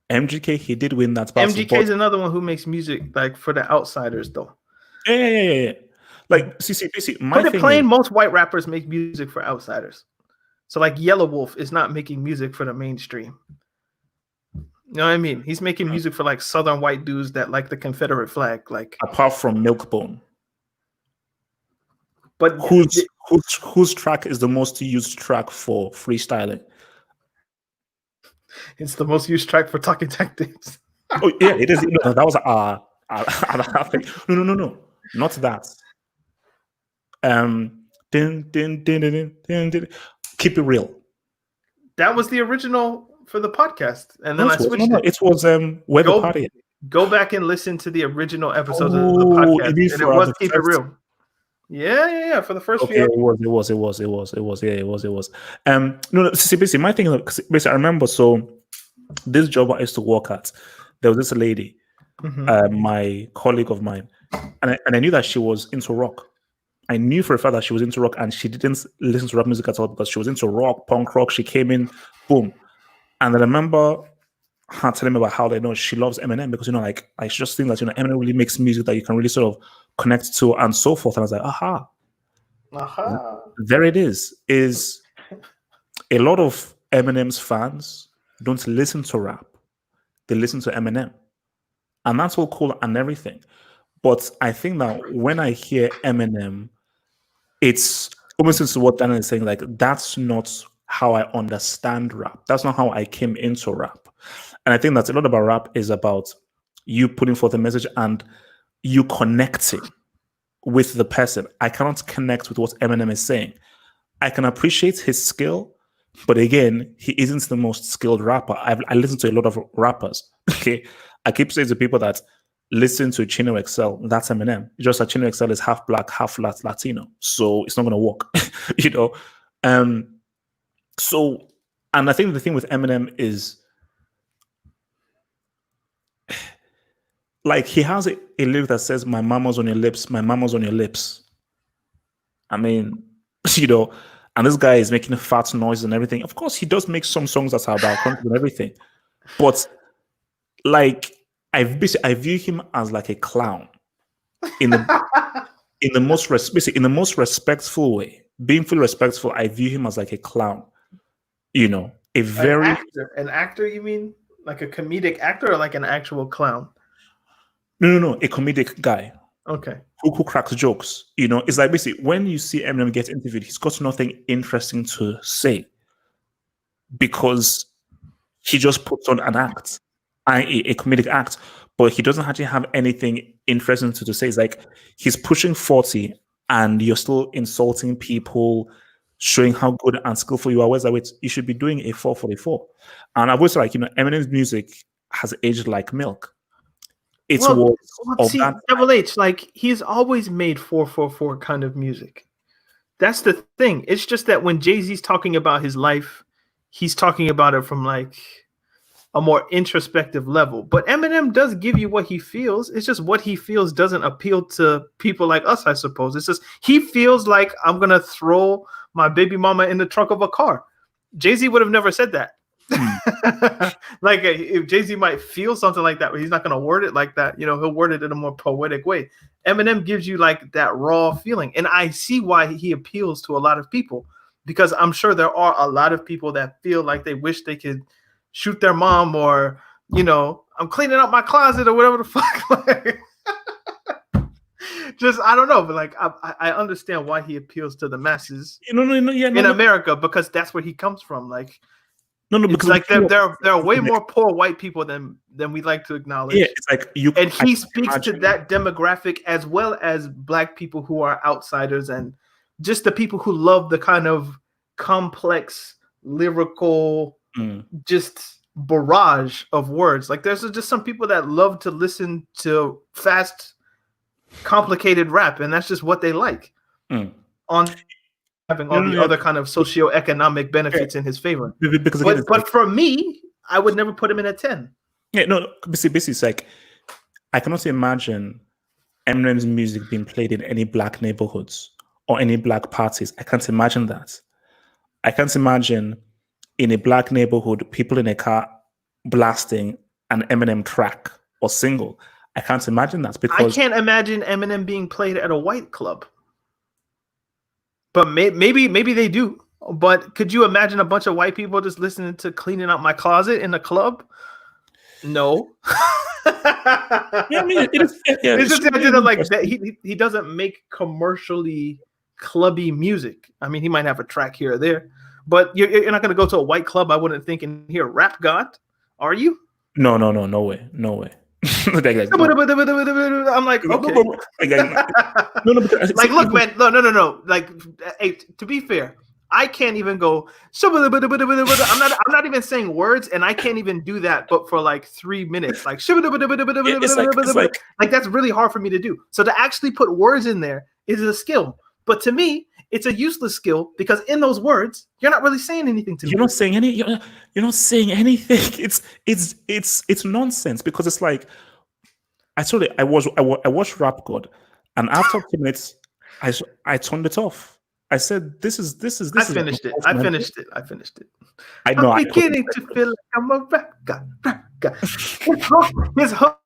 He did win that battle. MGK is another one who makes music like for the outsiders, though. Yeah. Like, see. Put it plain, most white rappers make music for outsiders. So, like, Yellow Wolf is not making music for the mainstream. You know what I mean? He's making music for like Southern white dudes that like the Confederate flag. Like, apart from Milkbone. But whose track is the most used track for freestyling? It's the most used track for talking tactics. Oh yeah, it is. No, that was our thing. No, not that. Keep it real. That was the original for the podcast, and then I switched it. It was where the party. Go back and listen to the original episodes of the podcast, and it was Keep It Real. Yeah. For the first few. It was. No. See, basically, my thing. Basically, I remember. So, this job I used to work at, there was this lady, my colleague of mine, and I knew that she was into rock. I knew for a fact that she was into rock, and she didn't listen to rap music at all because she was into rock, punk rock. She came in, boom, and I remember her telling me about how they know she loves Eminem because like I just think that Eminem really makes music that you can really sort of connect to and so forth. And I was like, aha, there it is. Is a lot of Eminem's fans don't listen to rap; they listen to Eminem, and that's all cool and everything. But I think that when I hear Eminem, it's almost into what Daniel is saying. Like, that's not how I understand rap. That's not how I came into rap. And I think that a lot about rap is about you putting forth a message and you connecting with the person. I cannot connect with what Eminem is saying. I can appreciate his skill, but again, he isn't the most skilled rapper. I listen to a lot of rappers. Okay, I keep saying to people that listen to Chino XL. That's Eminem. It's just that Chino XL is half black, half Latino, so it's not going to work. you know. Um. So, and I think the thing with Eminem is like he has a lyric that says, "My mama's on your lips, my mama's on your lips." I mean, you know, and this guy is making fat noise and everything. Of course, he does make some songs that are about country and everything, but like I view him as like a clown in the basically in the most respectful way. Being fully respectful, I view him as like a clown. You know, a very An actor, you mean? Like a comedic actor or like an actual clown? no, a comedic guy Okay. who cracks jokes. You know, it's like basically when you see Eminem get interviewed, he's got nothing interesting to say because he just puts on an act, i.e., a comedic act, but he doesn't actually have anything interesting to say. It's like he's pushing 40 and you're still insulting people, showing how good and skillful you are. Whereas like, you should be doing a 444. And I've always like, Eminem's music has aged like milk. It was of see, that. Double H, like he's always made 444 kind of music. That's the thing. It's just that when Jay-Z's talking about his life, he's talking about it from like a more introspective level. But Eminem does give you what he feels. It's just what he feels doesn't appeal to people like us, I suppose. It's just he feels like I'm gonna throw my baby mama in the trunk of a car. Jay-Z would have never said that. Like if Jay-Z might feel something like that, but he's not going to word it like that. He'll word it in a more poetic way. Eminem gives you like that raw feeling, and I see why he appeals to a lot of people, because I'm sure there are a lot of people that feel like they wish they could shoot their mom, or I'm cleaning up my closet or whatever the fuck. Just I don't know, but like I understand why he appeals to the masses in America, because that's where he comes from. Like because like there are way more poor white people than we like to acknowledge. Yeah, it's like and he speaks to that demographic, as well as Black people who are outsiders, and just the people who love the kind of complex lyrical just barrage of words. Like there's just some people that love to listen to fast, complicated rap, and that's just what they like. On having all the other kind of socioeconomic benefits in his favor. Because but for me, I would never put him in a 10. Yeah, no, basically it's like I cannot imagine Eminem's music being played in any Black neighborhoods or any Black parties. I can't imagine that. I can't imagine in a Black neighborhood people in a car blasting an Eminem track or single. I can't imagine that, because I can't imagine Eminem being played at a white club. But maybe they do. But could you imagine a bunch of white people just listening to "Cleaning Out My Closet" in a club? No. Yeah, I mean, it's just the idea that like that he doesn't make commercially clubby music. I mean, he might have a track here or there, but you're not going to go to a white club, I wouldn't think, and hear Rap God, are you? No way. I'm like, okay. No, like, look, man, no. Like, hey, to be fair, I can't even go. I'm not even saying words, and I can't even do that, but for like 3 minutes, like, like that's really hard for me to do. So to actually put words in there is a skill, but to me, it's a useless skill, because in those words, you're not really saying anything to me. You're not saying anything. It's nonsense, because it's like I watched Rap God, and after 10 minutes, I turned it off. I said, "This is." I finished it. I know. I'm beginning to feel like I'm a rap guy. His hook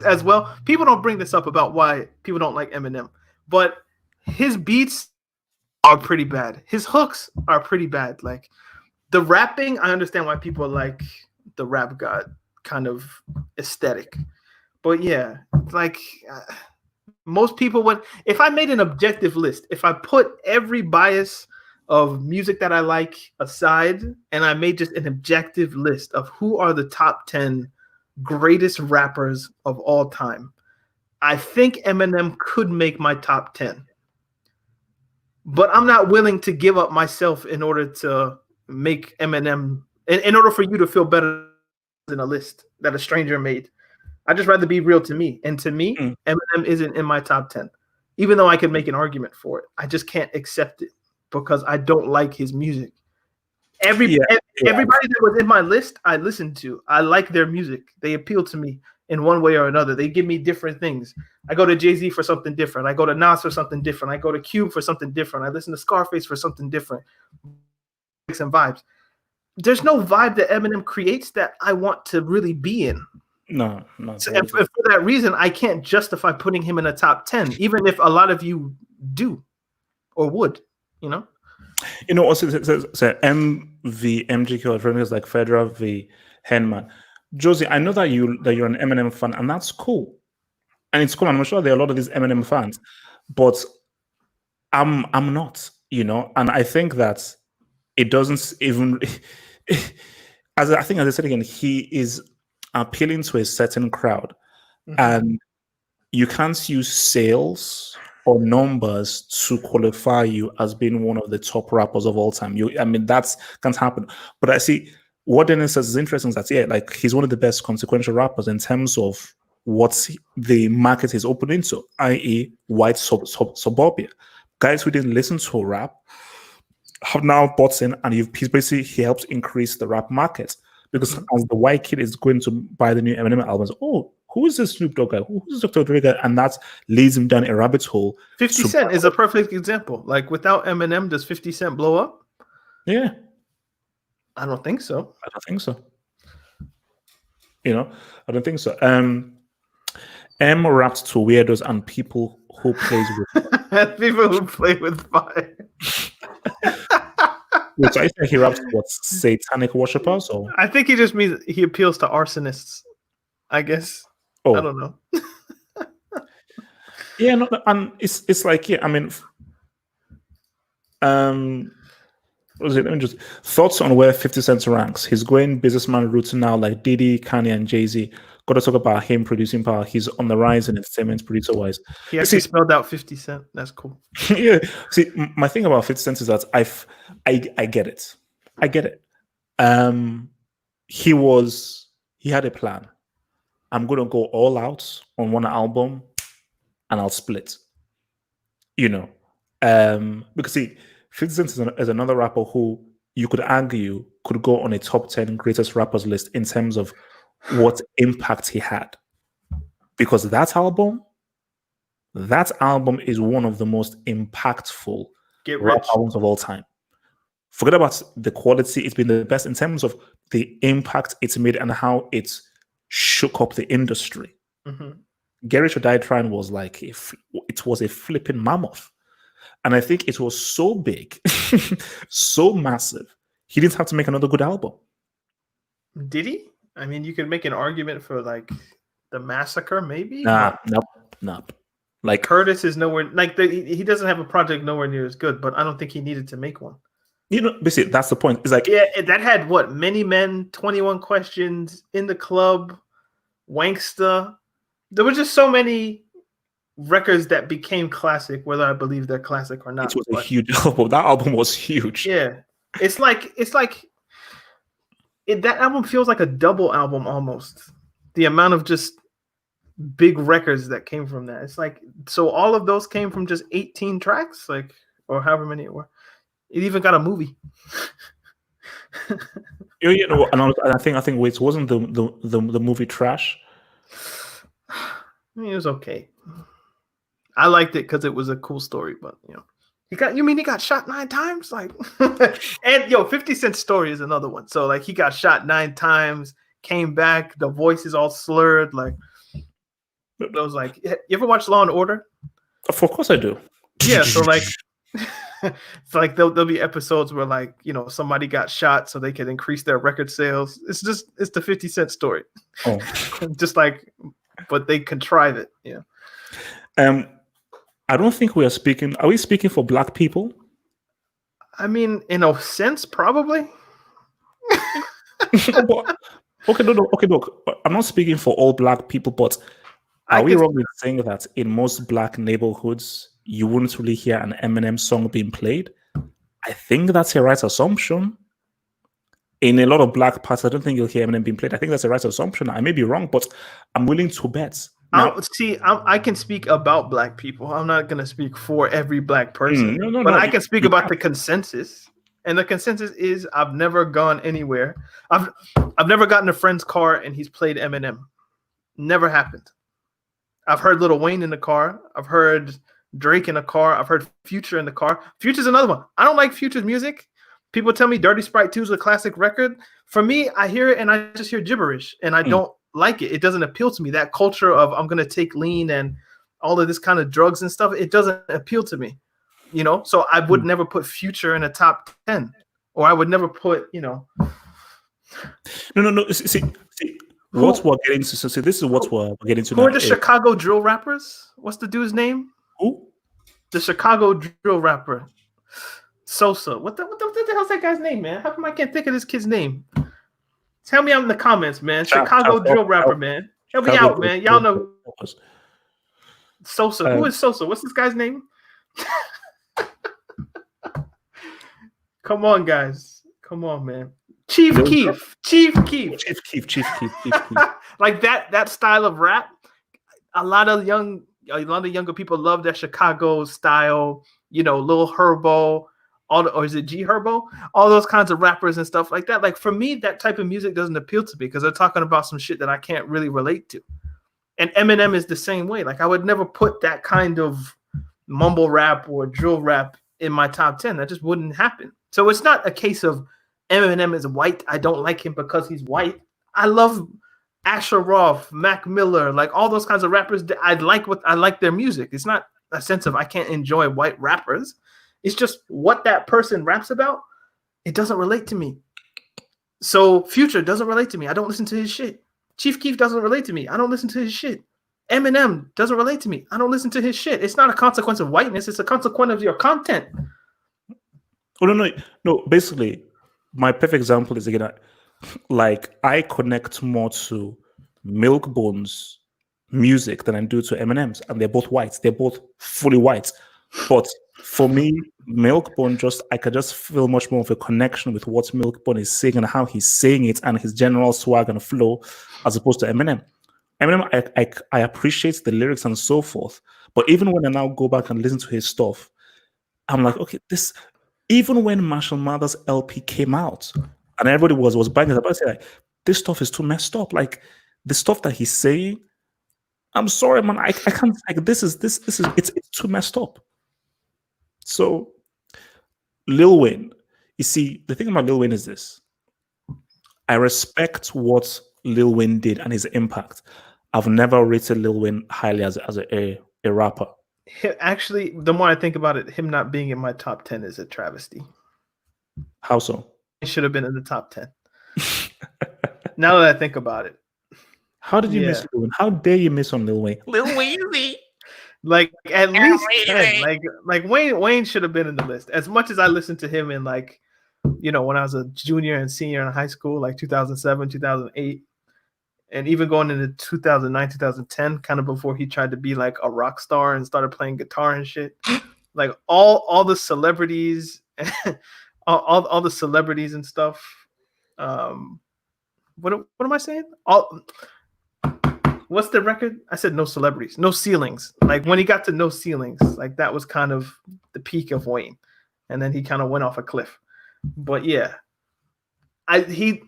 as well. People don't bring this up about why people don't like Eminem, but his beats are pretty bad. His hooks are pretty bad. Like the rapping, I understand why people like the Rap God kind of aesthetic. But yeah, like Most people would, if I made an objective list, if I put every bias of music that I like aside, and I made just an objective list of who are the top 10 greatest rappers of all time, I think Eminem could make my top 10. But I'm not willing to give up myself in order to make Eminem, in order for you to feel better than a list that a stranger made. I'd just rather be real to me. And to me, Eminem isn't in my top 10. Even though I could make an argument for it, I just can't accept it because I don't like his music. Everybody that was in my list, I listened to. I like their music. They appeal to me in one way or another. They give me different things. I go to Jay-Z for something different. I go to Nas for something different. I go to Cube for something different. I listen to Scarface for something different. And vibes. There's no vibe that Eminem creates that I want to really be in. No. So, and for that reason, I can't justify putting him in a top 10, even if a lot of you do or would, you know? You know, also MGK is like Federer v. Henman. Josie, I know that you're an Eminem fan, and that's cool. And it's cool. And I'm sure there are a lot of these Eminem fans, but I'm not, you know, and I think that it doesn't even as I said again, he is appealing to a certain crowd, and you can't use sales or numbers to qualify you as being one of the top rappers of all time. That can't happen. But I see what Dennis says is interesting. Is that like he's one of the best consequential rappers in terms of what the market is opening to, i.e., white suburbia. Guys who didn't listen to rap have now bought in, and he helps increase the rap market because as the white kid is going to buy the new Eminem albums, who is this Snoop Dogg guy? Who's Dr. Dre guy? And that leads him down a rabbit hole. 50 Cent is a perfect example. Like without Eminem, does 50 Cent blow up? Yeah, I don't think so. I don't think so. You know, I don't think so. M raps to weirdos and people who plays with people who play with fire. Which I think he raps what satanic worshippers, or I think he just means he appeals to arsonists. I guess. I don't know. Yeah, no, and it's like I mean, what was it? Let me just thoughts on where 50 Cent ranks. He's going businessman route now, like Diddy, Kanye, and Jay-Z. Got to talk about him producing power. He's on the rise in entertainment producer wise. He actually spelled out 50 Cent. That's cool. Yeah. See, my thing about 50 Cent is that I get it. I get it. He had a plan. I'm going to go all out on one album and I'll split. You know, because see, 50 Cent is another rapper who you could argue could go on a top 10 greatest rappers list in terms of what impact he had. Because that album is one of the most impactful rap albums of all time. Forget about the quality. It's been the best in terms of the impact it's made and how it's shook up the industry. Get Rich or Die Trying was like it was a flipping mammoth, and I think it was so big, so massive. He didn't have to make another good album. Did he? I mean, you could make an argument for like the Massacre, maybe. Nope. Like Curtis is nowhere. Like he doesn't have a project nowhere near as good, but I don't think he needed to make one. You know, basically, that's the point. It's like that had what? Many Men, 21 Questions, In the Club, Wanksta. There were just so many records that became classic, whether I believe they're classic or not. It was a huge album. That album was huge. Yeah, it's like that album feels like a double album almost. The amount of just big records that came from that. It's like so all of those came from just 18 tracks, like or however many it were. It even got a movie. You know, and I think wait, wasn't the movie trash? I mean, it was okay. I liked it because it was a cool story, but you know, he got shot 9 times, like, and 50 Cent's story is another one. So like he got shot 9 times, came back, the voice is all slurred, like. I was like, you ever watch Law and Order? Of course I do. Yeah, so like. It's like there'll be episodes where like somebody got shot so they could increase their record sales. It's the 50 Cent story. Just like, but they contrive it. Yeah. I don't think we are speaking. Are we speaking for black people? I mean, in a sense, probably. But, okay, no. Okay, look. I'm not speaking for all black people, but I are we can. wrong in saying that in most black neighborhoods you wouldn't really hear an Eminem song being played? I think that's a right assumption. In a lot of black parts, I don't think you'll hear Eminem being played. I think that's a right assumption. I may be wrong, but I'm willing to bet. Now, I can speak about black people. I'm not gonna speak for every black person, but no, I can speak you about can't. the consensus. And the consensus is I've never gone anywhere. I've never gotten a friend's car and he's played Eminem. Never happened. I've heard Lil Wayne in the car. I've heard Drake in the car. I've heard Future in the car. Future's another one. I don't like Future's music. People tell me Dirty Sprite 2 is a classic record. For me, I hear it and I just hear gibberish and I don't like it. It doesn't appeal to me. That culture of I'm going to take lean and all of this kind of drugs and stuff, it doesn't appeal to me. So I would never put Future in a top 10, or I would never put, No. See, what we're getting to. So this is what we're getting to who now. are the Chicago drill rappers? What's the dude's name? Who? The Chicago drill rapper. Sosa. What the hell's that guy's name, man? How come I can't think of this kid's name? Tell me out in the comments, man. Chicago drill rapper, man. Help me out, man. Y'all know Sosa. Who is Sosa? What's this guy's name? Come on, guys. Come on, man. Chief Keef. Like that style of rap. A lot of younger people love that Chicago style. Lil Herbo. Or is it G Herbo? All those kinds of rappers and stuff like that. Like for me, that type of music doesn't appeal to me because they're talking about some shit that I can't really relate to. And Eminem is the same way. Like I would never put that kind of mumble rap or drill rap in my top 10. That just wouldn't happen. So it's not a case of Eminem is white. I don't like him because he's white. I love Asher Roth, Mac Miller, like all those kinds of rappers. I like their music. It's not a sense of I can't enjoy white rappers. It's just what that person raps about. It doesn't relate to me. So Future doesn't relate to me. I don't listen to his shit. Chief Keef doesn't relate to me. I don't listen to his shit. Eminem doesn't relate to me. I don't listen to his shit. It's not a consequence of whiteness. It's a consequence of your content. Oh, no. Basically, my perfect example is again, like I connect more to Milkbone's music than I do to Eminem's, and they're both white. They're both fully white. But for me, Milkbone I could just feel much more of a connection with what Milkbone is saying and how he's saying it and his general swag and flow, as opposed to Eminem. Eminem, I appreciate the lyrics and so forth, but even when I now go back and listen to his stuff, I'm like, okay, this. Even when Marshall Mathers LP came out, and everybody was banging about it, like this stuff is too messed up. Like the stuff that he's saying, I'm sorry, man, I can't. Like this is it's too messed up. So, Lil Wayne, you see, the thing about Lil Wayne is this: I respect what Lil Wayne did and his impact. I've never rated Lil Wayne highly as a rapper. Actually, the more I think about it, him not being in my top 10 is a travesty. How so? He should have been in the top 10. Now that I think about it. How did you miss Lil Wayne? How dare you miss on Lil Wayne? Lil Wayne. Like at least 10. Like Wayne should have been in the list. As much as I listened to him in like, when I was a junior and senior in high school, like 2007, 2008. And even going into 2009, 2010, kind of before he tried to be like a rock star and started playing guitar and shit. Like all the celebrities, all the celebrities and stuff. What am I saying? What's the record? I said no celebrities, no ceilings. Like when he got to no ceilings, like that was kind of the peak of Wayne, and then he kind of went off a cliff. But yeah, he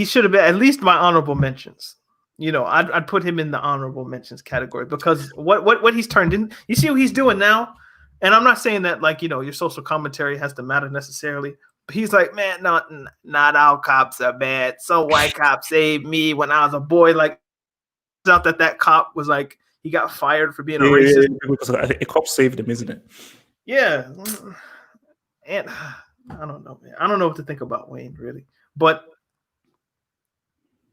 should have been at least my honorable mentions. I'd put him in the honorable mentions category because what he's turned in. You see what he's doing now, and I'm not saying that like your social commentary has to matter necessarily. But he's like, man, not all cops are bad. So white cop saved me when I was a boy. Like, out that cop was like he got fired for being a racist. Because a cop saved him, isn't it? Yeah, and I don't know, man. I don't know what to think about Wayne really, but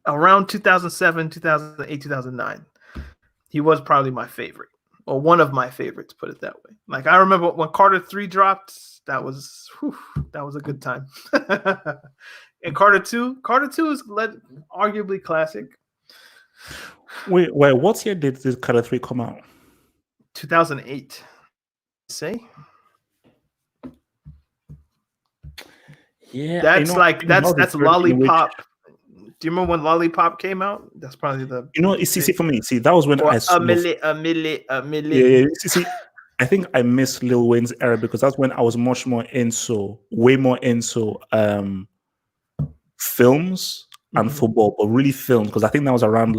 around 2007, 2008, 2009, he was probably my favorite. or one of my favorites, put it that way. Like I remember when Carter 3 dropped, that was a good time. And Carter 2 is arguably classic. Wait, what year did this Carter 3 come out? 2008. Say? Yeah, that's that's Lollipop. Do you remember when Lollipop came out? That's probably the see for me. See, that was when I saw a milli. Yeah. See, I think I missed Lil Wayne's era because that's when I was way more into films and football, but really films, because I think that was around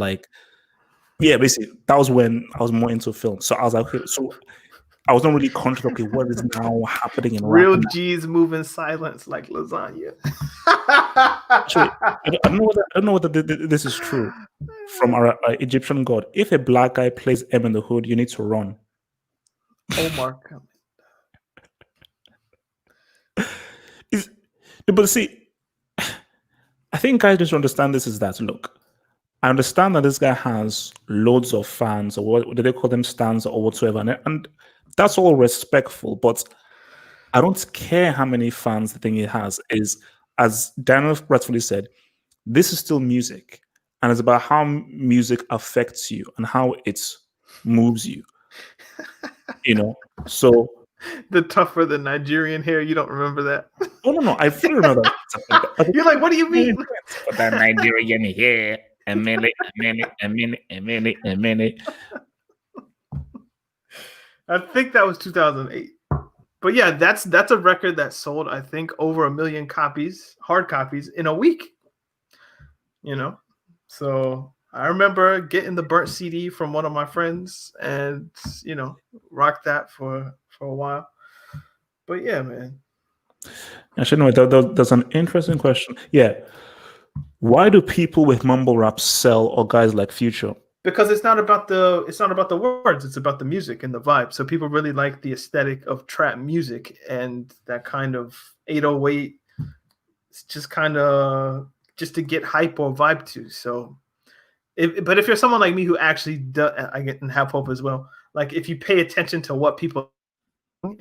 basically that was when I was more into film. So I was like, okay, so I was not really conscious. Okay, what is now happening in real rap? G's move in silence like lasagna. Actually, I don't know whether this is true from our Egyptian god. If a black guy plays M in the Hood, you need to run. Omar. But see, I think guys just understand this is that. Look, I understand that this guy has loads of fans, or what do they call them, stans or whatsoever, and that's all respectful. But I don't care how many fans the thing it has. Is, as Daniel rightfully said, this is still music, and it's about how music affects you and how it moves you. So the tougher the Nigerian hair, you don't remember that? Oh no, I fully remember that. You're like, what do you mean? For that Nigerian hair, a minute. I think that was 2008. But yeah, that's a record that sold, I think, over 1 million copies, hard copies, in a week. So I remember getting the burnt CD from one of my friends and rocked that for a while. But yeah, man. Actually, no, that's an interesting question. Yeah. Why do people with mumble rap sell, or guys like Future? Because it's not about the words, it's about the music and the vibe. So people really like the aesthetic of trap music and that kind of 808. It's just kind of just to get hype or vibe to. So, but if you're someone like me who actually does, I get and have hope as well. Like if you pay attention to what people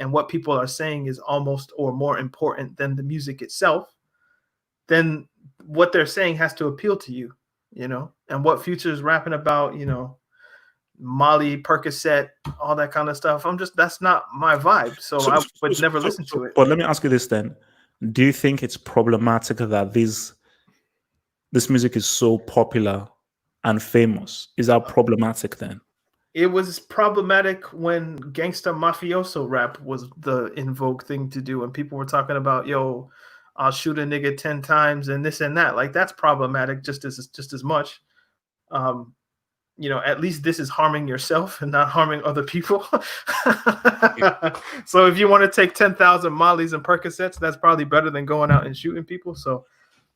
and what people are saying is almost or more important than the music itself, then what they're saying has to appeal to you, and what Future is rapping about, Molly, Percocet, all that kind of stuff. That's not my vibe. So I would never listen to it. But let me ask you this then. Do you think it's problematic that this music is so popular and famous? Is that problematic then? It was problematic when gangsta mafioso rap was the in vogue thing to do, and people were talking about, yo, I'll shoot a nigga 10 times and this and that. Like that's problematic just as much. At least this is harming yourself and not harming other people. So if you want to take 10,000 Mollies and Percocets, that's probably better than going out and shooting people. So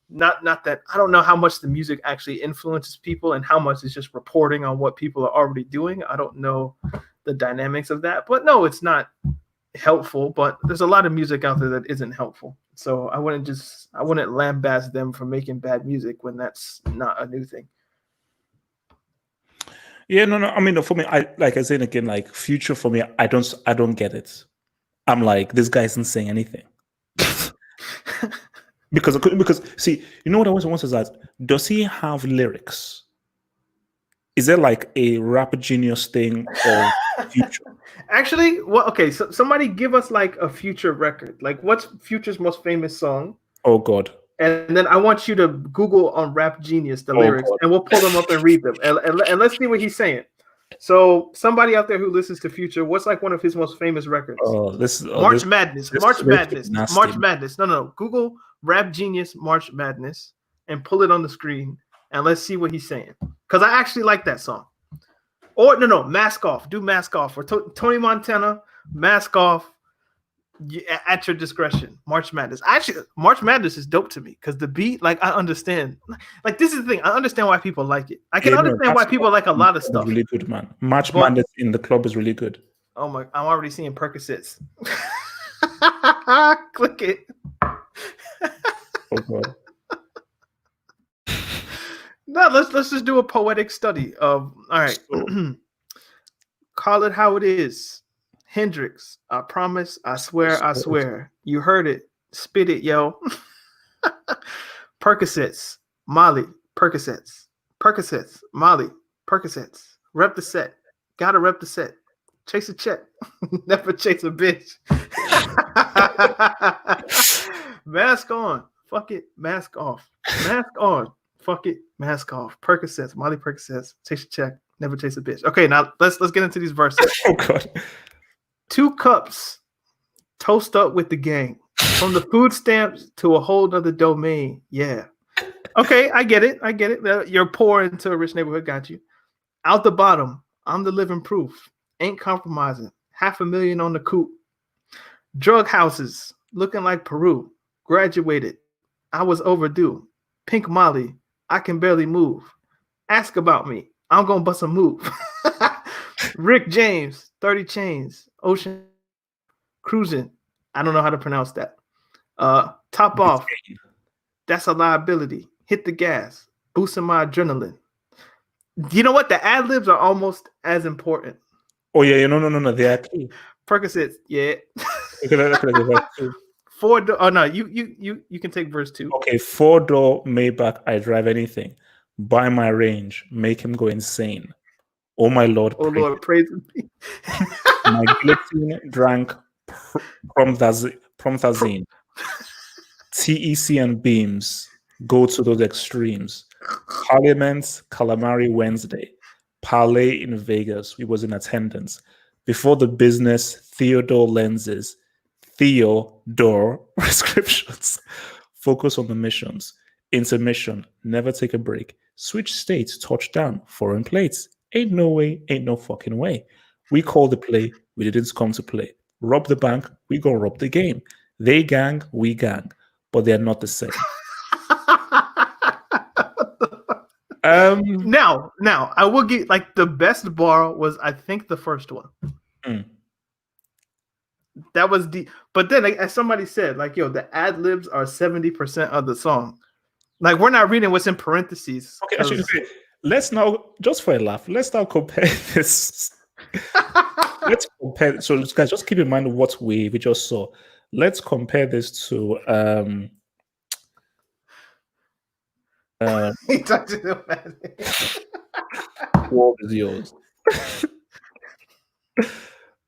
not that I don't know how much the music actually influences people and how much is just reporting on what people are already doing. I don't know the dynamics of that, but no, it's not helpful. But there's a lot of music out there that isn't helpful. So I wouldn't lambast them for making bad music when that's not a new thing. Yeah, no. I mean, for me, I said again, like Future for me, I don't get it. I'm like, this guy isn't saying anything. because see, what I always want is that, does he have lyrics? Is there like a rap genius thing or Future? Actually, well, okay, so somebody give us like a Future record. Like what's Future's most famous song? Oh God. And then I want you to Google on Rap Genius the lyrics, and we'll pull them up and read them. And let's see what he's saying. So somebody out there who listens to Future, what's like one of his most famous records? March Madness. No. Google Rap Genius March Madness and pull it on the screen, and let's see what he's saying. Because I actually like that song. Or no, Mask Off. Do Mask Off. Or Tony Montana, Mask Off. At your discretion. March Madness. Actually, March Madness is dope to me because the beat, like, I understand. Like, this is the thing. I understand why people like it. I can understand why people like a lot of stuff. Really good, man. March Madness in the club is really good. Oh my! I'm already seeing Percocets. Click it. Oh God. No, let's just do a poetic study of. All right. Call it how it is. Hendrix, I promise, I swear, I swear. You heard it. Spit it, yo. Percocets, Molly, Percocets, Percocets, Molly, Percocets. Rep the set. Gotta rep the set. Chase a check. Never chase a bitch. Mask on. Fuck it. Mask off. Mask on. Fuck it. Mask off. Percocets, Molly Percocets. Chase a check. Never chase a bitch. Okay, now let's get into these verses. Oh God. 2 cups. Toast up with the gang. From the food stamps to a whole nother domain. Yeah. Okay, I get it. I get it. You're poor into a rich neighborhood. Got you. Out the bottom. I'm the living proof. Ain't compromising. $500,000 on the coupe. Drug houses. Looking like Peru. Graduated. I was overdue. Pink Molly. I can barely move. Ask about me. I'm going to bust a move. Rick James. 30 chains. Ocean. Cruising. I don't know how to pronounce that. Top off. That's a liability. Hit the gas. Boosting my adrenaline. You know what? The ad libs are almost as important. Oh yeah, no. They are key. Percocets, yeah. Okay, verse 2. 4-door. Oh no, you can take verse 2. Okay, 4-door Maybach. I drive anything. Buy my range. Make him go insane. Oh my Lord. Oh Lord, praise me. My guillotine drank promethazine. TEC and beams go to those extremes. Parliament, Calamari Wednesday. Parlay in Vegas. We was in attendance. Before the business, Theodore lenses. Theodore prescriptions. Focus on the missions. Intermission. Never take a break. Switch states. Touchdown. Foreign plates. Ain't no way. Ain't no fucking way. We call the play. We didn't come to play. Rob the bank. We go rob the game. They gang. We gang. But they're not the same. Now, I will get like the best bar was I think the first one. That was but then as somebody said, like, yo, the ad libs are 70% of the song. Like, we're not reading what's in parentheses. Okay, actually, let's now, just for a laugh, let's now compare this. Let's compare. So, guys, just keep in mind what we just saw. Let's compare this to World is yours.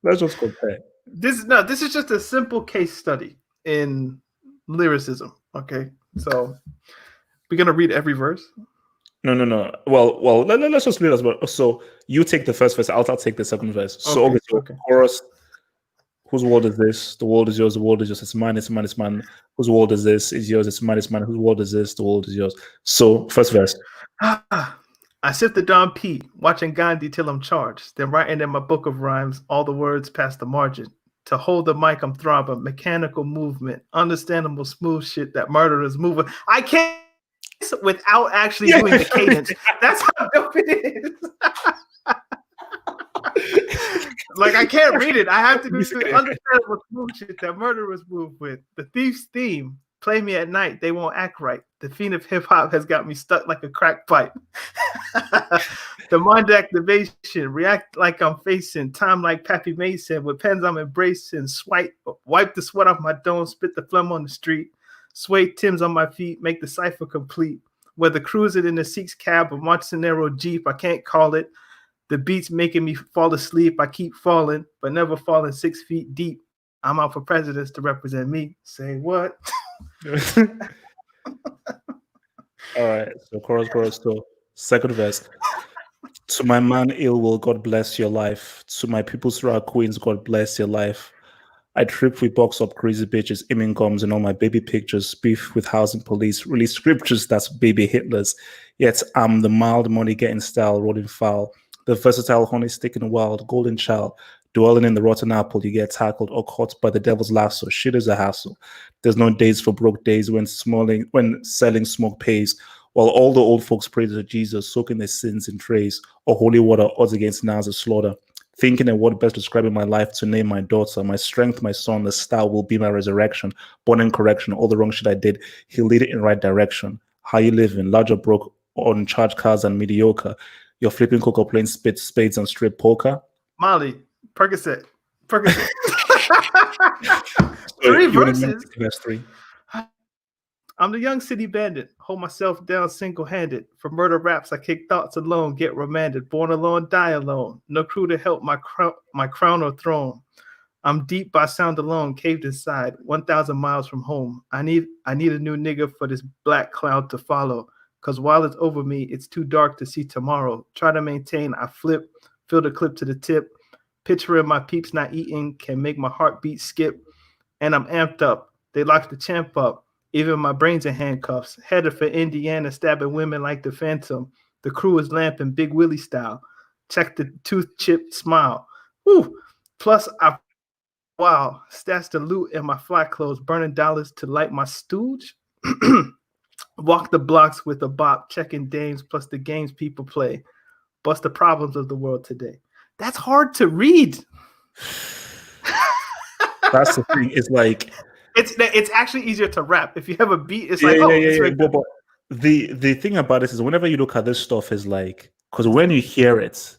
Let's just compare. This is just a simple case study in lyricism. Okay, so we're gonna read every verse. No. Well, let's just read as well. So you take the first verse. I'll take the second verse. So okay. Chorus. Whose world is this? The world is yours. The world is yours. It's mine. It's mine. It's mine. Whose world is this? It's yours. It's mine. It's mine. Whose world is this? The world is yours. So first verse. I sip the Don P, watching Gandhi till I'm charged. Then writing in my book of rhymes all the words past the margin. To hold the mic, I'm throbbing. Mechanical movement, understandable smooth shit that murderers moving. I can't without actually doing the cadence. That's how dope it is. Like, I can't read it. I have to do understandable smooth shit that murderers move with. The thief's theme. Play me at night, they won't act right. The fiend of hip hop has got me stuck like a crack pipe. The mind activation, react like I'm facing time like Pappy Mason. With pens I'm embracing, wipe the sweat off my dome, spit the phlegm on the street. Sway Tim's on my feet, make the cipher complete. Whether cruising in the Six cab or Montenegro Jeep, I can't call it. The beats making me fall asleep, I keep falling, but never falling 6 feet deep. I'm out for presidents to represent me. Say what? All right, so chorus. So second verse. To my man ill will, God bless your life. To my people's rock queens, God bless your life. I trip with box up crazy bitches, aiming gums and all my baby pictures, beef with housing police, release scriptures that's baby Hitlers. Yet I'm the mild money getting style, rolling foul, the versatile honey sticking wild, golden child. Dwelling in the rotten apple, you get tackled or caught by the devil's lasso. Shit is a hassle. There's no days for broke days when selling smoke pays, while all the old folks pray to Jesus, soaking their sins in trays, or holy water odds against Naz of slaughter. Thinking of what best describing my life to name my daughter, my strength, my son, the star will be my resurrection. Born in correction, all the wrong shit I did, he'll lead it in right direction. How you living? Larger broke on charge cars and mediocre. You're flipping cocoa playing spades and straight poker. Molly, Percocet. Percocet. So Three you want to verses. verse 3? I'm the young city bandit. Hold myself down single-handed. For murder raps, I kick thoughts alone. Get remanded. Born alone, die alone. No crew to help my crown or throne. I'm deep by sound alone, caved inside, 1,000 miles from home. I need a new nigga for this black cloud to follow. Cause while it's over me, it's too dark to see tomorrow. Try to maintain, I flip, fill the clip to the tip. Picturing my peeps not eating can make my heartbeat skip. And I'm amped up. They lock the champ up. Even my brain's in handcuffs. Headed for Indiana, stabbing women like the Phantom. The crew is lamping Big Willie style. Check the tooth chip smile. Woo! Plus, wow, stashed the loot in my fly clothes, burning dollars to light my stooge. Walk the blocks with a bop, checking dames plus the games people play. Bust the problems of the world today. That's hard to read. That's the thing. It's like it's actually easier to rap. If you have a beat, it's yeah, like, yeah, oh, yeah, it's yeah. right there. But the thing about this is whenever you look at this stuff is like because when you hear it,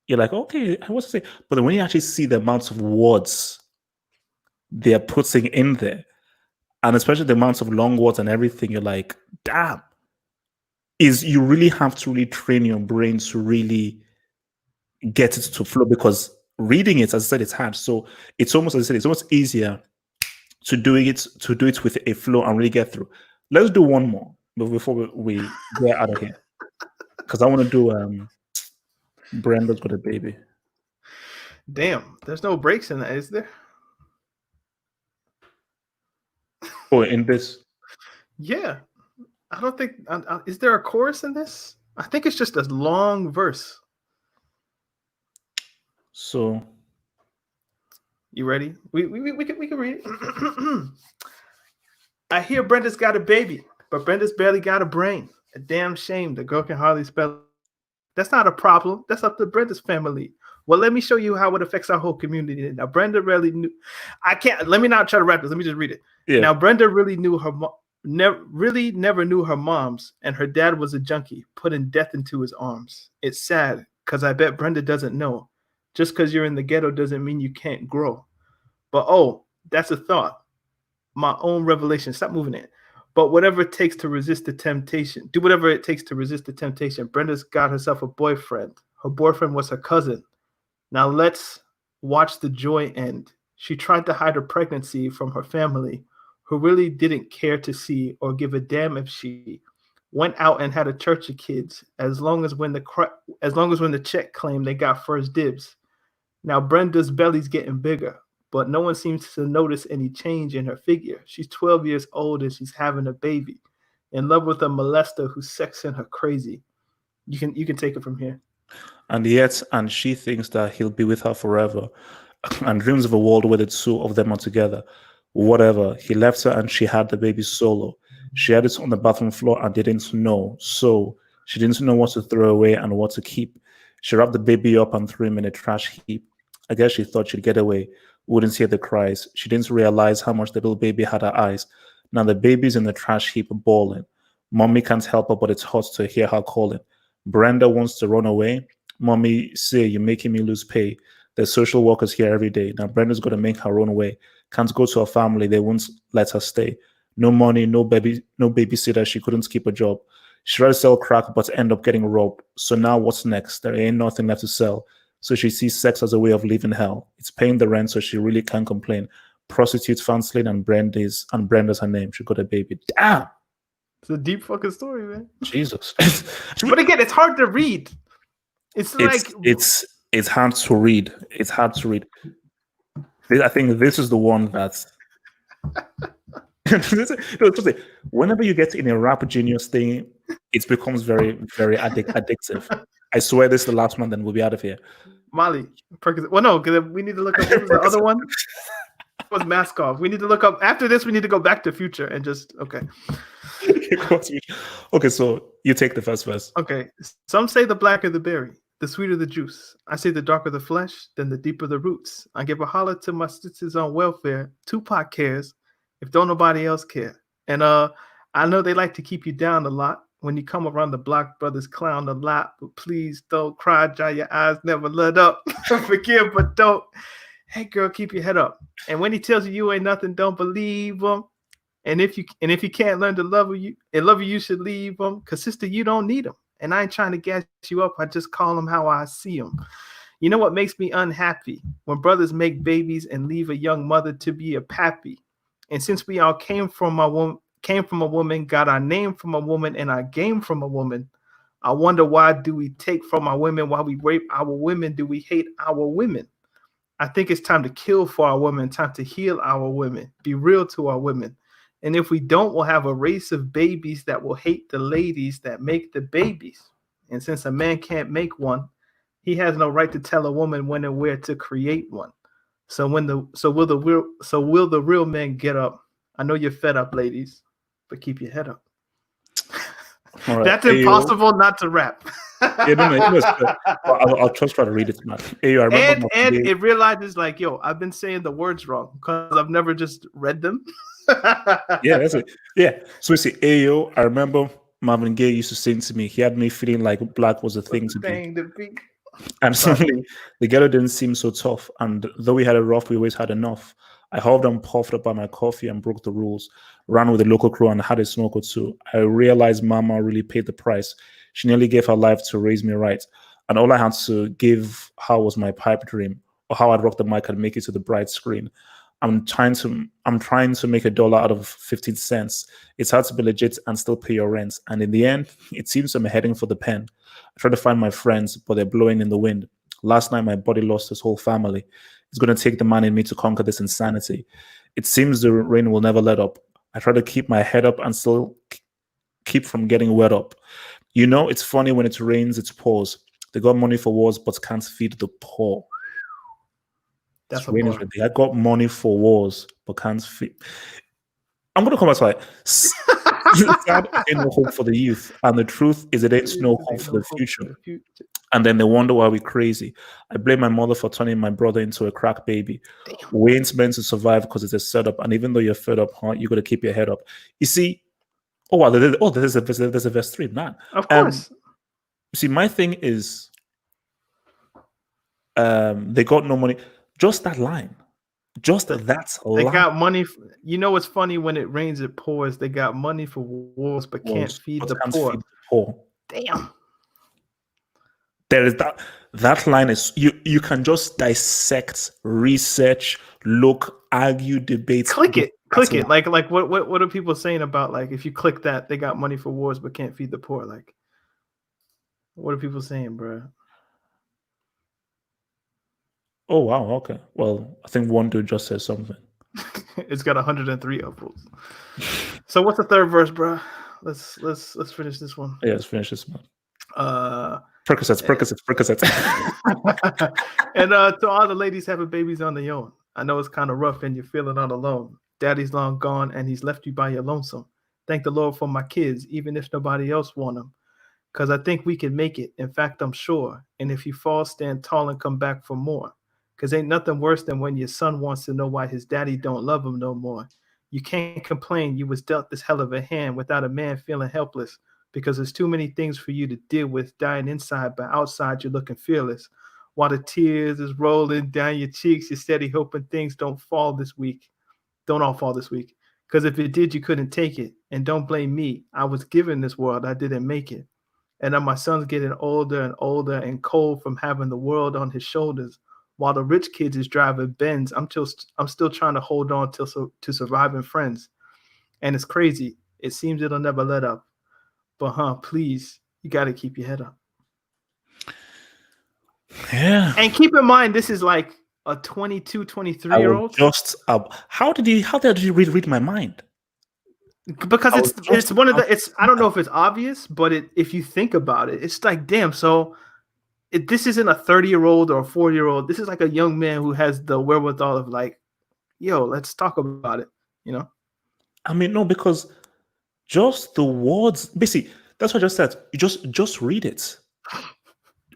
you're like, okay, I was to say, but then when you actually see the amounts of words they're putting in there, and especially the amounts of long words and everything, you're like, damn. Is you really have to really train your brain to really get it to flow because reading it, as I said, it's hard. So it's almost as I said, it's almost easier to do it with a flow and really get through. Let's do one more before we get out of here. Because I want to do Brenda's Got a Baby. Damn, there's no breaks in that, is there? Oh, in this? Yeah. I don't think is there a chorus in this? I think it's just a long verse. So you ready? We can read it. I hear Brenda's got a baby, but Brenda's barely got a brain. A damn shame. The girl can hardly spell. That's not a problem. That's up to Brenda's family. Well, let me show you how it affects our whole community. Now, Brenda really knew. I can't. Let me not try to rap this. Let me just read it. Yeah. Now, Brenda really knew her. Never knew her mom's, and her dad was a junkie, putting death into his arms. It's sad because I bet Brenda doesn't know. Just because you're in the ghetto doesn't mean you can't grow. But oh, that's a thought. My own revelation. Stop moving it. But whatever it takes to resist the temptation. Do whatever it takes to resist the temptation. Brenda's got herself a boyfriend. Her boyfriend was her cousin. Now let's watch the joy end. She tried to hide her pregnancy from her family, who really didn't care to see or give a damn if she went out and had a church of kids, as long as when the check claimed they got first dibs. Now Brenda's belly's getting bigger, but no one seems to notice any change in her figure. She's 12 years old and she's having a baby, in love with a molester who's sexing her crazy. You can take it from here. And she thinks that he'll be with her forever, and dreams of a world where the two of them are together. Whatever. He left her and she had the baby solo. She had it on the bathroom floor and didn't know. So she didn't know what to throw away and what to keep. She wrapped the baby up and threw him in a trash heap. I guess she thought she'd get away, wouldn't hear the cries. She didn't realize how much the little baby had her eyes. Now the baby's in the trash heap bawling. Mommy can't help her, but it's hot to hear her calling. Brenda wants to run away. Mommy say, you're making me lose pay. There's social workers here every day. Now Brenda's got to make her own way. Can't go to her family. They won't let her stay. No money, no babysitter. She couldn't keep a job. She tried to sell crack, but end up getting robbed. So now what's next? There ain't nothing left to sell. So she sees sex as a way of living hell. It's paying the rent, so she really can't complain. Prostitutes found slain and Brenda's her name. She got a baby. Damn! It's a deep fucking story, man. Jesus. But again, it's hard to read. It's hard to read. It's hard to read. I think this is the one that's whenever you get in a rap genius thing, it becomes very, very addictive. I swear this is the last one, then we'll be out of here. Molly. Well, no, because we need to look up what was the other one. It was Mask Off. We need to look up after this. We need to go back to Future and just okay. Okay, so you take the first verse. Okay. Some say the blacker the berry, the sweeter the juice. I say the darker the flesh, then the deeper the roots. I give a holler to my sisters on welfare. Tupac cares if don't nobody else care. And I know they like to keep you down a lot. When you come around the block, brothers clown a lot, but please don't cry, dry your eyes, never let up. Forgive, but don't. Hey, girl, keep your head up. And when he tells you you ain't nothing, don't believe him. And if you can't learn to love you, you should leave him. Cause sister, you don't need him. And I ain't trying to gas you up. I just call him how I see him. You know what makes me unhappy? When brothers make babies and leave a young mother to be a pappy. And since we all came from a woman, got our name from a woman, and our game from a woman, I wonder why do we take from our women? Why we rape our women? Do we hate our women? I think it's time to kill for our women, time to heal our women, be real to our women. And if we don't, we'll have a race of babies that will hate the ladies that make the babies. And since a man can't make one, he has no right to tell a woman when and where to create one. So will the real men get up? I know you're fed up, ladies, but keep your head up. All right. That's impossible not to rap. Yeah, no, it was good. I'll just try to read it, man. Ayo, I remember and it realizes like, yo, I've been saying the words wrong because I've never just read them. Yeah, that's it. Yeah. So we see Ayo, I remember Marvin Gaye used to sing to me. He had me feeling like black was a thing to be. And suddenly the ghetto didn't seem so tough. And though we had a rough, we always had enough. I huffed and puffed up by my coffee and broke the rules. Ran with the local crew and had a smoke or two. I realized Mama really paid the price. She nearly gave her life to raise me right. And all I had to give her was my pipe dream, or how I'd rock the mic and make it to the bright screen. I'm trying to make $1 out of 15 cents. It's hard to be legit and still pay your rent. And in the end, it seems I'm heading for the pen. I try to find my friends, but they're blowing in the wind. Last night, my body lost his whole family. It's going to take the man in me to conquer this insanity. It seems the rain will never let up. I try to keep my head up and still keep from getting wet up. You know, it's funny when it rains, it pours. They got money for wars, but can't feed the poor. That's it's raining. I got money for wars, but can't feed. I'm going to come back to like, sad ain't no hope for the youth. And the truth is, it ain't no hope for the future. And then they wonder why we're crazy. I blame my mother for turning my brother into a crack baby. Damn. We ain't meant to survive because it's a setup. And even though you're fed up, you got to keep your head up. You see, there's a verse 3, man. Of course. See, my thing is, they got no money. Just that line. Just that they got money. You know what's funny? When it rains, it pours. They got money for wars, but can't feed the poor. Damn. There is that line is you can just dissect, research, look, argue, debate. Click it. Like what are people saying about like if you click that they got money for wars but can't feed the poor? Like what are people saying, bro? Oh wow, okay. Well, I think one dude just said something. It's got 103 upvotes. So what's the third verse, bro? Let's finish this one. Yeah, let's finish this one. Percocets. And to all the ladies having babies on their own, I know it's kind of rough and you're feeling all alone. Daddy's long gone and he's left you by your lonesome. Thank the Lord for my kids, even if nobody else want them. Because I think we can make it. In fact, I'm sure. And if you fall, stand tall and come back for more. Because ain't nothing worse than when your son wants to know why his daddy don't love him no more. You can't complain you was dealt this hell of a hand without a man feeling helpless. Because there's too many things for you to deal with, dying inside, but outside you're looking fearless. While the tears is rolling down your cheeks, you're steady hoping things don't all fall this week. Because if it did, you couldn't take it. And don't blame me. I was given this world. I didn't make it. And now my son's getting older and older and cold from having the world on his shoulders. While the rich kids is driving Benz, I'm still trying to hold on to surviving friends. And it's crazy. It seems it'll never let up. But please, you got to keep your head up. Yeah. And keep in mind, this is like a 22, 23-year-old. How did you read my mind? Because it's one of the, I don't know if it's obvious, but if you think about it, it's like, damn, so this isn't a 30-year-old or a 40-year-old. This is like a young man who has the wherewithal of like, yo, let's talk about it, you know? I mean, no, because just the words, basically, that's what I just said. You just read it.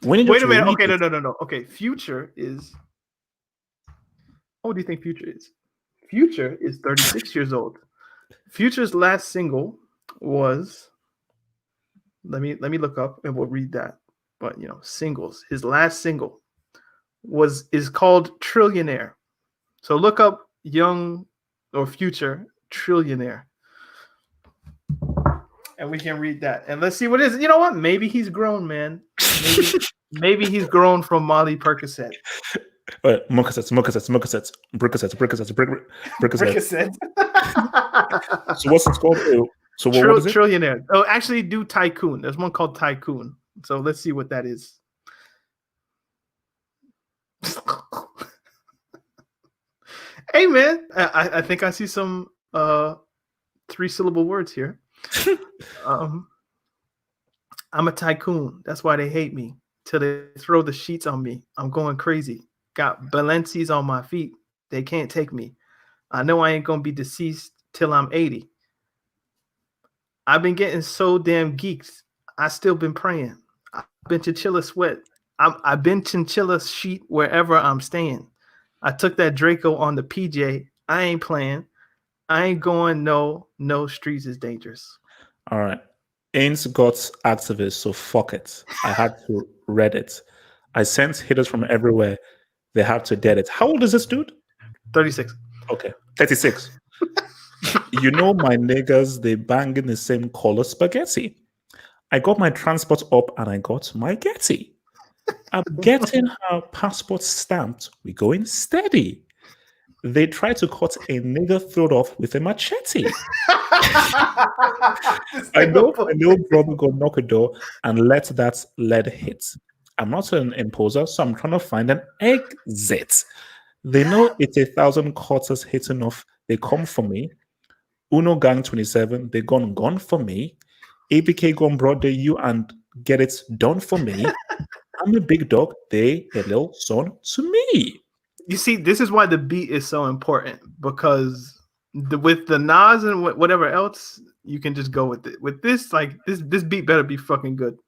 Wait a minute. Okay, no. Okay, Future is, what do you think Future is? Future is 36 years old. Future's last single was Let me look up and we'll read that. But singles. His last single is called Trillionaire. So look up Young or Future Trillionaire. And we can read that. And let's see what it is. You know what? Maybe he's grown, man. Maybe he's grown from Molly Percocet. Mocasets, Percocets. Percocet. So what's it called? So what is it? Trillionaire. Oh, actually, do Tycoon. There's one called Tycoon. So let's see what that is. Hey, man. I think I see some 3-syllable words here. I'm a tycoon. That's why they hate me. Till they throw the sheets on me. I'm going crazy. Got Balenci's on my feet. They can't take me. I know I ain't gonna be deceased till I'm 80. I've been getting so damn geeked. I still been praying. I've been chinchilla sweat. I've been chinchilla sheet wherever I'm staying. I took that Draco on the PJ. I ain't playing. I ain't going. No streets is dangerous. All right. Ain't got activists, so fuck it. I had to read it. I sent hitters from everywhere. They had to dead it. How old is this dude? 36. Okay. 36. You know my niggas, they bang in the same color spaghetti. I got my transport up and I got my Getty. I'm getting her passport stamped. We going steady. They try to cut a nigger throat off with a machete. I know my little brother go knock a door and let that lead hit. I'm not an imposer, so I'm trying to find an exit. They know it's 1,000 quarters hitting off. They come for me. Uno Gang 27, they gone for me. APK gone brought you and get it done for me. I'm a big dog. They a little son to me. You see, this is why the beat is so important, because with the Nas and whatever else, you can just go with it. With this, like this beat better be fucking good.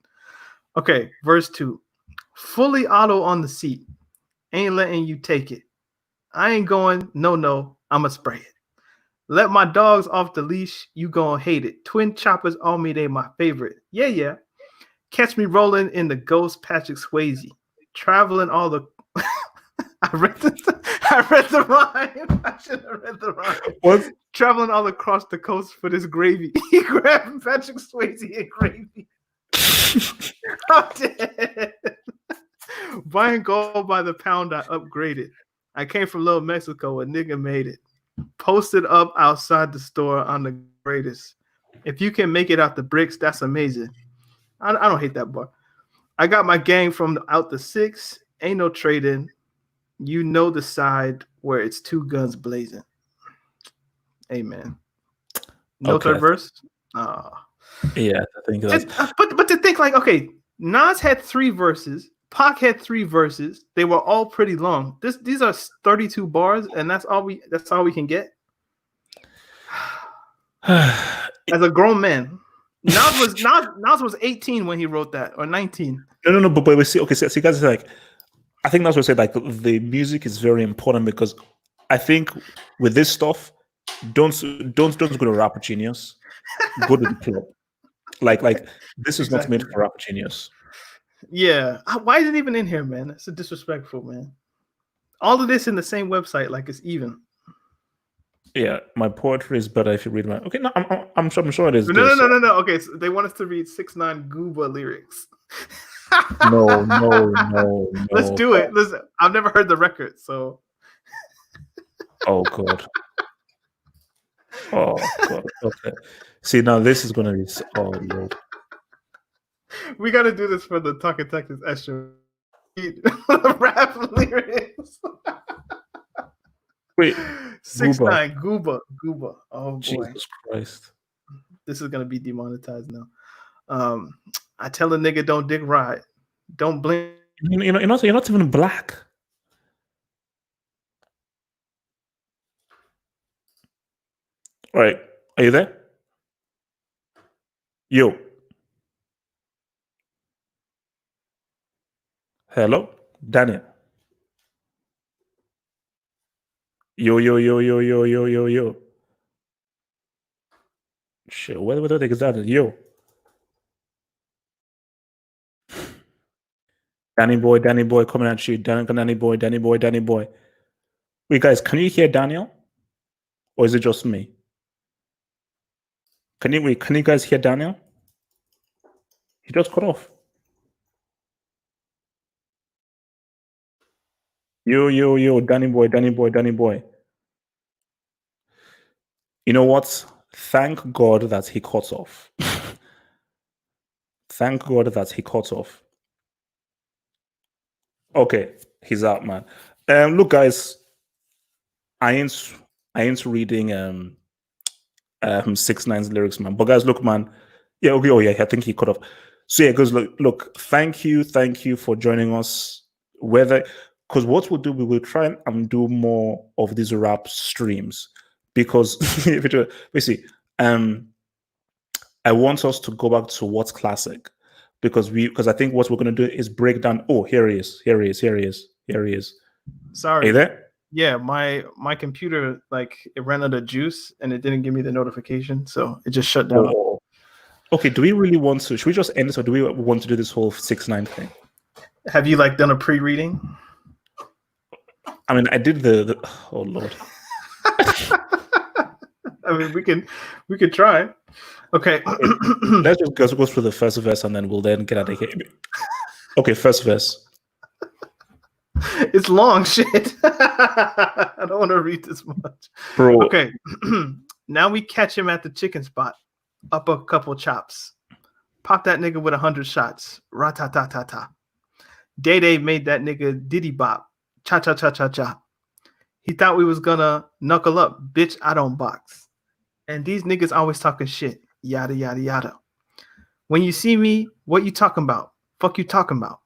Okay, verse 2. Fully auto on the seat. Ain't letting you take it. I ain't going, no, I'ma spray it. Let my dogs off the leash, you gonna hate it. Twin choppers on me, they my favorite. Yeah. Catch me rolling in the Ghost Patrick Swayze. Traveling all the I read the rhyme. I should have read the rhyme. What? Traveling all across the coast for this gravy. He grabbed Patrick Swayze and gravy. I'm dead. Buying gold by the pound, I upgraded. I came from Little Mexico, a nigga made it. Posted up outside the store on the greatest. If you can make it out the bricks, that's amazing. I don't hate that bar. I got my gang from out the 6. Ain't no trading. You know the side where it's 2 guns blazing. Amen. No Okay. third verse? Yeah, I think that's... But to think like, okay, Nas had 3 verses. Pac had 3 verses. They were all pretty long. These are 32 bars, and that's all we can get. As a grown man. Nas was 18 when he wrote that, or 19. No, but we see. Okay, so you guys are like, I think that's what I said. Like, the music is very important, because I think with this stuff, don't go to Rapper Genius. Go to the club. Like this is not made for Rapper Genius. Yeah, why is it even in here, man? It's disrespectful, man. All of this in the same website, like it's even. Yeah, my poetry is better if you read my. Okay, no, I'm sure it is. No. Okay, so they want us to read 6ix9ine Gooba lyrics. No. Let's do it. Listen, I've never heard the record, so. Oh God. Oh God. Okay. See, now this is gonna be. Oh Lord. We got to do this for the Talking Texas extra. Rap lyrics. Wait. 6ix9ine Gooba. Oh boy. Jesus Christ. This is gonna be demonetized now. I tell a nigga don't dick ride. Don't blink. You're not even black. All right. Are you there? Yo. Hello? Daniel. Yo. Shit, what the heck is that? Yo. Danny boy coming at you. Danny boy, Danny boy, Danny boy. Wait, guys, can you hear Daniel? Or is it just me? Can you guys hear Daniel? He just cut off. Yo, Danny boy, Danny boy, Danny boy. You know what? Thank God that he cut off. Thank God that he cut off. Okay, he's out, man. Look, guys, I ain't reading 6ix9ine's lyrics, man. But guys, look, man. Yeah, okay, oh yeah, I think he cut off. So yeah, guys, look, thank you for joining us. Because what we'll do, we will try and do more of these rap streams. Because basically, I want us to go back to what's classic. Because I think what we're gonna do is break down. Oh, here he is. Sorry. Are you there? Yeah, my computer, like, it ran out of juice and it didn't give me the notification, so it just shut down. Oh. Okay, do we really want to? Should we just end this, or do we want to do this whole 6ix9ine thing? Have you like done a pre-reading? I mean, I did the oh Lord. I mean, we could try. Okay. Let's just go through the first verse and then we'll then get out of here. Okay, first verse. It's long shit. I don't want to read this much. Bro. Okay. Now we catch him at the chicken spot. Up a couple chops. Pop that nigga with 100 shots. Ra-ta-ta-ta-ta. Day made that nigga diddy bop. Cha-cha-cha-cha-cha. He thought we was gonna knuckle up. Bitch, I don't box. And these niggas always talking shit. Yada, yada, yada. When you see me, what you talking about? Fuck you talking about?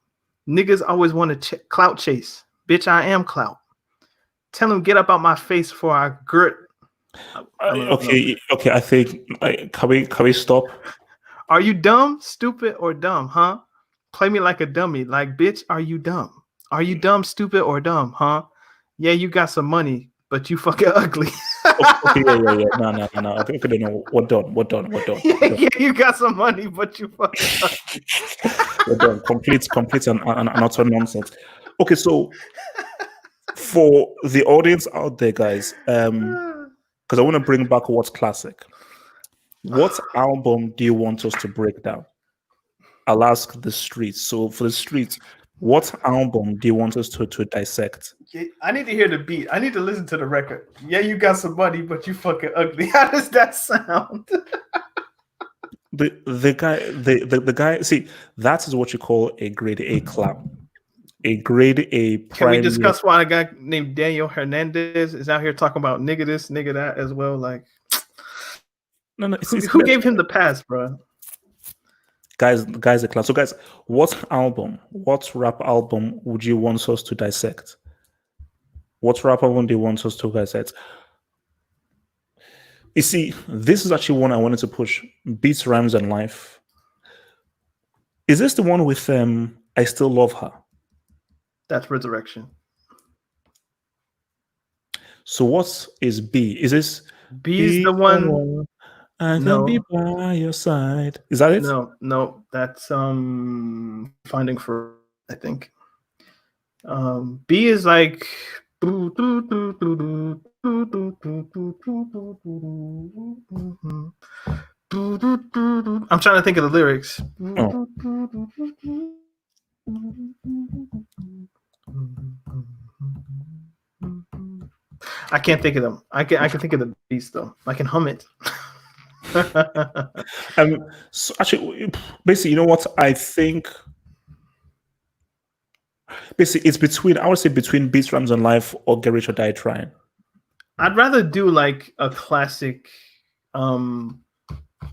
Niggas always want to clout chase. Bitch, I am clout. Tell him get up out my face before I grit. Okay. I think can we stop? Are you dumb, stupid, or dumb, huh? Play me like a dummy. Like, bitch, are you dumb? Are you dumb, stupid, or dumb, huh? Yeah, you got some money, but you fucking ugly. Okay, yeah. No. Okay, no. What done? Yeah, you got some money, but you fucking ugly. We're done. Complete and utter nonsense. Okay, so for the audience out there, guys, because I want to bring back what's classic. What album do you want us to break down? I'll ask the streets. So for the streets, what album do you want us to dissect? I need to hear the beat. I need to listen to the record. Yeah, you got some money, but you fucking ugly. How does that sound? The guy. See, that is what you call a grade A clown. A grade A. Can we discuss why a guy named Daniel Hernandez is out here talking about nigga this, nigga that as well? Like, no. Who gave him the pass, bro? Guys, a clown. So, guys, what rap album would you want us to dissect? What rap album do you want us to dissect? You see, this is actually one I wanted to push. Beats, Rhymes, and Life. Is this the one with I Still Love Her? That's Resurrection. So what is B? Is this B is the one? I can be by your side. Is that it? No, that's Finding For, I think. B is like I'm trying to think of the lyrics. Oh. I can't think of them. I can think of the beats though. I can hum it. So actually, basically, you know what? I think basically it's between, I would say, between Beats, Rhymes, and Life or Get Rich or Die Trying. I'd rather do like a classic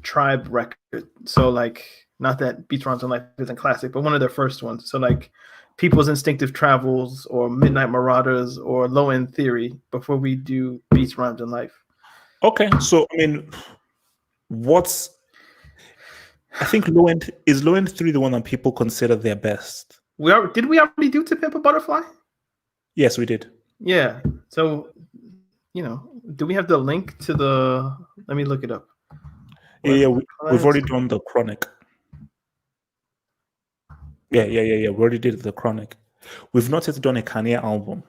Tribe record. So like, not that Beats, Rhymes, and Life isn't classic, but one of their first ones. So like People's Instinctive Travels or Midnight Marauders or Low End Theory before we do Beats, Rhymes, and Life. Okay, so I mean, I think Low End 3 the one that people consider their best? Did we already do To Pimp a Butterfly? Yes, we did. Yeah. So, do we have the link to the? Let me look it up. Yeah, we've already done the Chronic. Yeah. We already did the Chronic. We've not yet done a Kanye album.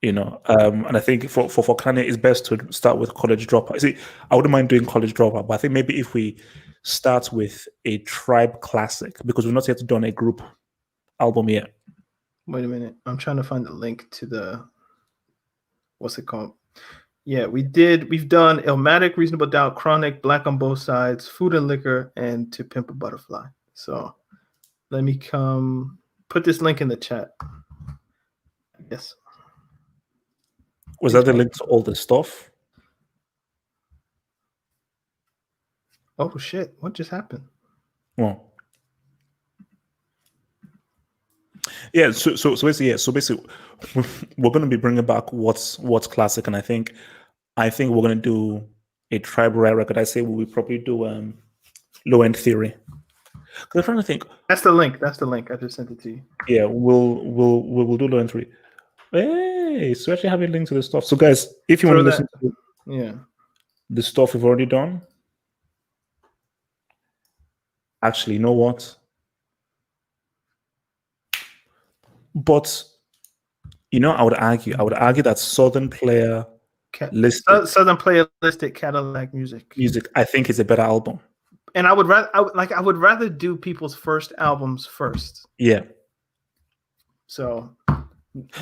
And I think for Kanye, it's best to start with College Dropout. See, I wouldn't mind doing College Dropout, but I think maybe if we start with a Tribe classic, because we've not yet done a group album yet. Wait a minute. I'm trying to find the link to the what's it called? Yeah, we've done Illmatic, Reasonable Doubt, Chronic, Black on Both Sides, Food and Liquor, and To Pimp a Butterfly. So let me put this link in the chat. Yes. Was that the link to all the stuff? Oh shit! What just happened? Well, yeah. So basically, we're going to be bringing back what's classic, and I think we're going to do a Tribe Rare record. I say we probably do Low End Theory. Because I'm trying to think. That's the link. I just sent it to you. Yeah, we'll do Low End Theory. Hey, so actually have a link to the stuff. So guys, if you want to listen to the stuff we've already done, actually, you know what? But I would argue that Southern Player listed Cadillac Music, I think, is a better album. And I would rather do people's first albums first. Yeah. So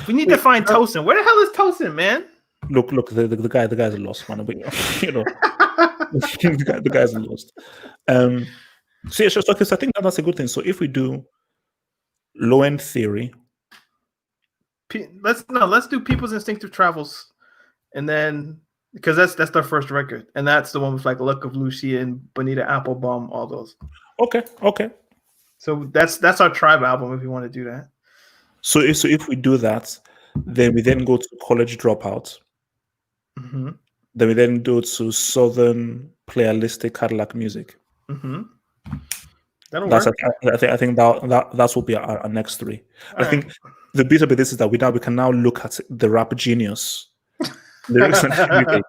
we need to find Tosin. Where the hell is Tosin, man? Look, the guy's lost, man. But the guy's lost. So yeah, so I think that's a good thing. So if we do Low End Theory, let's do People's Instinctive Travels, and then because that's their first record, and that's the one with like Luck of Lucia and Bonita Applebum, all those. Okay. So that's our Tribe album if you want to do that. So if we do that, then we go to College Dropout. Mm-hmm. Then we then go to Southern Player listed Cadillac Music. Mm-hmm. That'll work. I think that will be our next three. I think the beauty of this is that we can now look at the rap genius lyrics and everything.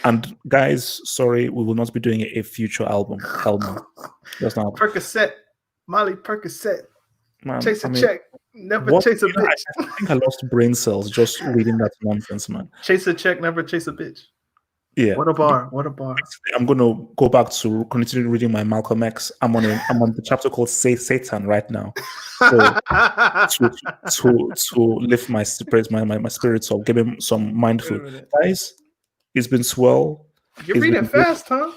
And guys, sorry, we will not be doing a future album. Hell no. That's not Percocet, Molly Percocet. Man, chase a check, never chase a bitch. I think I lost brain cells just reading that nonsense, man. Chase a check, never chase a bitch. Yeah. What a bar. I'm gonna go back to continue reading my Malcolm X. I'm on the chapter called Say Satan right now. So to lift my spirits, my spirits up, give him some mind food. Guys, it's been swell. You're reading fast, huh?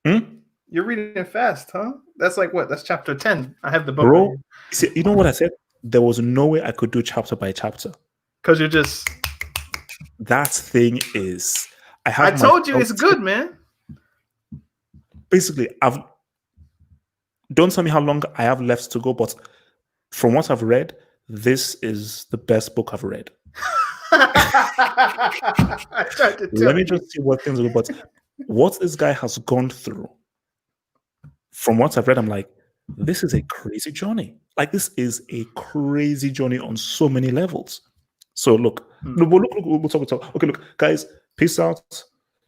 Hmm? You're reading fast, huh? That's like what? That's chapter 10. I have the book. Bro, see, you know what I said? There was no way I could do chapter by chapter. Because you're just... That thing is... I told you it's good, man. Basically, don't tell me how long I have left to go, but from what I've read, this is the best book I've read. I tried to tell Let me just see what things are, but what this guy has gone through, from what I've read, I'm like, this is a crazy journey. Like, this is a crazy journey on so many levels. So look, we'll talk. Okay, look, guys, peace out.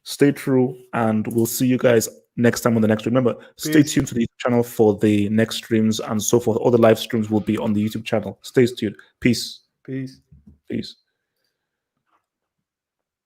Stay true, and we'll see you guys next time on the next stream. Remember, stay tuned to the YouTube channel for the next streams and so forth. All the live streams will be on the YouTube channel. Stay tuned. Peace. Peace.